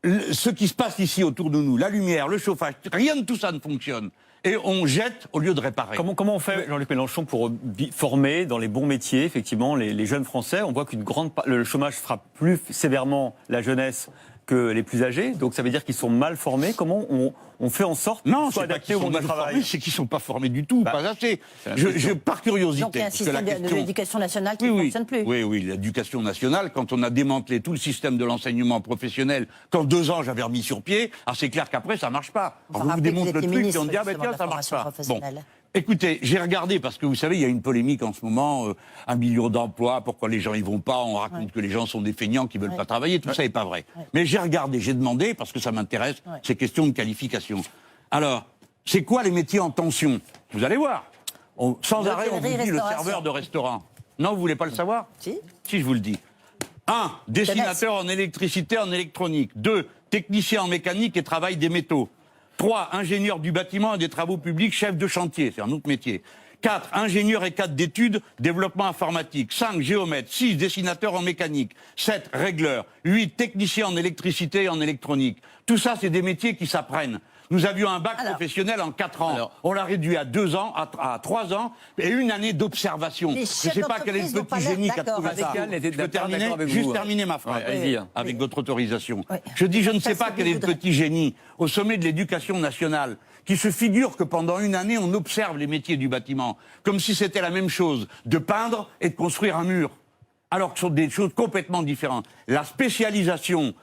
ce qui se passe ici autour de nous, la lumière, le chauffage, rien de tout ça ne fonctionne. Et on jette au lieu de réparer. Comment on fait, Jean-Luc Mélenchon, pour former dans les bons métiers, effectivement, les jeunes Français? On voit le chômage frappe plus sévèrement la jeunesse que les plus âgés, donc ça veut dire qu'ils sont mal formés. Comment on fait en sorte qu'ils soient adaptés au monde du travail? C'est qu'ils ne sont pas formés du tout, pas assez. Par curiosité. Donc il y a un système de l'éducation nationale qui ne fonctionne plus. Oui, l'éducation nationale, quand on a démantelé tout le système de l'enseignement professionnel, qu'en 2 ans j'avais remis sur pied, c'est clair qu'après ça ne marche pas. Alors, vous démontrez le truc et on dit tiens, ça ne marche pas. Bon. Écoutez, j'ai regardé, parce que vous savez, il y a une polémique en ce moment, 1 million d'emplois, pourquoi les gens y vont pas, on raconte que les gens sont des feignants qui veulent pas travailler, tout ça n'est pas vrai. Mais j'ai regardé, j'ai demandé, parce que ça m'intéresse, ces questions de qualification. Alors, c'est quoi les métiers en tension? Vous allez voir. Sans arrêt, on vous dit le serveur de restaurant. Non, vous voulez pas le savoir? Si, je vous le dis. 1, dessinateur en électricité, en électronique. 2, technicien en mécanique et travail des métaux. 3, ingénieur du bâtiment et des travaux publics, chef de chantier, c'est un autre métier. 4, ingénieur et cadre d'études, développement informatique. 5, géomètre. 6, dessinateur en mécanique. 7, régleur. 8, technicien en électricité et en électronique. Tout ça, c'est des métiers qui s'apprennent. Nous avions un bac professionnel en 4 ans. On l'a réduit à 2 ans, à 3 ans, et 1 année d'observation. Je ne sais pas quel est le petit génie qui a trouvé ça. Je peux terminer, juste terminer ma phrase, avec votre autorisation. Je dis, je ne sais pas quel est le petit génie au sommet de l'éducation nationale qui se figure que pendant 1 année, on observe les métiers du bâtiment, comme si c'était la même chose, de peindre et de construire un mur, alors que ce sont des choses complètement différentes. La spécialisation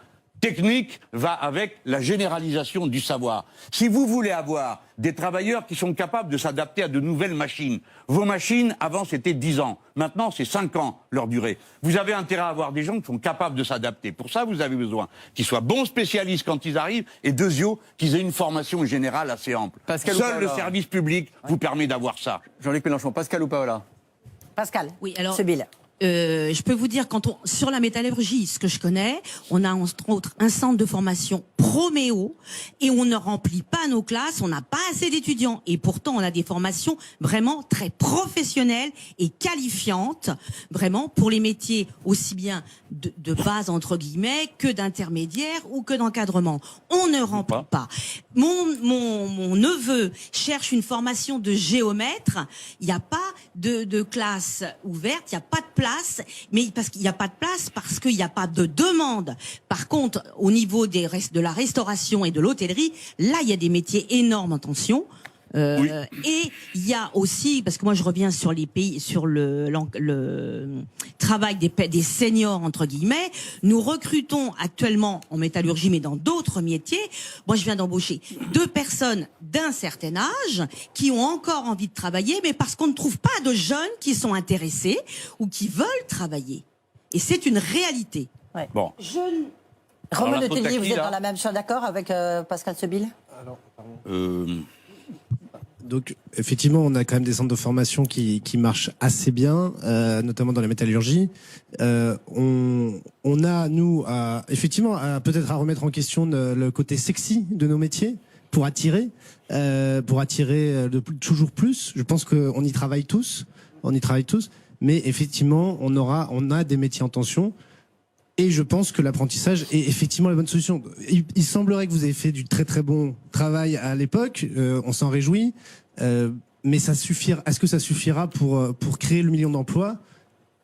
technique va avec la généralisation du savoir. Si vous voulez avoir des travailleurs qui sont capables de s'adapter à de nouvelles machines, vos machines, avant, c'était 10 ans. Maintenant, c'est 5 ans, leur durée. Vous avez intérêt à avoir des gens qui sont capables de s'adapter. Pour ça, vous avez besoin qu'ils soient bons spécialistes quand ils arrivent et deuxièmement, qu'ils aient une formation générale assez ample. Seul le service public vous permet d'avoir ça. Jean-Luc Mélenchon, Pascal ou Paola? Pascal, oui, alors, Sebile. Je peux vous dire, sur la métallurgie, ce que je connais, on a entre autres un centre de formation Proméo et on ne remplit pas nos classes, on n'a pas assez d'étudiants et pourtant on a des formations vraiment très professionnelles et qualifiantes, vraiment pour les métiers aussi bien de base entre guillemets que d'intermédiaire ou que d'encadrement. On ne remplit pas. Mon neveu cherche une formation de géomètre, il n'y a pas de classe ouverte, il n'y a pas de place. Mais parce qu'il n'y a pas de place, parce qu'il n'y a pas de demande. Par contre, au niveau de la restauration et de l'hôtellerie, là, il y a des métiers énormes en tension. Et il y a aussi, parce que moi je reviens sur les pays, sur le travail des seniors entre guillemets, nous recrutons actuellement en métallurgie mais dans d'autres métiers. Moi je viens d'embaucher 2 personnes d'un certain âge qui ont encore envie de travailler, mais parce qu'on ne trouve pas de jeunes qui sont intéressés ou qui veulent travailler. Et c'est une réalité. Ouais. Bon. Romain Le Tellier, vous êtes dans la même chose, d'accord avec Pascal Sebile? Donc, effectivement, on a quand même des centres de formation qui marchent assez bien, notamment dans la métallurgie. On a, nous, effectivement, peut-être à remettre en question le côté sexy de nos métiers pour attirer toujours plus. Je pense qu'on y travaille tous. Mais effectivement, on a des métiers en tension. Et je pense que l'apprentissage est effectivement la bonne solution. Il semblerait que vous avez fait du très très bon travail à l'époque. On s'en réjouit. Mais ça suffira. Est-ce que ça suffira pour créer le 1 million d'emplois?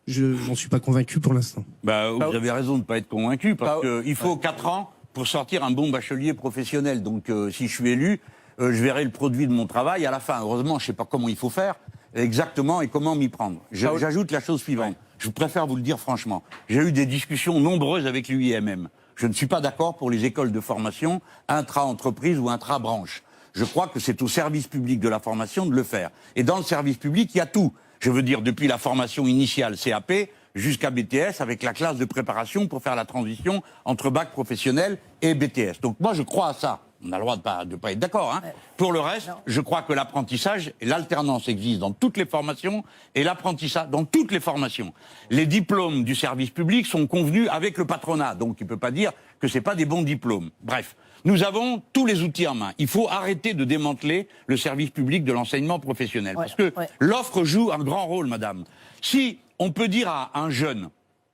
J'en suis pas convaincu pour l'instant. Vous avez raison de ne pas être convaincu parce qu'il faut 4 ans pour sortir un bon bachelier professionnel. Donc si je suis élu, je verrai le produit de mon travail à la fin. Heureusement, je ne sais pas comment il faut faire exactement et comment m'y prendre. J'ajoute la chose suivante. Je préfère vous le dire franchement. J'ai eu des discussions nombreuses avec l'UIMM. Je ne suis pas d'accord pour les écoles de formation intra-entreprise ou intra-branche. Je crois que c'est au service public de la formation de le faire. Et dans le service public, il y a tout. Je veux dire, depuis la formation initiale CAP jusqu'à BTS avec la classe de préparation pour faire la transition entre bac professionnel et BTS. Donc moi, je crois à ça. On a le droit de pas être d'accord. Hein. Pour le reste, je crois que l'apprentissage et l'alternance existent dans toutes les formations et l'apprentissage dans toutes les formations. Les diplômes du service public sont convenus avec le patronat, donc il ne peut pas dire que c'est pas des bons diplômes. Bref, nous avons tous les outils en main. Il faut arrêter de démanteler le service public de l'enseignement professionnel, parce que l'offre joue un grand rôle, madame. Si on peut dire à un jeune,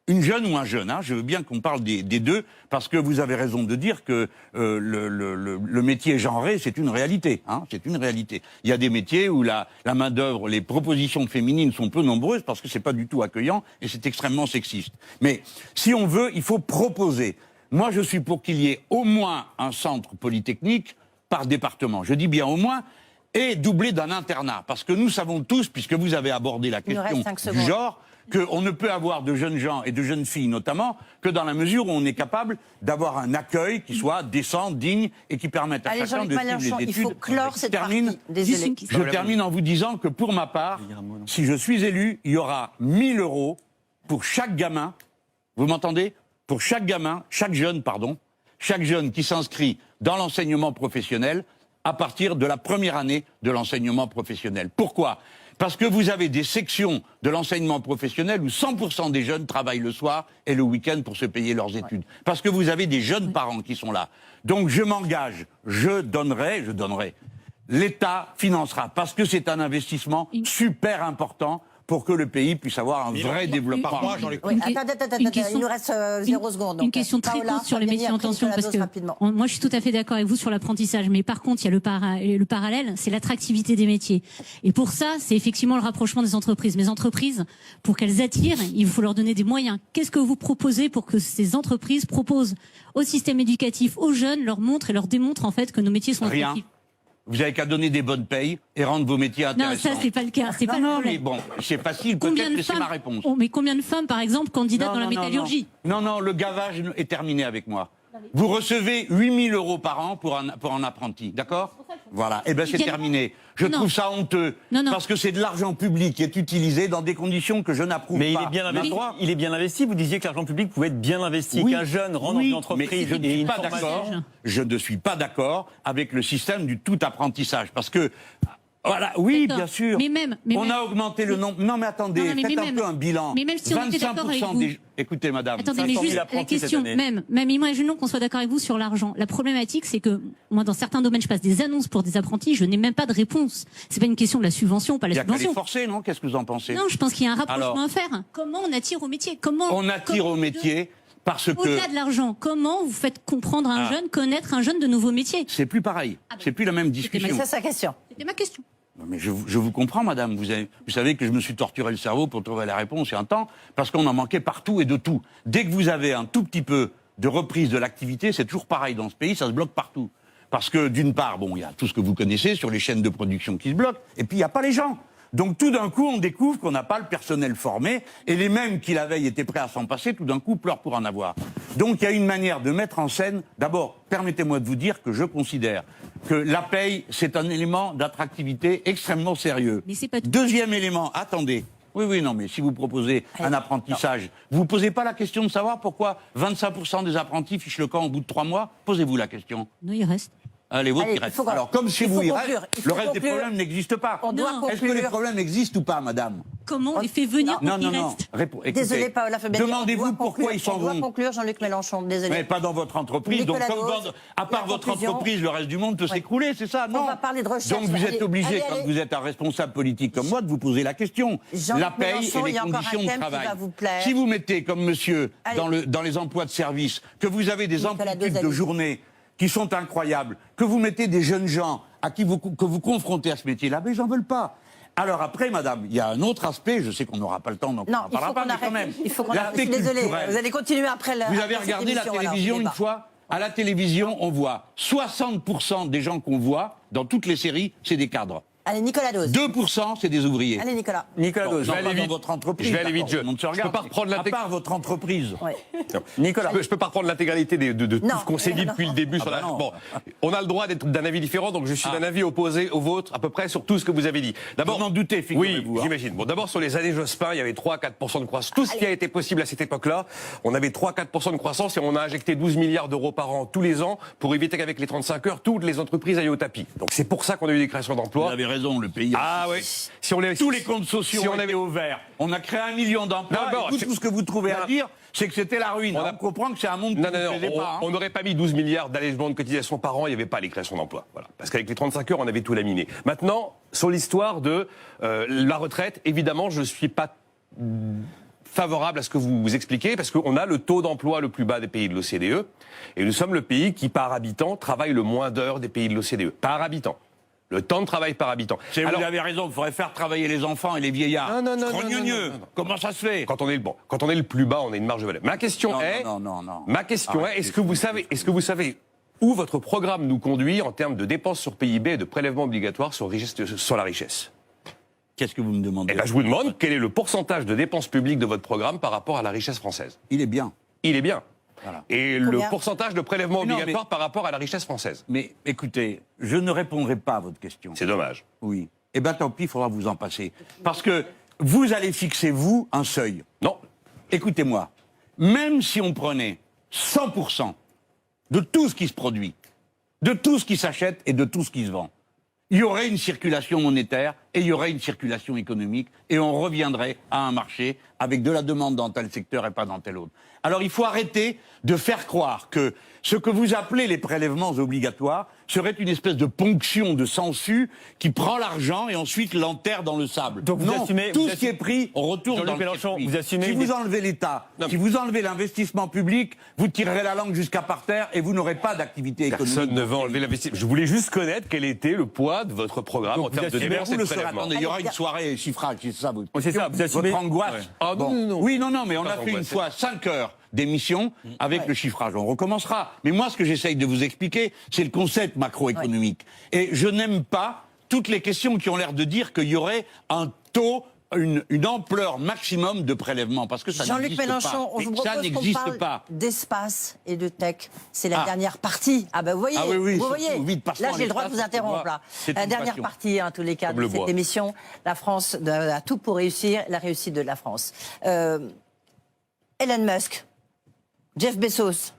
une jeune ou un jeune, hein, je veux bien qu'on parle des deux, parce que vous avez raison de dire que le métier genré, c'est une réalité. Hein, c'est une réalité. Il y a des métiers où la main-d'œuvre, les propositions féminines sont peu nombreuses, parce que c'est pas du tout accueillant et c'est extrêmement sexiste. Mais si on veut, il faut proposer. Moi, je suis pour qu'il y ait au moins un centre polytechnique par département. Je dis bien au moins, et doublé d'un internat. Parce que nous savons tous, puisque vous avez abordé la question du genre, qu'on ne peut avoir de jeunes gens et de jeunes filles notamment que dans la mesure où on est capable d'avoir un accueil qui soit décent, digne et qui permette à chacun de suivre les études. Il faut clore cette partie. Désolé. Je termine en vous disant que pour ma part, si je suis élu, il y aura 1 000 € pour chaque gamin. Vous m'entendez ? Pour chaque gamin, chaque jeune qui s'inscrit dans l'enseignement professionnel à partir de la première année de l'enseignement professionnel. Pourquoi ? Parce que vous avez des sections de l'enseignement professionnel où 100% des jeunes travaillent le soir et le week-end pour se payer leurs études. Parce que vous avez des jeunes parents qui sont là. Donc je m'engage, je donnerai. L'État financera parce que c'est un investissement super important pour que le pays puisse avoir un vrai développement. Attends, il nous reste 0 seconde. Une question très courte sur les métiers en tension, parce que moi je suis tout à fait d'accord avec vous sur l'apprentissage, mais par contre il y a le parallèle, c'est l'attractivité des métiers. Et pour ça, c'est effectivement le rapprochement des entreprises. Mais entreprises, pour qu'elles attirent, il faut leur donner des moyens. Qu'est-ce que vous proposez pour que ces entreprises proposent au système éducatif, aux jeunes, leur montrent et leur démontrent en fait que nos métiers sont attractifs? Vous avez qu'à donner des bonnes payes et rendre vos métiers intéressants. Non, ça, c'est pas le cas. C'est pas le problème. Mais bon, c'est facile, peut-être que c'est ma réponse. Mais combien de femmes, par exemple, candidatent dans la métallurgie? Non, le gavage est terminé avec moi. Vous recevez 8 000 € par an pour un apprenti, d'accord? Voilà, et bien c'est terminé. Je trouve ça honteux, parce que c'est de l'argent public qui est utilisé dans des conditions que je n'approuve pas. Mais il est bien investi. Vous disiez que l'argent public pouvait être bien investi, qu'un jeune rentre dans une entreprise. Je ne suis pas d'accord avec le système du tout apprentissage, parce que voilà, oui, bien sûr. On a augmenté le nombre. Non, mais attendez, faites un peu un bilan. Mais même si on était d'accord avec vous. Écoutez, madame. Attendez, mais juste la question, même imaginons qu'on soit d'accord avec vous sur l'argent. La problématique, c'est que moi, dans certains domaines, je passe des annonces pour des apprentis, je n'ai même pas de réponse. C'est pas une question de la subvention, pas la subvention. Il y a qu'à les forcer, non? Qu'est-ce que vous en pensez? Non, je pense qu'il y a un rapprochement à faire. Comment on attire au métier? On attire au métier. Parce que au-delà de l'argent, comment vous faites comprendre un jeune, connaître un jeune de nouveaux métiers? C'est plus pareil. C'est plus la même discussion. C'est ça sa question. C'était ma question. Non, mais je vous comprends, madame. Vous savez que je me suis torturé le cerveau pour trouver la réponse il y a un temps, parce qu'on en manquait partout et de tout. Dès que vous avez un tout petit peu de reprise de l'activité, c'est toujours pareil dans ce pays, ça se bloque partout. Parce que d'une part, bon, il y a tout ce que vous connaissez sur les chaînes de production qui se bloquent, et puis il n'y a pas les gens. Donc tout d'un coup, on découvre qu'on n'a pas le personnel formé, et les mêmes qui la veille étaient prêts à s'en passer, tout d'un coup pleurent pour en avoir. Donc il y a une manière de mettre en scène, d'abord, permettez-moi de vous dire que je considère que la paye, c'est un élément d'attractivité extrêmement sérieux. Mais c'est pas tout. Deuxième élément, attendez. Oui, non, mais si vous proposez un apprentissage, vous ne posez pas la question de savoir pourquoi 25% des apprentis fichent le camp au bout de 3 mois? Posez-vous la question. Non, il reste. Allez, il reste. Alors, comme chez vous, il reste, le reste des problèmes n'existe pas. Est-ce que les problèmes existent ou pas, madame? Comment on les fait venir pour qu'ils restent? Désolé, Paola Fabiani. Demandez-vous pourquoi ils s'en vont. On doit conclure, Jean-Luc Mélenchon, désolé. Mais pas dans votre entreprise. Donc, à part votre entreprise, le reste du monde peut s'écrouler, c'est ça? Non. On va parler de recherche. Donc, vous êtes obligé, quand vous êtes un responsable politique comme moi, de vous poser la question. La paye et les conditions de travail. Si vous mettez, comme monsieur, dans les emplois de service, que vous avez des amplitudes de journée qui sont incroyables, que vous mettez des jeunes gens que vous confrontez à ce métier-là, mais j'en veux pas. Alors après, madame, il y a un autre aspect, je sais qu'on n'aura pas le temps, donc on n'en parlera pas, mais quand même. Il faut qu'on arrête. Je suis désolée, vous allez continuer après la. Vous avez regardé la télévision une fois? À la télévision, on voit 60% des gens qu'on voit dans toutes les séries, c'est des cadres. Allez, Nicolas Dose. 2%, c'est des ouvriers. Allez, Nicolas. Nicolas Non, Dose. non, vais pas aller dans vite. votre entreprise. Je vais aller vite. d'accord, tout le monde se Je peux regarde. pas reprendre À part votre entreprise. Ouais. Nicolas. Je peux pas reprendre l'intégralité de tout Non. ce qu'on s'est dit depuis le début. Ah sur bah la... non. Bon, on a le droit d'être d'un avis différent, donc je suis d'un avis opposé au vôtre, à peu près sur tout ce que vous avez dit. Vous en doutez, oui, figurez-vous. Hein. j'imagine. Bon, d'abord, sur les années Jospin, il y avait 3-4% de croissance. Tout ce qui a été possible à cette époque-là, on avait 3-4% de croissance et on a injecté 12 milliards d'euros par an tous les ans pour éviter qu'avec les 35 heures, toutes les entreprises aillent au tapis. Donc c'est pour ça qu'on a eu des créations d'emplois. Vous avez raison, le pays. Ah oui. Si on les... Tous les comptes sociaux si on ont été avait... au vert. On a créé 1 million d'emplois. Non, Et tout ce que vous trouvez à dire, c'est que c'était la ruine. On comprend que c'est un monde qui ne plaisait pas. On n'aurait pas mis 12 milliards d'allègements de cotisations par an, il n'y avait pas les créations d'emplois. Voilà. Parce qu'avec les 35 heures, on avait tout laminé. Maintenant, sur l'histoire de la retraite, évidemment, je ne suis pas favorable à ce que vous expliquez, parce qu'on a le taux d'emploi le plus bas des pays de l'OCDE, et nous sommes le pays qui, par habitant, travaille le moins d'heures des pays de l'OCDE. Par habitant. Le temps de travail par habitant. Vous avez raison, il faudrait faire travailler les enfants et les vieillards. Non. Comment ça se fait? Quand on est le plus bas, on a une marge de manœuvre. Ma question est, est-ce que vous savez où votre programme nous conduit en termes de dépenses sur PIB et de prélèvements obligatoires sur la richesse? Qu'est-ce que vous me demandez? Eh ben, je vous demande quel est le pourcentage de dépenses publiques de votre programme par rapport à la richesse française. Il est bien. Il est bien. Voilà. Et Combien? le pourcentage de prélèvements obligatoires par rapport à la richesse française. Mais écoutez, je ne répondrai pas à votre question. C'est dommage. Oui. Eh bien tant pis, il faudra vous en passer. Parce que vous allez fixer, vous, un seuil. Non. Écoutez-moi, même si on prenait 100% de tout ce qui se produit, de tout ce qui s'achète et de tout ce qui se vend, il y aurait une circulation monétaire et il y aurait une circulation économique et on reviendrait à un marché avec de la demande dans tel secteur et pas dans tel autre. Alors il faut arrêter de faire croire que ce que vous appelez les prélèvements obligatoires serait une espèce de ponction de sangsue qui prend l'argent et ensuite l'enterre dans le sable. Donc non, tout ce qui est pris, on retourne dans le Mélenchon, circuit. vous assumez Si vous enlevez l'État, si vous enlevez l'investissement public, vous tirerez la langue jusqu'à par terre et vous n'aurez pas d'activité économique. Personne ne va enlever l'investissement. Je voulais juste connaître quel était le poids de votre programme en termes de dépenses et de prélèvements. Attendez, il y aura une soirée chiffrage, c'est ça votre C'est ça, vous assumez votre angoisse. Ouais. Ah, Bon. non. Oui, non, mais on Pas a fait une angoisse. fois 5 heures d'émission avec le chiffrage. On recommencera. Mais moi, ce que j'essaye de vous expliquer, c'est le concept macroéconomique. Et je n'aime pas toutes les questions qui ont l'air de dire qu'il y aurait un taux, une ampleur maximum de prélèvements, parce que ça Jean-Luc n'existe Mélenchon, pas. on vous Ça propose qu'on n'existe parle pas. d'espace et de tech. C'est la dernière partie. Ah ben vous voyez, Ah oui, vous surtout, voyez. vite, passons Là à j'ai le droit de vous l'espace, interrompre là. c'est La une dernière passion. partie, en tous les cas, Comme de le cette bois. émission, la France a tout pour réussir, la réussite de la France. Elon Musk, Jeff Bezos,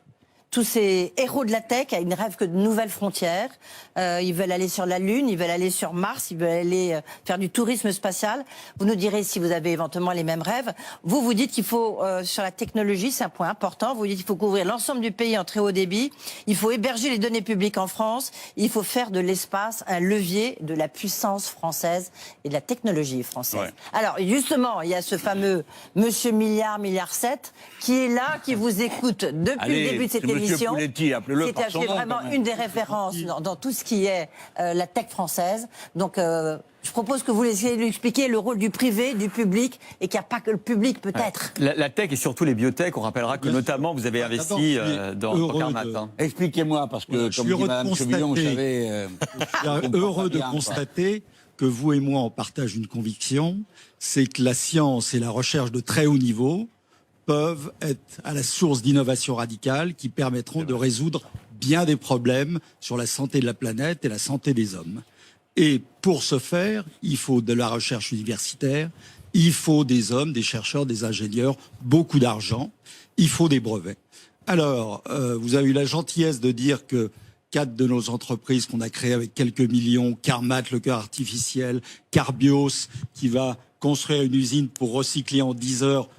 tous ces héros de la tech ils ne rêvent que de nouvelles frontières. Ils veulent aller sur la Lune, ils veulent aller sur Mars, ils veulent aller faire du tourisme spatial. Vous nous direz si vous avez éventuellement les mêmes rêves. Vous dites qu'il faut, sur la technologie, c'est un point important, vous dites qu'il faut couvrir l'ensemble du pays en très haut débit, il faut héberger les données publiques en France, il faut faire de l'espace un levier de la puissance française et de la technologie française. Ouais. Alors justement, il y a ce fameux Monsieur Milliard, Milliard 7, qui est là, qui vous écoute depuis le début de cette Monsieur émission. Pouletti, appelez-le C'est par son nom, vraiment quand même. une des références dans tout ce qui est la tech française. Donc, je propose que vous laissiez lui expliquer le rôle du privé, du public, et qu'il n'y a pas que le public peut-être. La tech et surtout les biotech, on rappellera que notamment vous avez investi dans Carmat. Expliquez-moi, parce que je comme suis dit heureux de Mme Chevillon, vous constater- savez... Je suis heureux de constater que vous et moi, on partage une conviction, c'est que la science et la recherche de très haut niveau peuvent être à la source d'innovations radicales qui permettront de résoudre bien des problèmes sur la santé de la planète et la santé des hommes. Et pour ce faire, il faut de la recherche universitaire, il faut des hommes, des chercheurs, des ingénieurs, beaucoup d'argent, il faut des brevets. Alors, vous avez eu la gentillesse de dire que 4 de nos entreprises qu'on a créées avec quelques millions, Carmat, le cœur artificiel, Carbios, qui va construire une usine pour recycler en 10 heures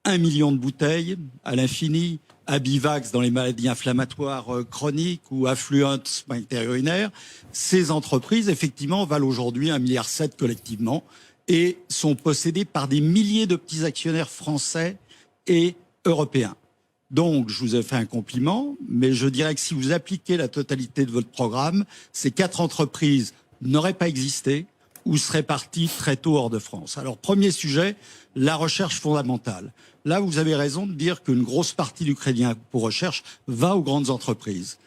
1 million de bouteilles à l'infini, Abivax dans les maladies inflammatoires chroniques ou Affluent sphincter-urinaire. Ces entreprises, effectivement, valent aujourd'hui 1,7 milliard collectivement et sont possédées par des milliers de petits actionnaires français et européens. Donc, je vous ai fait un compliment, mais je dirais que si vous appliquez la totalité de votre programme, ces 4 entreprises n'auraient pas existé ou seraient parties très tôt hors de France. Alors, premier sujet, la recherche fondamentale. Là, vous avez raison de dire qu'une grosse partie du crédit pour recherche va aux grandes entreprises.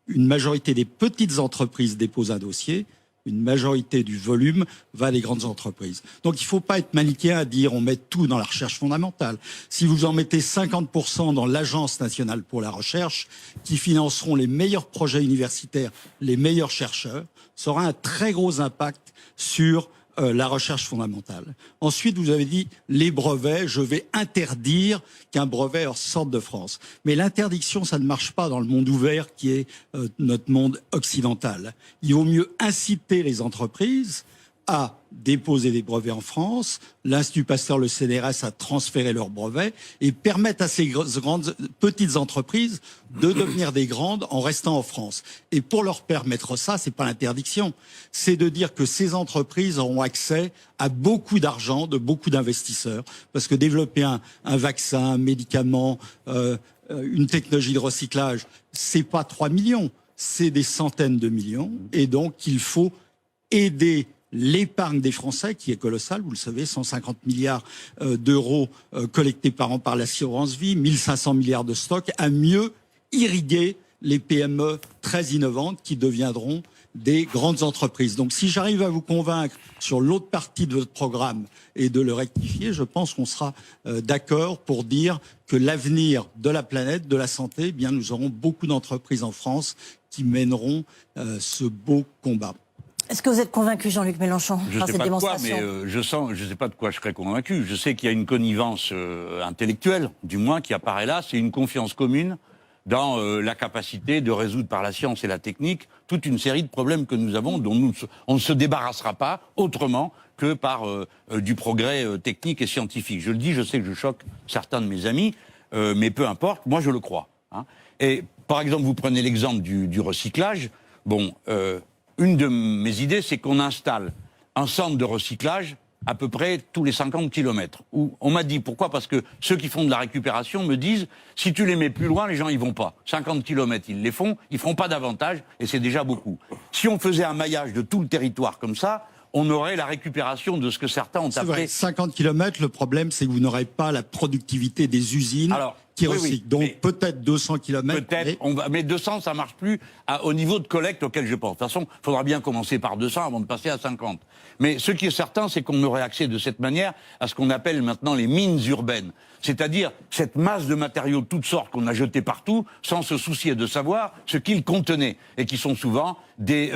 Une majorité des petites entreprises déposent un dossier, une majorité du volume va à des grandes entreprises. Donc il ne faut pas être manichéen à dire on met tout dans la recherche fondamentale. Si vous en mettez 50% dans l'Agence nationale pour la recherche, qui financeront les meilleurs projets universitaires, les meilleurs chercheurs, ça aura un très gros impact sur la recherche fondamentale. Ensuite, vous avez dit les brevets, je vais interdire qu'un brevet sorte de France. Mais l'interdiction, ça ne marche pas dans le monde ouvert qui est notre monde occidental. Il vaut mieux inciter les entreprises à déposer des brevets en France, l'Institut Pasteur, le CNRS a transféré leurs brevets et permettre à ces petites entreprises de devenir des grandes en restant en France. Et pour leur permettre ça, c'est pas l'interdiction, c'est de dire que ces entreprises auront accès à beaucoup d'argent de beaucoup d'investisseurs, parce que développer un vaccin, un médicament, une technologie de recyclage, c'est pas 3 millions, c'est des centaines de millions, et donc il faut aider l'épargne des Français, qui est colossale, vous le savez, 150 milliards d'euros collectés par an par l'assurance vie, 1500 milliards de stocks, à mieux irriguer les PME très innovantes qui deviendront des grandes entreprises. Donc si j'arrive à vous convaincre sur l'autre partie de votre programme et de le rectifier, je pense qu'on sera d'accord pour dire que l'avenir de la planète, de la santé, eh bien nous aurons beaucoup d'entreprises en France qui mèneront ce beau combat. Est-ce que vous êtes convaincu, Jean-Luc Mélenchon, par cette démonstration ? Je ne sais pas de quoi je serais convaincu. Je sais qu'il y a une connivence intellectuelle, du moins, qui apparaît là. C'est une confiance commune dans la capacité de résoudre par la science et la technique toute une série de problèmes que nous avons, dont on ne se débarrassera pas autrement que par du progrès technique et scientifique. Je le dis, je sais que je choque certains de mes amis, mais peu importe, moi je le crois. Hein. Et par exemple, vous prenez l'exemple du recyclage. Bon, une de mes idées, c'est qu'on installe un centre de recyclage à peu près tous les 50 kilomètres. On m'a dit, pourquoi ? Parce que ceux qui font de la récupération me disent, si tu les mets plus loin, les gens ils vont pas. 50 kilomètres, ils les font, ils feront pas davantage, et c'est déjà beaucoup. Si on faisait un maillage de tout le territoire comme ça, on aurait la récupération de ce que certains ont appelé... 50 kilomètres, le problème, c'est que vous n'aurez pas la productivité des usines qui recyclent. Donc peut-être 200 kilomètres. Peut-être, mais 200, ça marche plus au niveau de collecte auquel je pense. De toute façon, il faudra bien commencer par 200 avant de passer à 50. Mais ce qui est certain, c'est qu'on aurait accès de cette manière à ce qu'on appelle maintenant les mines urbaines. C'est-à-dire cette masse de matériaux de toutes sortes qu'on a jetés partout, sans se soucier de savoir ce qu'ils contenaient, et qui sont souvent des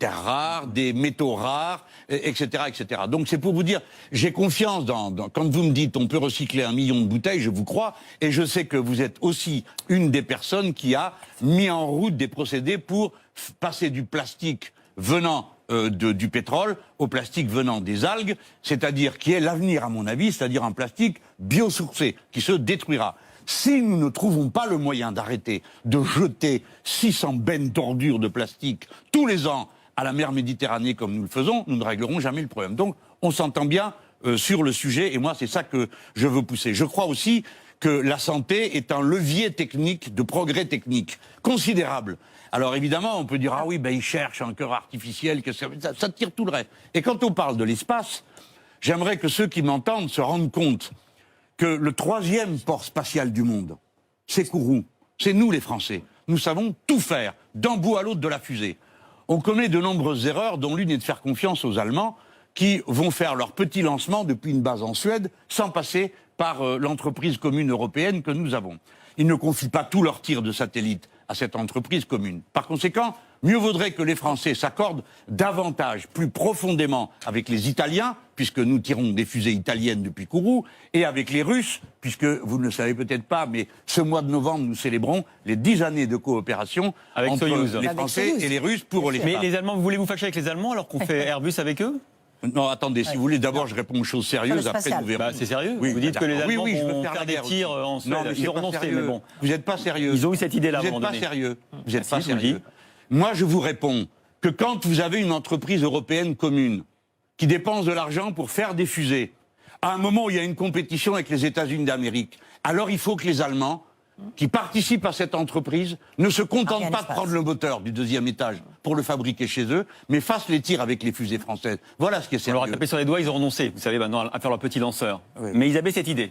terres rares, des métaux rares, etc., etc. Donc c'est pour vous dire, j'ai confiance quand vous me dites on peut recycler 1 million de bouteilles, je vous crois, et je sais que vous êtes aussi une des personnes qui a mis en route des procédés pour passer du plastique venant du pétrole au plastique venant des algues, c'est-à-dire qui est l'avenir à mon avis, c'est-à-dire un plastique biosourcé qui se détruira. Si nous ne trouvons pas le moyen d'arrêter de jeter 600 bennes d'ordures de plastique tous les ans à la mer Méditerranée comme nous le faisons, nous ne réglerons jamais le problème. Donc on s'entend bien sur le sujet, et moi c'est ça que je veux pousser. Je crois aussi que la santé est un levier technique, de progrès technique, considérable. Alors évidemment, on peut dire, ah oui, ben ils cherchent un cœur artificiel, que ça tire tout le reste. Et quand on parle de l'espace, j'aimerais que ceux qui m'entendent se rendent compte que le 3e port spatial du monde, c'est Kourou. C'est nous les Français. Nous savons tout faire, d'un bout à l'autre de la fusée. On commet de nombreuses erreurs, dont l'une est de faire confiance aux Allemands, qui vont faire leur petit lancement depuis une base en Suède, sans passer par l'entreprise commune européenne que nous avons. Ils ne confient pas tous leurs tirs de satellites à cette entreprise commune. Par conséquent, mieux vaudrait que les Français s'accordent davantage, plus profondément avec les Italiens, puisque nous tirons des fusées italiennes depuis Kourou, et avec les Russes, puisque vous ne le savez peut-être pas, mais ce mois de novembre, nous célébrons les 10 années de coopération entre les Français et les Russes pour l'espace. Mais les Allemands, vous voulez vous fâcher avec les Allemands alors qu'on fait Airbus avec eux ? Non, attendez, si vous voulez, d'abord je réponds aux choses sérieuses, après vous verrez. C'est sérieux. Vous dites que les Allemands vont faire des tirs en Suède. Non, mais ils ont renoncé, mais bon. Vous n'êtes pas sérieux. Ils ont eu cette idée-là. Vous n'êtes pas sérieux. Vous n'êtes pas sérieux. Moi, je vous réponds que quand vous avez une entreprise européenne commune qui dépense de l'argent pour faire des fusées, à un moment où il y a une compétition avec les États-Unis d'Amérique, alors il faut que les Allemands qui participent à cette entreprise ne se contentent pas de prendre le moteur du 2e étage pour le fabriquer chez eux, mais fassent les tirs avec les fusées françaises. Voilà ce qui est sérieux. On leur a tapé sur les doigts, ils ont renoncé, vous savez, maintenant, à faire leur petit lanceur. Oui. Mais ils avaient cette idée.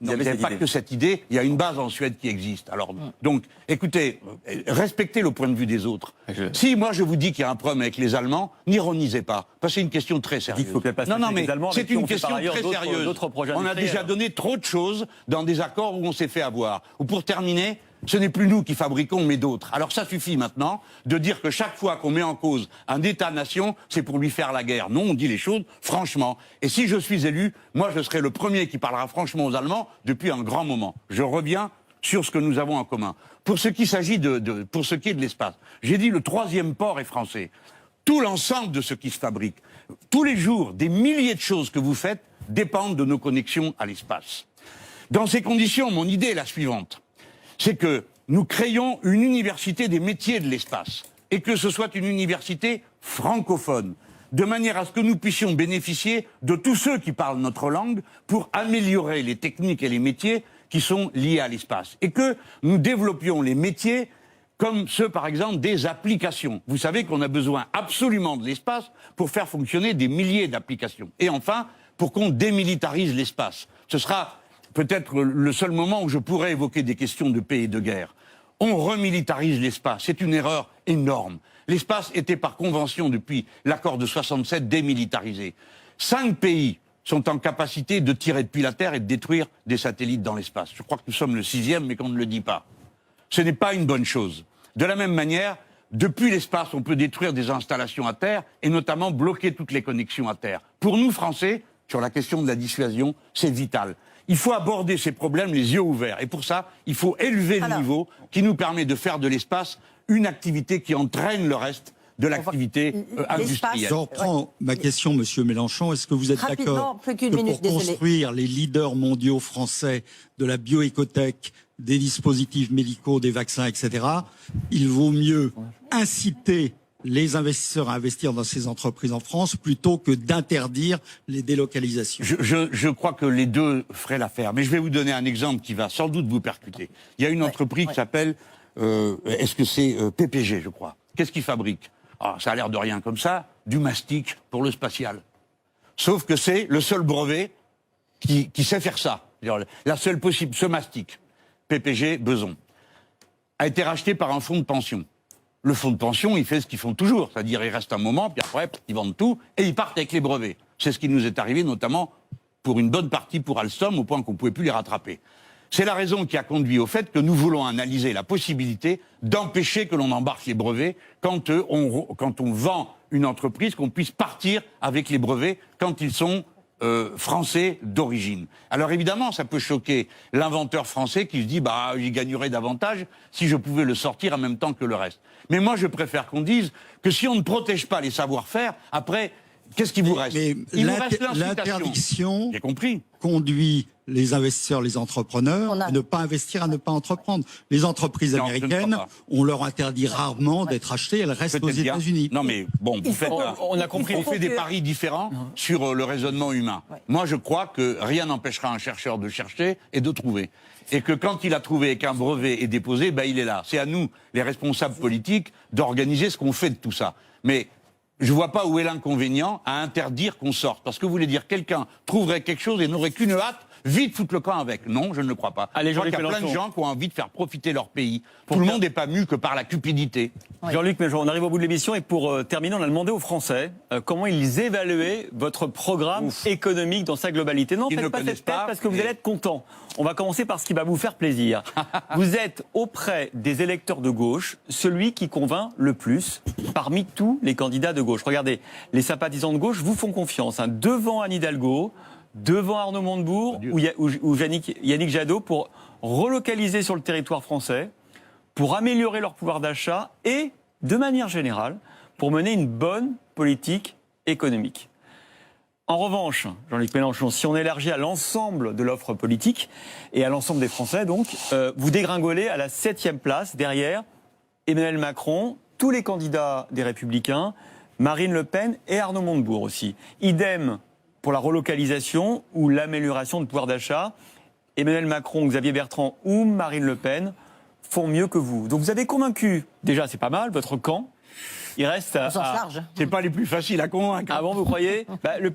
Non, il n'y avait pas que cette idée, il y a une base en Suède qui existe. Alors, donc, écoutez, respectez le point de vue des autres. Si moi je vous dis qu'il y a un problème avec les Allemands, n'ironisez pas, parce que c'est une question très sérieuse. Non, mais c'est une question très sérieuse. On a déjà donné trop de choses dans des accords où on s'est fait avoir. Ou pour terminer, ce n'est plus nous qui fabriquons, mais d'autres. Alors ça suffit maintenant de dire que chaque fois qu'on met en cause un État-nation, c'est pour lui faire la guerre. Non, on dit les choses franchement. Et si je suis élu, moi je serai le premier qui parlera franchement aux Allemands depuis un grand moment. Je reviens sur ce que nous avons en commun. Pour ce qui s'agit pour ce qui est de l'espace, j'ai dit le 3e port est français. Tout l'ensemble de ce qui se fabrique, tous les jours, des milliers de choses que vous faites dépendent de nos connexions à l'espace. Dans ces conditions, mon idée est la suivante. C'est que nous créons une université des métiers de l'espace et que ce soit une université francophone, de manière à ce que nous puissions bénéficier de tous ceux qui parlent notre langue pour améliorer les techniques et les métiers qui sont liés à l'espace. Et que nous développions les métiers comme ceux, par exemple, des applications. Vous savez qu'on a besoin absolument de l'espace pour faire fonctionner des milliers d'applications. Et enfin, pour qu'on démilitarise l'espace. Ce sera peut-être le seul moment où je pourrais évoquer des questions de paix et de guerre. On remilitarise l'espace. C'est une erreur énorme. L'espace était par convention, depuis l'accord de 67, démilitarisé. 5 pays sont en capacité de tirer depuis la Terre et de détruire des satellites dans l'espace. Je crois que nous sommes le 6e, mais qu'on ne le dit pas. Ce n'est pas une bonne chose. De la même manière, depuis l'espace, on peut détruire des installations à terre et notamment bloquer toutes les connexions à terre. Pour nous, Français, sur la question de la dissuasion, c'est vital. Il faut aborder ces problèmes les yeux ouverts. Et pour ça, il faut élever le niveau qui nous permet de faire de l'espace une activité qui entraîne le reste de l'activité industrielle. Je reprends ma question, Monsieur Mélenchon. Est-ce que vous êtes d'accord que pour construire les leaders mondiaux français de la bioécothèque, des dispositifs médicaux, des vaccins, etc., il vaut mieux inciter les investisseurs à investir dans ces entreprises en France plutôt que d'interdire les délocalisations? Je crois que les deux feraient l'affaire. Mais je vais vous donner un exemple qui va sans doute vous percuter. Il y a une entreprise qui s'appelle, est-ce que c'est PPG, je crois. Qu'est-ce qu'ils fabriquent? Ça a l'air de rien comme ça, du mastic pour le spatial. Sauf que c'est le seul brevet qui sait faire ça. La seule possible, ce mastic, PPG Beson, a été racheté par un fonds de pension. Le fonds de pension, il fait ce qu'ils font toujours, c'est-à-dire il reste un moment, puis après, ils vendent tout, et ils partent avec les brevets. C'est ce qui nous est arrivé, notamment pour une bonne partie pour Alstom, au point qu'on ne pouvait plus les rattraper. C'est la raison qui a conduit au fait que nous voulons analyser la possibilité d'empêcher que l'on embarque les brevets quand on vend une entreprise, qu'on puisse partir avec les brevets quand ils sont français d'origine. Alors évidemment, ça peut choquer l'inventeur français qui se dit « j'y gagnerais davantage si je pouvais le sortir en même temps que le reste ». Mais moi, je préfère qu'on dise que si on ne protège pas les savoir-faire, après, qu'est-ce qui vous reste? Il vous reste l'interdiction. J'ai compris. Conduit les investisseurs, les entrepreneurs, à ne pas investir, à ne pas entreprendre. Les entreprises américaines, on leur interdit rarement d'être achetées, elles restent aux États-Unis. Non mais bon, on a compris. On fait des paris différents sur le raisonnement humain. Ouais. Moi, je crois que rien n'empêchera un chercheur de chercher et de trouver. Et que quand il a trouvé et qu'un brevet est déposé, il est là. C'est à nous, les responsables politiques, d'organiser ce qu'on fait de tout ça. Mais je vois pas où est l'inconvénient à interdire qu'on sorte. Parce que vous voulez dire quelqu'un trouverait quelque chose et n'aurait qu'une hâte, vite foutre le camp avec. Non, je ne le crois pas. Allez, je crois qu'il y a plein de gens qui ont envie de faire profiter leur pays. Tout le monde n'est pas mu que par la cupidité. Oui. Jean-Luc Mélenchon, on arrive au bout de l'émission et pour terminer, on a demandé aux Français comment ils évaluaient votre programme économique dans sa globalité. Non, faites pas cette tête parce que vous allez être content. On va commencer par ce qui va vous faire plaisir. Vous êtes auprès des électeurs de gauche celui qui convainc le plus parmi tous les candidats de gauche. Regardez, les sympathisants de gauche vous font confiance. Devant Anne Hidalgo, devant Arnaud Montebourg ou Yannick Jadot pour relocaliser sur le territoire français, pour améliorer leur pouvoir d'achat et, de manière générale, pour mener une bonne politique économique. En revanche, Jean-Luc Mélenchon, si on élargit à l'ensemble de l'offre politique et à l'ensemble des Français, donc, vous dégringolez à la 7e place derrière Emmanuel Macron, tous les candidats des Républicains, Marine Le Pen et Arnaud Montebourg aussi. Idem pour la relocalisation ou l'amélioration de pouvoir d'achat, Emmanuel Macron, Xavier Bertrand ou Marine Le Pen font mieux que vous. Donc vous avez convaincu, déjà c'est pas mal, votre camp, Il reste. On s'en charge. C'est pas les plus faciles à convaincre. Ah bon, vous croyez? Le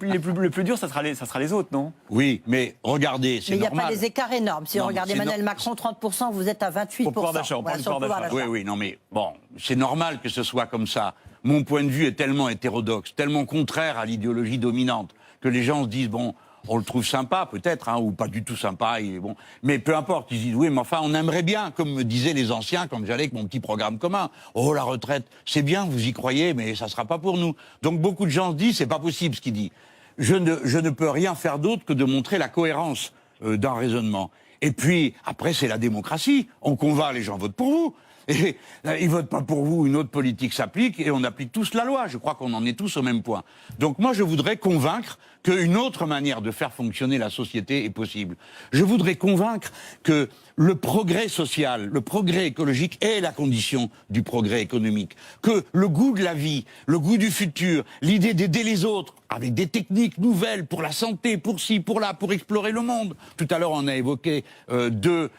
plus dur, ça sera les autres, non? Oui, mais regardez, c'est Mais il n'y a normal. pas des écarts énormes. Si Non, on regardait c'est Emmanuel Macron, 30%, vous êtes à 28%. Au pouvoir d'achat, on parle du sur le pouvoir d'achat. Oui, oui, non, mais bon, c'est normal que ce soit comme ça. Mon point de vue est tellement hétérodoxe, tellement contraire à l'idéologie dominante, que les gens se disent, bon, on le trouve sympa, peut-être, hein, ou pas du tout sympa, il est bon. Mais peu importe, ils disent, oui, mais enfin, on aimerait bien, comme me disaient les anciens quand j'allais avec mon petit programme commun. Oh, la retraite, c'est bien, vous y croyez, mais ça sera pas pour nous. Donc beaucoup de gens se disent, c'est pas possible ce qu'il dit. Je ne peux rien faire d'autre que de montrer la cohérence d'un raisonnement. Et puis, après, c'est la démocratie. On convainc, les gens votent pour vous. Et ils votent pas pour vous, une autre politique s'applique et on applique tous la loi. Je crois qu'on en est tous au même point. Donc moi, je voudrais convaincre qu'une autre manière de faire fonctionner la société est possible. Je voudrais convaincre que le progrès social, le progrès écologique est la condition du progrès économique. Que le goût de la vie, le goût du futur, l'idée d'aider les autres avec des techniques nouvelles pour la santé, pour ci, pour là, pour explorer le monde. Tout à l'heure, on a évoqué deux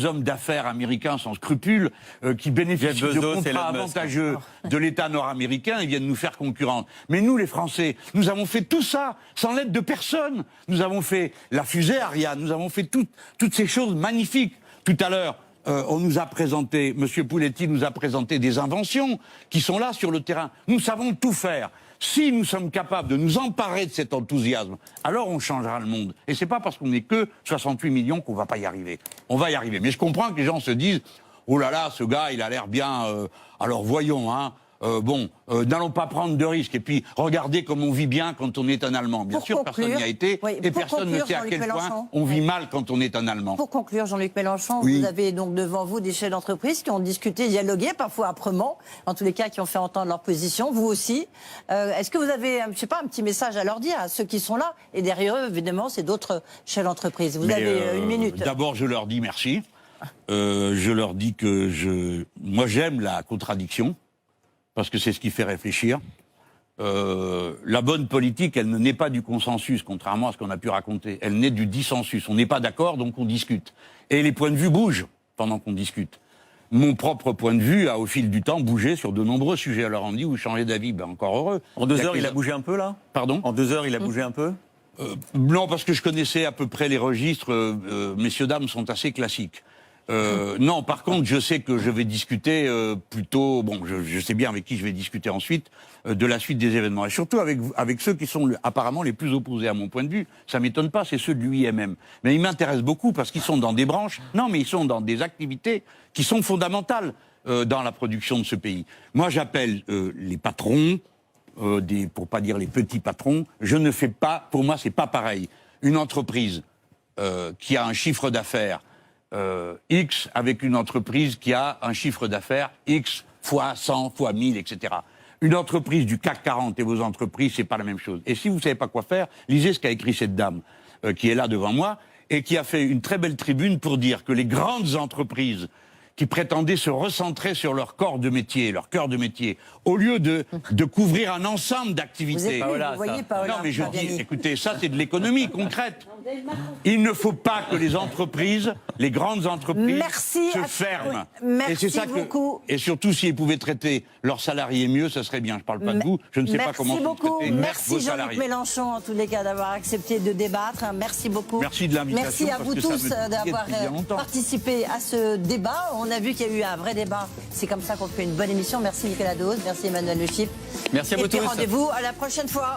hommes d'affaires américains sans scrupules qui bénéficient de contrats avantageux de l'État nord-américain et viennent nous faire concurrence. Mais nous, les Français, nous avons fait tout ça sans l'aide de personne. Nous avons fait la fusée Ariane, nous avons fait toutes ces choses magnifiques. Tout à l'heure, on nous a présenté, M. Pouletti nous a présenté des inventions qui sont là sur le terrain. Nous savons tout faire. Si nous sommes capables de nous emparer de cet enthousiasme, alors on changera le monde. Et c'est pas parce qu'on n'est que 68 millions qu'on va pas y arriver. On va y arriver. Mais je comprends que les gens se disent, oh là là, ce gars, il a l'air bien. Alors voyons, hein. N'allons pas prendre de risques. Et puis, regardez comme on vit bien quand on est un Allemand. Bien sûr, personne n'y a été, et personne ne sait à quel point on vit mal quand on est un Allemand. Pour conclure, Jean-Luc Mélenchon, Oui. vous avez donc devant vous des chefs d'entreprise qui ont discuté, dialogué, parfois âprement, en tous les cas qui ont fait entendre leur position, vous aussi. Est-ce que vous avez, je sais pas, un petit message à leur dire, à ceux qui sont là? Et derrière eux, évidemment, c'est d'autres chefs d'entreprise. Vous avez une minute. D'abord, je leur dis merci. Je leur dis que moi, j'aime la contradiction. Parce que c'est ce qui fait réfléchir. La bonne politique, elle ne naît pas du consensus, contrairement à ce qu'on a pu raconter. Elle naît du dissensus. On n'est pas d'accord, donc on discute. Et les points de vue bougent pendant qu'on discute. Mon propre point de vue a, au fil du temps, bougé sur de nombreux sujets. Alors on me dit, vous changez d'avis, ben encore heureux. En 2 heures, il a bougé un peu, là? Pardon? En 2 heures, il a bougé un peu? Non, parce que je connaissais à peu près les registres. Messieurs, dames sont assez classiques. Non, par contre, je sais que je vais discuter plutôt. Bon, je sais bien avec qui je vais discuter ensuite de la suite des événements, et surtout avec ceux qui sont apparemment les plus opposés à mon point de vue. Ça m'étonne pas, c'est ceux de l'UIMM. Mais ils m'intéressent beaucoup parce qu'ils sont dans des branches. Non, mais ils sont dans des activités qui sont fondamentales dans la production de ce pays. Moi, j'appelle les patrons, pour pas dire les petits patrons. Je ne fais pas. Pour moi, c'est pas pareil. Une entreprise qui a un chiffre d'affaires X avec une entreprise qui a un chiffre d'affaires X fois 100, fois 1000, etc. Une entreprise du CAC 40 et vos entreprises, c'est pas la même chose. Et si vous savez pas quoi faire, lisez ce qu'a écrit cette dame qui est là devant moi et qui a fait une très belle tribune pour dire que les grandes entreprises qui prétendaient se recentrer sur leur corps de métier, leur cœur de métier, au lieu de couvrir un ensemble d'activités. Vous voyez, Paola, non, mais je dis, écoutez, ça c'est de l'économie concrète. Il ne faut pas que les entreprises, les grandes entreprises, se ferment. Merci et c'est ça beaucoup. Et surtout, s'ils pouvaient traiter leurs salariés mieux, ça serait bien. Je ne parle pas de vous, je ne sais pas comment Merci beaucoup. Merci Jean-Luc salariés. Mélenchon, en tous les cas, d'avoir accepté de débattre. Merci beaucoup. Merci de l'invitation. Merci à vous tous d'avoir participé à ce débat. On a vu qu'il y a eu un vrai débat. C'est comme ça qu'on fait une bonne émission. Merci Nicolas Dose, merci Emmanuel Le Chypre. Merci à vous tous. Et rendez-vous à la prochaine fois.